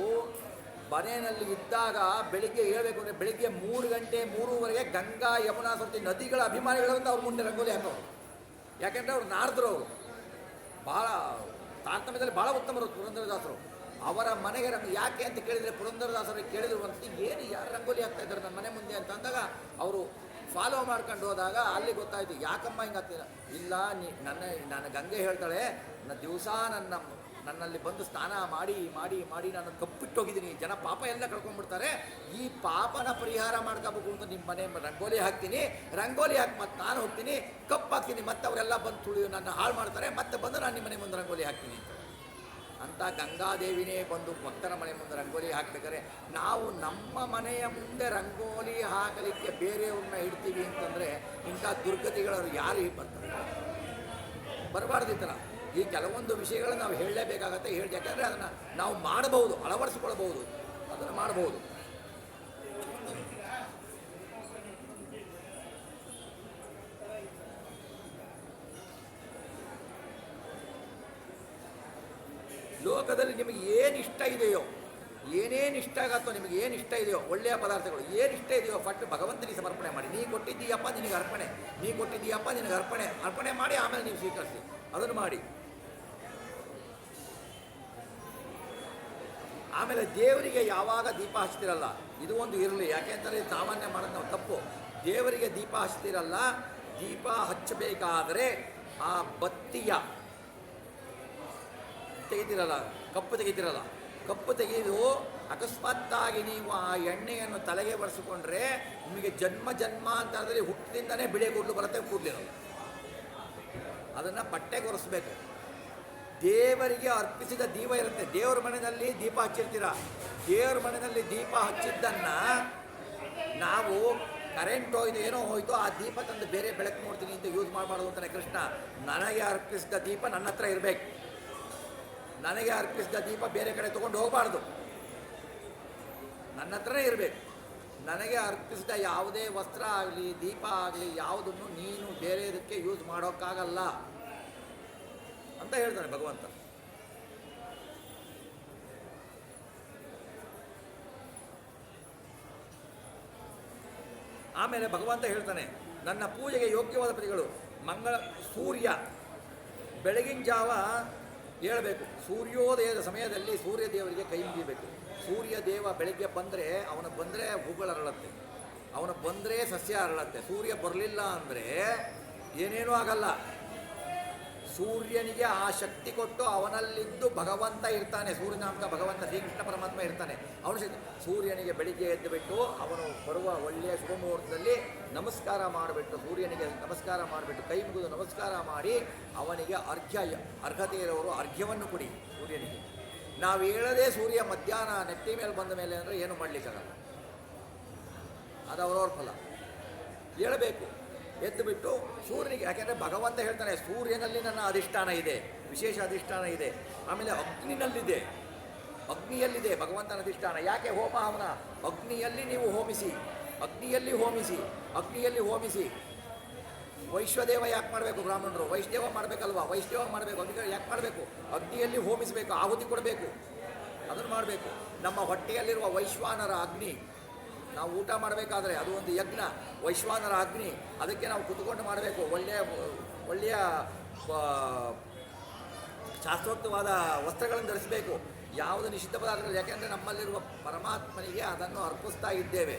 ಮನೆಯಲ್ಲಿ ಇದ್ದಾಗ ಬೆಳಿಗ್ಗೆ ಹೇಳಬೇಕು ಅಂದರೆ ಬೆಳಿಗ್ಗೆ 3 ಗಂಟೆ 3:30 ಗಂಗಾ ಯಮುನಾ ಸರಸ್ವತಿ ನದಿಗಳ ಅಭಿಮಾನಿಗಳಿಂದ ಅವ್ರ ಮುಂದೆ ರಂಗೋಲಿ ಹಾಕೋರು. ಯಾಕೆಂದರೆ ಅವ್ರು ನಾರದರು, ಅವರು ಭಾಳ ತಾರತಮ್ಯದಲ್ಲಿ ಭಾಳ ಉತ್ತಮರು ಪುರಂದರದಾಸರು. ಅವರ ಮನೆಗೆ ಯಾಕೆ ಅಂತ ಕೇಳಿದರೆ, ಪುರಂದರದಾಸರಿಗೆ ಕೇಳಿದ್ರು ಒಂದು ಏನು ಯಾರು ರಂಗೋಲಿ ಹಾಕ್ತಾ ಇದ್ದಾರೆ ನನ್ನ ಮನೆ ಮುಂದೆ ಅಂತ ಅಂದಾಗ, ಅವರು ಫಾಲೋ ಮಾಡ್ಕೊಂಡು ಹೋದಾಗ ಅಲ್ಲಿ ಗೊತ್ತಾಯಿತು. ಯಾಕಮ್ಮ ಹಿಂಗೆ ಆಗ್ತೀರ? ಇಲ್ಲ, ನನ್ನ ಗಂಗೆ ಹೇಳ್ತಾಳೆ, ದಿವಸ ನನ್ನಲ್ಲಿ ಬಂದು ಸ್ನಾನ ಮಾಡಿ ಮಾಡಿ ಮಾಡಿ ನಾನು ಕಪ್ಪಿಟ್ಟೋಗಿದ್ದೀನಿ, ಜನ ಪಾಪ ಎಲ್ಲ ಕಳ್ಕೊಂಡ್ಬಿಡ್ತಾರೆ. ಈ ಪಾಪನ ಪರಿಹಾರ ಮಾಡ್ಕೋಬೇಕು ಅಂತ ನಿಮ್ಮ ಮನೆ ರಂಗೋಲಿ ಹಾಕ್ತೀನಿ, ರಂಗೋಲಿ ಹಾಕಿ ಮತ್ತೆ ನಾನು ಹೋಗ್ತೀನಿ, ಕಪ್ಪು ಹಾಕ್ತೀನಿ, ಮತ್ತೆ ಅವರೆಲ್ಲ ಬಂದು ತುಳಿಯು ನನ್ನ ಹಾಳು ಮಾಡ್ತಾರೆ, ಮತ್ತೆ ಬಂದು ನಾನು ನಿಮ್ಮ ಮನೆ ಮುಂದೆ ರಂಗೋಲಿ ಹಾಕ್ತೀನಿ ಅಂತ ಗಂಗಾದೇವಿನೇ ಬಂದು ಭಕ್ತರ ಮನೆ ಮುಂದೆ ರಂಗೋಲಿ ಹಾಕ್ಬೇಕಾದ್ರೆ, ನಾವು ನಮ್ಮ ಮನೆಯ ಮುಂದೆ ರಂಗೋಲಿ ಹಾಕಲಿಕ್ಕೆ ಬೇರೆಯವ್ರನ್ನ ಇಡ್ತೀವಿ ಅಂತಂದರೆ ಇಂಥ ದುರ್ಗತಿಗಳವ್ರು ಯಾರು ಹೀಗೆ ಬರ್ತಾರೆ? ಬರಬಾರ್ದು ಈ ಥರ. ಈ ಕೆಲವೊಂದು ವಿಷಯಗಳನ್ನು ನಾವು ಹೇಳಲೇಬೇಕಾಗತ್ತೆ. ಯಾಕೆಂದರೆ ಅದನ್ನು ನಾವು ಮಾಡಬಹುದು, ಅಳವಡಿಸಿಕೊಳ್ಬಹುದು, ಅದನ್ನು ಮಾಡಬಹುದು. ಲೋಕದಲ್ಲಿ ನಿಮಗೆ ಏನು ಇಷ್ಟ ಇದೆಯೋ, ಏನೇನು ಇಷ್ಟ ಆಗತ್ತೋ, ನಿಮಗೆ ಏನು ಇಷ್ಟ ಇದೆಯೋ, ಒಳ್ಳೆಯ ಪದಾರ್ಥಗಳು ಏನು ಇಷ್ಟ ಇದೆಯೋ ಫಸ್ಟ್ ಭಗವಂತನಿಗೆ ಸಮರ್ಪಣೆ ಮಾಡಿ. ನೀ ಕೊಟ್ಟಿದ್ದೀಯಪ್ಪ ನಿನಗೆ ಅರ್ಪಣೆ, ನೀ ಕೊಟ್ಟಿದ್ದೀಯಪ್ಪ ನಿನಗೆ ಅರ್ಪಣೆ ಮಾಡಿ ಆಮೇಲೆ ನೀವು ಸ್ವೀಕರಿಸಿ. ಅದನ್ನು ಮಾಡಿ. ಆಮೇಲೆ ದೇವರಿಗೆ ಯಾವಾಗ ದೀಪ ಹಚ್ತಿರಲ್ಲ, ಇದು ಒಂದು ಇರಲಿ. ಯಾಕೆಂದರೆ ಸಾಮಾನ್ಯ ಮಾಡೋದು ನಾವು ತಪ್ಪು. ದೇವರಿಗೆ ದೀಪ ಹಚ್ತಿರಲ್ಲ, ದೀಪ ಹಚ್ಚಬೇಕಾದರೆ ಆ ಬತ್ತಿಯ ತೆಗಿತಿರಲ್ಲ, ಕಪ್ಪು ತೆಗೆದು ಅಕಸ್ಮಾತ್ತಾಗಿ ನೀವು ಆ ಎಣ್ಣೆಯನ್ನು ತಲೆಗೆ ಬರೆಸಿಕೊಂಡ್ರೆ ನಿಮಗೆ ಜನ್ಮಾಂತರದಲ್ಲಿ ಹುಟ್ಟಿನಿಂದನೇ ಬಿಳಿ ಕೂದಲು ಬರುತ್ತೆ, ಕೂದಲಿರೋದು. ಅದನ್ನು ಬಟ್ಟೆಗೆ ಒರೆಸ್ಬೇಕು. ದೇವರಿಗೆ ಅರ್ಪಿಸಿದ ದೀಪ ಇರುತ್ತೆ. ದೇವರ ಮನೆಯಲ್ಲಿ ದೀಪ ಹಚ್ಚಿರ್ತೀರ, ದೇವರ ಮನೆಯಲ್ಲಿ ದೀಪ ಹಚ್ಚಿದ್ದನ್ನು ನಾವು ಕರೆಂಟ್ ಹೋಯ್ತು ಏನೋ ಹೋಯ್ತು, ಆ ದೀಪ ತಂದು ಬೇರೆ ಬೆಳಕು ನೋಡ್ತೀನಿ ಅಂತ ಯೂಸ್ ಮಾಡಬಾರ್ದು ಅಂತಾನೆ ಕೃಷ್ಣ. ನನಗೆ ಅರ್ಪಿಸಿದ ದೀಪ ನನ್ನ ಹತ್ರ ಇರಬೇಕು, ನನಗೆ ಅರ್ಪಿಸಿದ ದೀಪ ಬೇರೆ ಕಡೆ ತೊಗೊಂಡು ಹೋಗಬಾರ್ದು, ನನ್ನ ಹತ್ರನೇ ಇರಬೇಕು. ನನಗೆ ಅರ್ಪಿಸಿದ ಯಾವುದೇ ವಸ್ತ್ರ ಆಗಲಿ ದೀಪ ಆಗಲಿ ಯಾವುದನ್ನು ನೀನು ಬೇರೆದಕ್ಕೆ ಯೂಸ್ ಮಾಡೋಕ್ಕಾಗಲ್ಲ ಅಂತ ಹೇಳ್ತಾನೆ ಭಗವಂತ. ಆಮೇಲೆ ಭಗವಂತ ಹೇಳ್ತಾನೆ, ನನ್ನ ಪೂಜೆಗೆ ಯೋಗ್ಯವಾದ ಪ್ರತಿಗಳು ಸೂರ್ಯ ಬೆಳಗಿನ ಜಾವ ಹೇಳಬೇಕು. ಸೂರ್ಯೋದಯದ ಸಮಯದಲ್ಲಿ ಸೂರ್ಯ ದೇವರಿಗೆ ಕೈ ಮುಗಿಬೇಕು. ಸೂರ್ಯ ದೇವ ಬೆಳಿಗ್ಗೆ ಬಂದರೆ ಅವನು ಬಂದರೆ ಹೂಗಳು ಅರಳತ್ತೆ, ಅವನು ಬಂದರೆ ಸಸ್ಯ ಅರಳತ್ತೆ. ಸೂರ್ಯ ಬರಲಿಲ್ಲ ಅಂದರೆ ಏನೇನೂ ಆಗಲ್ಲ. ಸೂರ್ಯನಿಗೆ ಆ ಶಕ್ತಿ ಕೊಟ್ಟು ಅವನಲ್ಲಿದ್ದು ಭಗವಂತ ಇರ್ತಾನೆ. ಸೂರ್ಯನಾಮಕ ಭಗವಂತ ಶ್ರೀಕೃಷ್ಣ ಪರಮಾತ್ಮ ಇರ್ತಾನೆ. ಅವನು ಶಕ್ತಿ. ಸೂರ್ಯನಿಗೆ ಬೆಳಿಗ್ಗೆ ಎದ್ದು ಬಿಟ್ಟು ಅವನು ಬರುವ ಒಳ್ಳೆಯ ಶುಭ ಮುಹೂರ್ತದಲ್ಲಿ ನಮಸ್ಕಾರ ಮಾಡಿಬಿಟ್ಟು, ಸೂರ್ಯನಿಗೆ ನಮಸ್ಕಾರ ಮಾಡಿಬಿಟ್ಟು, ಕೈ ಮುಗಿದು ನಮಸ್ಕಾರ ಮಾಡಿ ಅವನಿಗೆ ಅರ್ಹತೆ ಇರೋರು ಅರ್ಘ್ಯವನ್ನು ಕೊಡಿ ಸೂರ್ಯನಿಗೆ. ನಾವು ಹೇಳದೆ ಸೂರ್ಯ ಮಧ್ಯಾಹ್ನ ನೆತ್ತಿ ಮೇಲೆ ಬಂದ ಮೇಲೆ ಅಂದರೆ ಏನು ಮಾಡಲಿಕ್ಕಾಗಲ್ಲ. ಅದು ಅವರವ್ರ ಫಲ. ಹೇಳಬೇಕು ಎದ್ದು ಬಿಟ್ಟು ಸೂರ್ಯನಿಗೆ. ಯಾಕೆಂದರೆ ಭಗವಂತ ಹೇಳ್ತಾನೆ ಸೂರ್ಯನಲ್ಲಿ ನನ್ನ ಅಧಿಷ್ಠಾನ ಇದೆ, ವಿಶೇಷ ಅಧಿಷ್ಠಾನ ಇದೆ. ಆಮೇಲೆ ಅಗ್ನಿನಲ್ಲಿದೆ, ಅಗ್ನಿಯಲ್ಲಿದೆ ಭಗವಂತನ ಅಧಿಷ್ಠಾನ. ಯಾಕೆ ಹೋಮ ಹವನ? ಅಗ್ನಿಯಲ್ಲಿ ನೀವು ಹೋಮಿಸಿ, ಅಗ್ನಿಯಲ್ಲಿ ಹೋಮಿಸಿ, ಅಗ್ನಿಯಲ್ಲಿ ಹೋಮಿಸಿ. ವೈಶ್ವದೇವ ಯಾಕೆ ಮಾಡಬೇಕು? ಬ್ರಾಹ್ಮಣರು ವೈಷ್ಣವ ಮಾಡಬೇಕಲ್ವಾ? ವೈಷ್ಣವ ಮಾಡಬೇಕು. ಅಗ್ನಿ ಯಾಕೆ ಮಾಡಬೇಕು? ಅಗ್ನಿಯಲ್ಲಿ ಹೋಮಿಸಬೇಕು, ಆಹುತಿ ಕೊಡಬೇಕು, ಅದನ್ನು ಮಾಡಬೇಕು. ನಮ್ಮ ಹೊಟ್ಟೆಯಲ್ಲಿರುವ ವೈಶ್ವಾನರ ಅಗ್ನಿ, ನಾವು ಊಟ ಮಾಡಬೇಕಾದ್ರೆ ಅದು ಒಂದು ಯಜ್ಞ, ವೈಶ್ವಾನರ ಅಗ್ನಿ. ಅದಕ್ಕೆ ನಾವು ಕುತ್ಕೊಂಡು ಮಾಡಬೇಕು. ಒಳ್ಳೆಯ ಶಾಸ್ತ್ರೋಕ್ತವಾದ ವಸ್ತ್ರಗಳನ್ನು ಧರಿಸಬೇಕು. ಯಾವುದು ನಿಷಿದ್ಧ ಪದಾರ್ಥಗಳು, ಯಾಕೆಂದರೆ ನಮ್ಮಲ್ಲಿರುವ ಪರಮಾತ್ಮನಿಗೆ ಅದನ್ನು ಅರ್ಪಿಸ್ತಾ ಇದ್ದೇವೆ.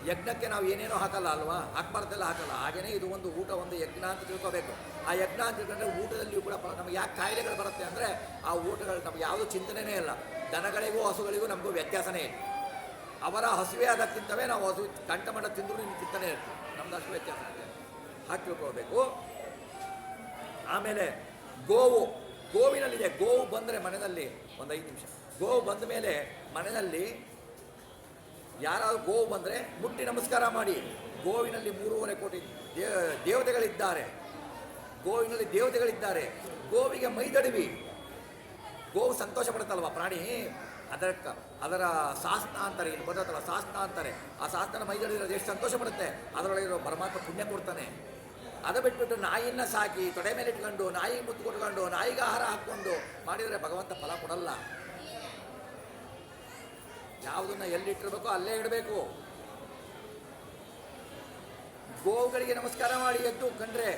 ಯಜ್ಞಕ್ಕೆ ನಾವು ಏನೇನೋ ಹಾಕಲ್ಲ ಅಲ್ವಾ? ಹಾಕ್ಬಾರ್ದೆಲ್ಲ ಹಾಕಲ್ಲ. ಹಾಗೆಯೇ ಇದು ಒಂದು ಊಟ, ಒಂದು ಯಜ್ಞ ಅಂತ ತಿಳ್ಕೋಬೇಕು. ಆ ಯಜ್ಞ ಅಂತ ತಿಳ್ಕೊಂಡ್ರೆ ಊಟದಲ್ಲಿಯೂ ಕೂಡ ನಮಗೆ ಯಾಕೆ ಕಾಯಿಲೆಗಳು ಬರುತ್ತೆ ಅಂದರೆ ಆ ಊಟಗಳು ನಮಗೆ ಯಾವುದೂ ಚಿಂತನೆಯೇ ಇಲ್ಲ. ದನಗಳಿಗೂ ಹಸುಗಳಿಗೂ ನಮಗೂ ವ್ಯತ್ಯಾಸನೇ ಇಲ್ಲ. ಅವರ ಹಸುವೆ ಆದಾಗ ತಿಂತವೆ, ನಾವು ಹಸು ಕಂಠಮಂಡ ತಿಂದರೂ ನಿಮ್ಗೆ ತಿಂತಾನೆ ಇರ್ತೀವಿ. ನಮ್ದು ಅಷ್ಟು ವ್ಯತ್ಯಾಸ ಇದೆ, ಹಾಕಿ ತಿಳ್ಕೊಳ್ಬೇಕು. ಆಮೇಲೆ ಗೋವಿನಲ್ಲಿದೆ. ಗೋವು ಬಂದರೆ ಮನೆಯಲ್ಲಿ ಒಂದು 5 ನಿಮಿಷ, ಗೋವು ಬಂದ ಮೇಲೆ ಮನೆಯಲ್ಲಿ ಯಾರಾದರೂ ಗೋವು ಬಂದರೆ ಮುಟ್ಟಿ ನಮಸ್ಕಾರ ಮಾಡಿ. ಗೋವಿನಲ್ಲಿ 3.5 ಕೋಟಿ ದೇವತೆಗಳಿದ್ದಾರೆ. ಗೋವಿನಲ್ಲಿ ದೇವತೆಗಳಿದ್ದಾರೆ. ಗೋವಿಗೆ ಮೈದಡಿವಿ. ಗೋವು ಸಂತೋಷ ಪಡುತ್ತಲ್ವ ಪ್ರಾಣಿ, ಅದರ ಶಾಸ್ನ ಅಂತಾರೆ, ಇಲ್ಲಿ ಬರೋದಲ್ಲ ಶಾಸ್ನ ಅಂತಾರೆ. ಆ ಶಾಸ್ತ್ರನ ಮೈದಡಿರೋದು ಎಷ್ಟು ಸಂತೋಷ ಪಡುತ್ತೆ. ಅದರೊಳಗಿರೋ ಪರಮಾತ್ಮ ಪುಣ್ಯ ಕೊಡ್ತಾನೆ. ಅದು ಬಿಟ್ಬಿಟ್ಟು ನಾಯಿನ ಸಾಕಿ ತೊಡೆ ಮೇಲೆ ಇಟ್ಕೊಂಡು, ನಾಯಿಗೆ ಮುತ್ತು ಕೊಟ್ಕೊಂಡು, ನಾಯಿಗೆ ಆಹಾರ ಹಾಕ್ಕೊಂಡು ಮಾಡಿದರೆ ಭಗವಂತ ಫಲ ಕೊಡಲ್ಲ. ಯಾವುದನ್ನ ಎಲ್ಲಿಟ್ಟಿರ್ಬೇಕೋ ಅಲ್ಲೇ ಇಡಬೇಕು. ಗೋವುಗಳಿಗೆ ನಮಸ್ಕಾರ ಮಾಡಿ ಎದ್ದು ಕಂಡ್ರೆ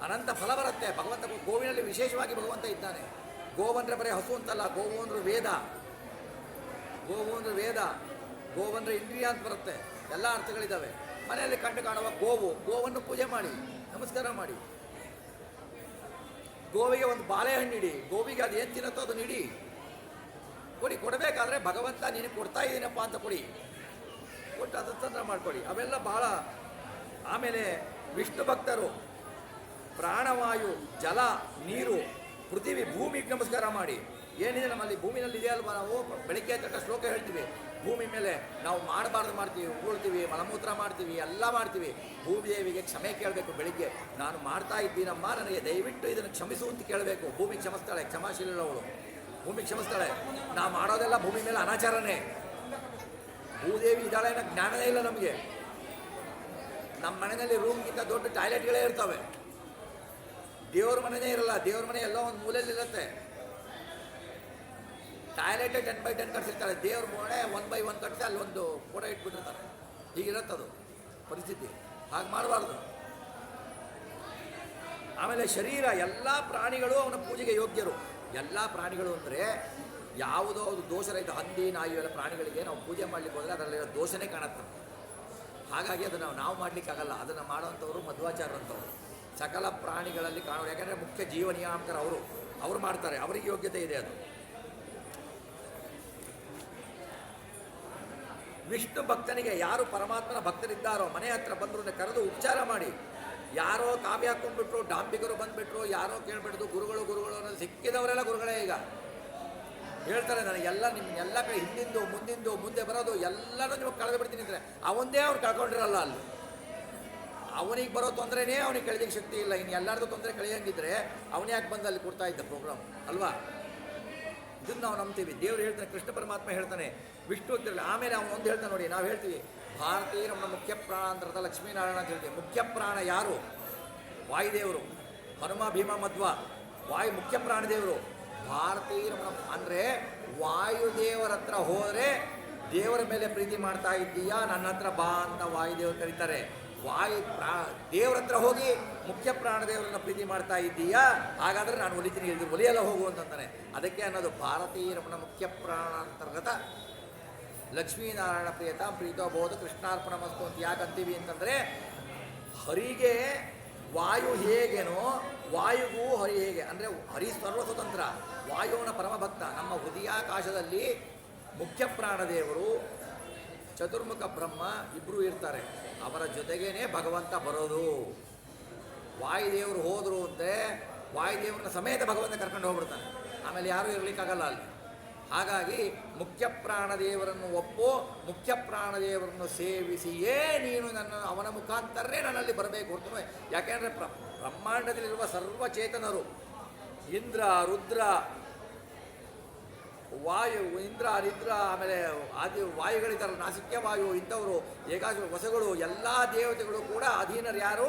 ಅನಂತ ಫಲ ಬರುತ್ತೆ. ಭಗವಂತ ಗೋವಿನಲ್ಲಿ ವಿಶೇಷವಾಗಿ ಭಗವಂತ ಇದ್ದಾನೆ. ಗೋವಂದ್ರೆ ಬರೀ ಹಸು ಅಂತಲ್ಲ, ಗೋವು ಅಂದ್ರೆ ವೇದ. ಗೋವು ಅಂದ್ರೆ ವೇದ, ಗೋವಂದ್ರೆ ಇಂದ್ರಿಯ ಅಂತ ಬರುತ್ತೆ. ಎಲ್ಲ ಅರ್ಥಗಳಿದ್ದಾವೆ. ಮನೆಯಲ್ಲಿ ಕಂಡು ಕಾಣುವ ಗೋವನ್ನು ಪೂಜೆ ಮಾಡಿ, ನಮಸ್ಕಾರ ಮಾಡಿ. ಗೋವಿಗೆ ಒಂದು ಬಾಳೆಹಣ್ಣಿಡಿ, ಗೋವಿಗೆ ಅದು ಏನು ತಿನ್ನತ್ತೋ ಅದನ್ನ ಇಡಿ, ಕೊಡಬೇಕಾದ್ರೆ ಭಗವಂತ ನೀನು ಕೊಡ್ತಾ ಇದ್ದೀನಪ್ಪ ಅಂತ ಕೊಡಿ, ಕೊಟ್ಟು ಅದು ತಂತ್ರ ಮಾಡಿಕೊಡಿ. ಅವೆಲ್ಲ ಬಹಳ. ಆಮೇಲೆ ವಿಷ್ಣು ಭಕ್ತರು ಪ್ರಾಣವಾಯು, ಜಲ, ನೀರು, ಪೃಥ್ವಿ, ಭೂಮಿಗೆ ನಮಸ್ಕಾರ ಮಾಡಿ. ಏನಿದೆ ನಮ್ಮಲ್ಲಿ ಭೂಮಿನಲ್ಲಿ ಇದೆ ಅಲ್ವಾ? ನಾವು ಬೆಳಿಗ್ಗೆ ತಕ್ಕ ಶ್ಲೋಕ ಹೇಳ್ತೀವಿ. ಭೂಮಿ ಮೇಲೆ ನಾವು ಮಾಡಬಾರ್ದು ಮಾಡ್ತೀವಿ, ಉಗುಳ್ತೀವಿ, ಮಲಮೂತ್ರ ಮಾಡ್ತೀವಿ, ಎಲ್ಲ ಮಾಡ್ತೀವಿ. ಭೂಮಿದೇವಿಗೆ ಕ್ಷಮೆ ಕೇಳಬೇಕು. ಬೆಳಿಗ್ಗೆ ನಾನು ಮಾಡ್ತಾ ಇದ್ದೀನಮ್ಮ, ನನಗೆ ದಯವಿಟ್ಟು ಇದನ್ನು ಕ್ಷಮಿಸು ಅಂತ ಕೇಳಬೇಕು. ಭೂಮಿ ಕ್ಷಮಿಸ್ತಾಳೆ, ಕ್ಷಮಾಶೀಲವಳು. ಭೂಮಿ ಕ್ಷಮಿಸ್ತಾಳೆ. ನಾವು ಮಾಡೋದೆಲ್ಲ ಭೂಮಿ ಮೇಲೆ ಅನಾಚಾರನೇ. ಭೂದೇವಿ ಇದ್ದಾಳೆ ಅನ್ನೋ ಜ್ಞಾನನೇ ಇಲ್ಲ ನಮಗೆ. ನಮ್ಮ ಮನೆಯಲ್ಲಿ ರೂಮ್ಗಿಂತ ದೊಡ್ಡ ಟಾಯ್ಲೆಟ್ಗಳೇ ಇರ್ತವೆ. ದೇವ್ರ ಮನೆಯೇ ಇರಲ್ಲ. ದೇವ್ರ ಮನೆ ಎಲ್ಲೋ ಒಂದು ಮೂಲೆಯಲ್ಲಿ ಇರುತ್ತೆ. Toilet 10x10 ಕಟ್ಸಿರ್ತಾರೆ. ದೇವ್ರ ಮನೆ 1x1 ಕಟ್ಟಿಸಿ ಅಲ್ಲಿ ಒಂದು ಫೋಟೋ ಇಟ್ಬಿಟ್ಟಿರ್ತಾರೆ. ಹೀಗಿರುತ್ತದು ಪರಿಸ್ಥಿತಿ. ಹಾಗೆ ಮಾಡಬಾರ್ದು. ಆಮೇಲೆ ಶರೀರ, ಎಲ್ಲ ಪ್ರಾಣಿಗಳು ಅವನ ಪೂಜೆಗೆ ಯೋಗ್ಯರು. ಎಲ್ಲ ಪ್ರಾಣಿಗಳು ಅಂದರೆ ಯಾವುದೋ ಅದು ದೋಷರಹಿತ. ಹಂದಿ, ನಾಯಿ ಎಲ್ಲ ಪ್ರಾಣಿಗಳಿಗೆ ನಾವು ಪೂಜೆ ಮಾಡಲಿಕ್ಕೆ ಹೋದರೆ ಅದರಲ್ಲಿರೋ ದೋಷನೇ ಕಾಣುತ್ತೆ. ಹಾಗಾಗಿ ಅದನ್ನು ನಾವು ಮಾಡಲಿಕ್ಕಾಗಲ್ಲ. ಅದನ್ನು ಮಾಡೋವಂಥವ್ರು ಮಧ್ವಾಚಾರ್ಯರಂಥವ್ರು. ಸಕಲ ಪ್ರಾಣಿಗಳಲ್ಲಿ ಕಾಣೋರು. ಯಾಕೆಂದರೆ ಮುಖ್ಯ ಜೀವ ನಿಯಾಮಕರು ಅವರು ಮಾಡ್ತಾರೆ. ಅವರಿಗೆ ಯೋಗ್ಯತೆ ಇದೆ ಅದು. ವಿಷ್ಣು ಭಕ್ತನಿಗೆ, ಯಾರು ಪರಮಾತ್ಮನ ಭಕ್ತರಿದ್ದಾರೋ ಮನೆ ಹತ್ರ ಬಂದರೂ ಕರೆದು ಉಪಚಾರ ಮಾಡಿ. ಯಾರೋ ಕಾವ್ಯ ಹಾಕೊಂಡ್ಬಿಟ್ರು, ಡಾಂಬಿಗರು ಬಂದುಬಿಟ್ರು, ಯಾರೋ ಕೇಳ್ಬಿಟ್ಟು ಗುರುಗಳು ಅನ್ನೋದು ಸಿಕ್ಕಿದವರೆಲ್ಲ ಗುರುಗಳೇ. ಈಗ ಹೇಳ್ತಾರೆ ನನಗೆಲ್ಲ ನಿಮ್ಗೆಲ್ಲ ಕೈ ಹಿಂದಿಂದು ಮುಂದಿಂದು ಮುಂದೆ ಬರೋದು ಎಲ್ಲನೂ ನಿಮಗೆ ಕಳೆದು ಬಿಡ್ತೀನಿ ಅಂದರೆ ಅವನದೇ ಅವ್ರು ಕಳ್ಕೊಂಡಿರಲ್ಲ. ಅಲ್ಲಿ ಅವನಿಗೆ ಬರೋ ತೊಂದರೆನೇ ಅವನಿಗೆ ಕಳೆದಿಕ್ಕೆ ಶಕ್ತಿ ಇಲ್ಲ. ಇನ್ನು ಎಲ್ಲರಿಗೂ ತೊಂದರೆ ಕಳೆಯಂಗಿದ್ರೆ ಅವನೇ ಯಾಕೆ ಬಂದು ಅಲ್ಲಿ ಕೊಡ್ತಾ ಇದ್ದ ಪ್ರೋಗ್ರಾಮ್ ಅಲ್ವಾ? ಇದನ್ನು ನಾವು ನಂಬ್ತೀವಿ. ದೇವರು ಹೇಳ್ತಾನೆ, ಕೃಷ್ಣ ಪರಮಾತ್ಮ ಹೇಳ್ತಾನೆ, ವಿಷ್ಣು ಅಂತ. ಆಮೇಲೆ ಅವನು ಒಂದು ಹೇಳ್ತಾನೆ ನೋಡಿ, ನಾವು ಹೇಳ್ತೀವಿ ಭಾರತೀಯ ನಮ್ಮ ಮುಖ್ಯ ಪ್ರಾಣ ಅಂತ ಲಕ್ಷ್ಮೀನಾರಾಯಣ ಅಂತ ಹೇಳ್ತೀವಿ. ಮುಖ್ಯ ಪ್ರಾಣ ಯಾರು? ವಾಯುದೇವರು. ಹನುಮ, ಭೀಮ, ಮಧ್ವ ವಾಯು ಮುಖ್ಯ ಪ್ರಾಣದೇವರು. ಭಾರತೀಯ ಅಂದರೆ ವಾಯುದೇವರ ಹತ್ರ ಹೋದರೆ ದೇವರ ಮೇಲೆ ಪ್ರೀತಿ ಮಾಡ್ತಾ ಇದ್ದೀಯಾ, ನನ್ನ ಹತ್ರ ಬಾ ಅಂತ ವಾಯುದೇವರು ಕರೀತಾರೆ. ದೇವ್ರ ಹತ್ರ ಹೋಗಿ ಮುಖ್ಯ ಪ್ರಾಣದೇವರನ್ನ ಪ್ರೀತಿ ಮಾಡ್ತಾ ಇದ್ದೀಯಾ, ಹಾಗಾದರೆ ನಾನು ಒಲಿತೀನಿ, ಇದು ಒಲಿಯಲ್ಲ ಹೋಗು ಅಂತಂತಾನೆ. ಅದಕ್ಕೆ ಅನ್ನೋದು ಭಾರತೀಯ ರಮಣ ಮುಖ್ಯ ಪ್ರಾಣಾಂತರ್ಗತ ಲಕ್ಷ್ಮೀನಾರಾಯಣ ಪ್ರಿಯತ ಪ್ರೀತೋ ಬೋಧ ಕೃಷ್ಣಾರ್ಪಣ ಮಸ್ತು ಅಂತ ಯಾಕಂತೀವಿ ಅಂತಂದರೆ, ಹರಿಗೆ ವಾಯು ಹೇಗೇನೋ ವಾಯುಗೂ ಹರಿ ಹೇಗೆ ಅಂದರೆ ಹರಿ ಸರ್ವ ಸ್ವತಂತ್ರ, ವಾಯುವಿನ ಪರಮಭಕ್ತ. ನಮ್ಮ ಹೃದಯಾಕಾಶದಲ್ಲಿ ಮುಖ್ಯ ಪ್ರಾಣದೇವರು ಚತುರ್ಮುಖ ಬ್ರಹ್ಮ ಇಬ್ಬರು ಇರ್ತಾರೆ, ಅವರ ಜೊತೆಗೇನೆ ಭಗವಂತ ಬರೋದು. ವಾಯುದೇವರು ಹೋದರು ಅಂದರೆ ವಾಯುದೇವರನ್ನ ಸಮೇತ ಭಗವಂತ ಕರ್ಕೊಂಡು ಹೋಗ್ಬಿಡ್ತಾನೆ, ಆಮೇಲೆ ಯಾರೂ ಇರಲಿಕ್ಕಾಗಲ್ಲ ಅಲ್ಲಿ. ಹಾಗಾಗಿ ಮುಖ್ಯ ಪ್ರಾಣದೇವರನ್ನು ಒಪ್ಪು, ಮುಖ್ಯ ಪ್ರಾಣದೇವರನ್ನು ಸೇವಿಸಿಯೇ ನೀನು ಅವನ ಮುಖಾಂತರನೇ ನನ್ನಲ್ಲಿ ಬರಬೇಕು ಹೊರತು. ಯಾಕೆಂದರೆ ಬ್ರಹ್ಮಾಂಡದಲ್ಲಿರುವ ಸರ್ವಚೇತನರು ಇಂದ್ರ ರುದ್ರ ವಾಯು, ಇಂದ್ರ ರುದ್ರ, ಆಮೇಲೆ ವಾಯುಗಳಿದ್ದಾರಲ್ಲ, ನಾಸಿಕ್ಯ ವಾಯು, ಇಂಥವರು ಏಕಾಶ ವಸಗಳು, ಎಲ್ಲ ದೇವತೆಗಳು ಕೂಡ ಅಧೀನರು. ಯಾರು?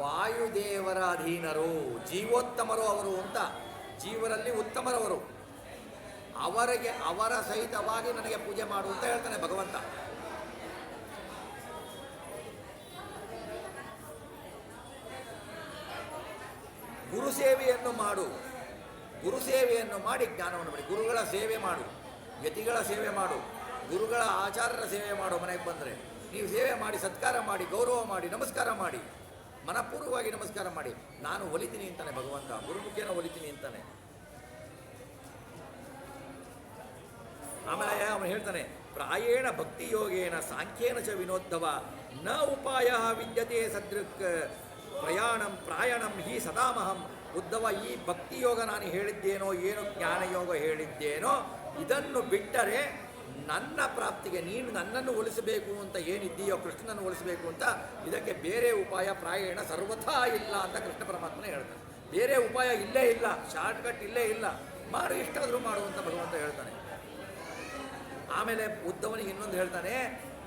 ವಾಯುದೇವರ ಅಧೀನರು, ಜೀವೋತ್ತಮರು ಅವರು ಅಂತ. ಜೀವರಲ್ಲಿ ಉತ್ತಮರವರು, ಅವರಿಗೆ ಅವರ ಸಹಿತವಾಗಿ ನನಗೆ ಪೂಜೆ ಮಾಡು ಅಂತ ಹೇಳ್ತಾನೆ ಭಗವಂತ. ಗುರು ಸೇವೆಯನ್ನು ಮಾಡು, ಗುರು ಸೇವೆಯನ್ನು ಮಾಡಿ ಜ್ಞಾನವನ್ನು ಮಾಡಿ. ಗುರುಗಳ ಸೇವೆ ಮಾಡು, ಯತಿಗಳ ಸೇವೆ ಮಾಡು, ಗುರುಗಳ ಆಚಾರ್ಯರ ಸೇವೆ ಮಾಡು. ಮನೆಗೆ ಬಂದರೆ ನೀವು ಸೇವೆ ಮಾಡಿ, ಸತ್ಕಾರ ಮಾಡಿ, ಗೌರವ ಮಾಡಿ, ನಮಸ್ಕಾರ ಮಾಡಿ, ಮನಪೂರ್ವವಾಗಿ ನಮಸ್ಕಾರ ಮಾಡಿ. ನಾನು ಒಲಿತೀನಿ ಅಂತಾನೆ ಭಗವಂತ, ಗುರುಮುಖೇನ ಒಲಿತೀನಿ ಅಂತಾನೆ. ಆಮೇಲೆ ಅವನು ಹೇಳ್ತಾನೆ, ಪ್ರಾಯೇಣ ಭಕ್ತಿಯೋಗೇನ ಸಾಂಖ್ಯೇನ ಚ ವಿನೋದ್ಧವ ನ ಉಪಾಯ ವಿದ್ಯತೆ ಸದೃಕ್ ಪ್ರಾಯಣಂ ಹಿ ಸದಾಮಹಂ. ಉದ್ಧವ, ಈ ಭಕ್ತಿಯೋಗ ನಾನು ಹೇಳಿದ್ದೇನೋ, ಏನು ಜ್ಞಾನಯೋಗ ಹೇಳಿದ್ದೇನೋ, ಇದನ್ನು ಬಿಟ್ಟರೆ ನನ್ನ ಪ್ರಾಪ್ತಿಗೆ ನೀನು ನನ್ನನ್ನು ಒಲಿಸಬೇಕು ಅಂತ ಏನಿದ್ದೀಯೋ, ಕೃಷ್ಣನನ್ನು ಒಲಿಸಬೇಕು ಅಂತ, ಇದಕ್ಕೆ ಬೇರೆ ಉಪಾಯ ಪ್ರಾಯೇಣ ಸರ್ವಥಾ ಇಲ್ಲ ಅಂತ ಕೃಷ್ಣ ಪರಮಾತ್ಮನೇ ಹೇಳ್ತಾನೆ. ಬೇರೆ ಉಪಾಯ ಇಲ್ಲೇ ಇಲ್ಲ, ಶಾರ್ಟ್ಕಟ್ ಇಲ್ಲೇ ಇಲ್ಲ, ಮಾಡು, ಎಷ್ಟಾದರೂ ಮಾಡು ಅಂತ ಭಗವಂತ ಹೇಳ್ತಾನೆ. ಆಮೇಲೆ ಉದ್ಧವನಿಗೆ ಇನ್ನೊಂದು ಹೇಳ್ತಾನೆ,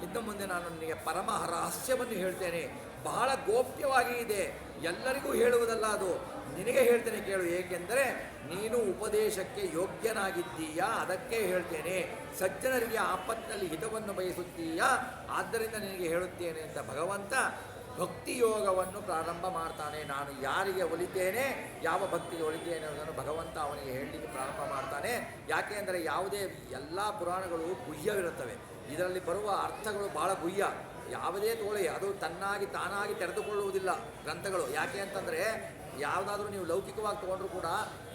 ಇನ್ನು ಮುಂದೆ ನಾನು ನಿನಗೆ ಪರಮ ರಹಸ್ಯವನ್ನು ಹೇಳ್ತೇನೆ, ಬಹಳ ಗೋಪ್ಯವಾಗಿ ಇದೆ, ಎಲ್ಲರಿಗೂ ಹೇಳುವುದಲ್ಲ ಅದು, ನಿನಗೆ ಹೇಳ್ತೇನೆ ಕೇಳು. ಏಕೆಂದರೆ ನೀನು ಉಪದೇಶಕ್ಕೆ ಯೋಗ್ಯನಾಗಿದ್ದೀಯಾ, ಅದಕ್ಕೆ ಹೇಳ್ತೇನೆ. ಸಜ್ಜನರಿಗೆ ಆಪತ್ತಿನಲ್ಲಿ ಹಿತವನ್ನು ಬಯಸುತ್ತೀಯಾ, ಆದ್ದರಿಂದ ನಿನಗೆ ಹೇಳುತ್ತೇನೆ ಅಂತ ಭಗವಂತ ಭಕ್ತಿಯೋಗವನ್ನು ಪ್ರಾರಂಭ ಮಾಡ್ತಾನೆ. ನಾನು ಯಾರಿಗೆ ಒಲಿತೇನೆ, ಯಾವ ಭಕ್ತಿಗೆ ಒಲಿತೇನೆ ಅನ್ನೋದನ್ನು ಭಗವಂತ ಅವನಿಗೆ ಹೇಳಲಿಕ್ಕೆ ಪ್ರಾರಂಭ ಮಾಡ್ತಾನೆ. ಯಾಕೆ ಅಂದರೆ ಯಾವುದೇ ಎಲ್ಲ ಪುರಾಣಗಳು ಗುಹ್ಯವಿರುತ್ತವೆ, ಇದರಲ್ಲಿ ಬರುವ ಅರ್ಥಗಳು ಬಹಳ ಗುಹ್ಯ. ಯಾವುದೇ ತೋಳಿ ಅದು ತಾನಾಗಿ ತೆರೆದುಕೊಳ್ಳುವುದಿಲ್ಲ ಗ್ರಂಥಗಳು. ಯಾಕೆ ಅಂತಂದರೆ ಯಾವುದಾದ್ರೂ ನೀವು ಲೌಕಿಕವಾಗಿ ತೊಗೊಂಡ್ರೂ ಕೂಡ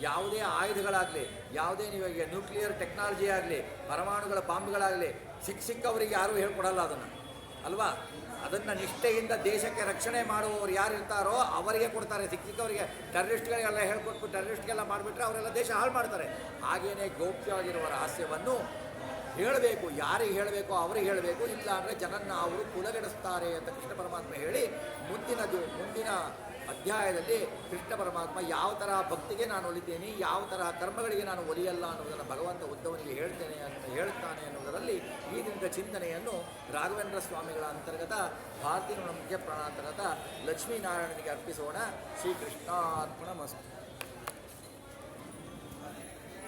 ಯಾವುದೇ ಆಯುಧಗಳಾಗಲಿ, ಯಾವುದೇ ನೀವಾಗ ನ್ಯೂಕ್ಲಿಯರ್ ಟೆಕ್ನಾಲಜಿ ಆಗಲಿ, ಪರಮಾಣುಗಳ ಬಾಂಬ್ಗಳಾಗಲಿ ಸಿಕ್ಕವರಿಗೆ ಯಾರೂ ಹೇಳ್ಕೊಡಲ್ಲ ಅದನ್ನು, ಅಲ್ವಾ? ಅದನ್ನು ನಿಷ್ಠೆಯಿಂದ ದೇಶಕ್ಕೆ ರಕ್ಷಣೆ ಮಾಡುವವರು ಯಾರು ಇರ್ತಾರೋ ಅವರಿಗೆ ಕೊಡ್ತಾರೆ. ಸಿಕ್ಕವರಿಗೆ ಟೆರರಿಸ್ಟ್ಗಳಿಗೆಲ್ಲ ಹೇಳ್ಕೊಟ್ಟು ಟೆರರಿಸ್ಟ್ಗೆಲ್ಲ ಮಾಡಿಬಿಟ್ರೆ ಅವರೆಲ್ಲ ದೇಶ ಹಾಳು ಮಾಡ್ತಾರೆ. ಹಾಗೆಯೇ ಗೌಪ್ಯವಾಗಿರುವ ರಹಸ್ಯವನ್ನು ಹೇಳಬೇಕು, ಯಾರಿಗೆ ಹೇಳಬೇಕೋ ಅವರಿಗೆ ಹೇಳಬೇಕು, ಇಲ್ಲ ಅಂದರೆ ಜನನ್ನು ಅವರು ಕುಲಗೆಡಿಸ್ತಾರೆ ಅಂತ ಕೃಷ್ಣ ಪರಮಾತ್ಮ ಹೇಳಿ, ಮುಂದಿನ ಅಧ್ಯಾಯದಲ್ಲಿ ಕೃಷ್ಣ ಪರಮಾತ್ಮ ಯಾವ ತರಹ ಭಕ್ತಿಗೆ ನಾನು ಒಲಿತೇನೆ, ಯಾವ ತರಹ ಕರ್ಮಗಳಿಗೆ ನಾನು ಒಲಿಯಲ್ಲ ಅನ್ನೋದನ್ನು ಭಗವಂತ ಉದ್ಧವನಿಗೆ ಹೇಳ್ತಾನೆ ಅನ್ನೋದರಲ್ಲಿ ಈ ದಿನದ ಚಿಂತನೆಯನ್ನು ರಾಘವೇಂದ್ರ ಸ್ವಾಮಿಗಳ ಅಂತರ್ಗತ ಭಾರತೀಯ ಮುಖ್ಯ ಪ್ರಾಣಾಂತರ್ಗತ ಲಕ್ಷ್ಮೀನಾರಾಯಣನಿಗೆ ಅರ್ಪಿಸೋಣ. ಶ್ರೀಕೃಷ್ಣಾರ್ಪಣಮಸ್ತು.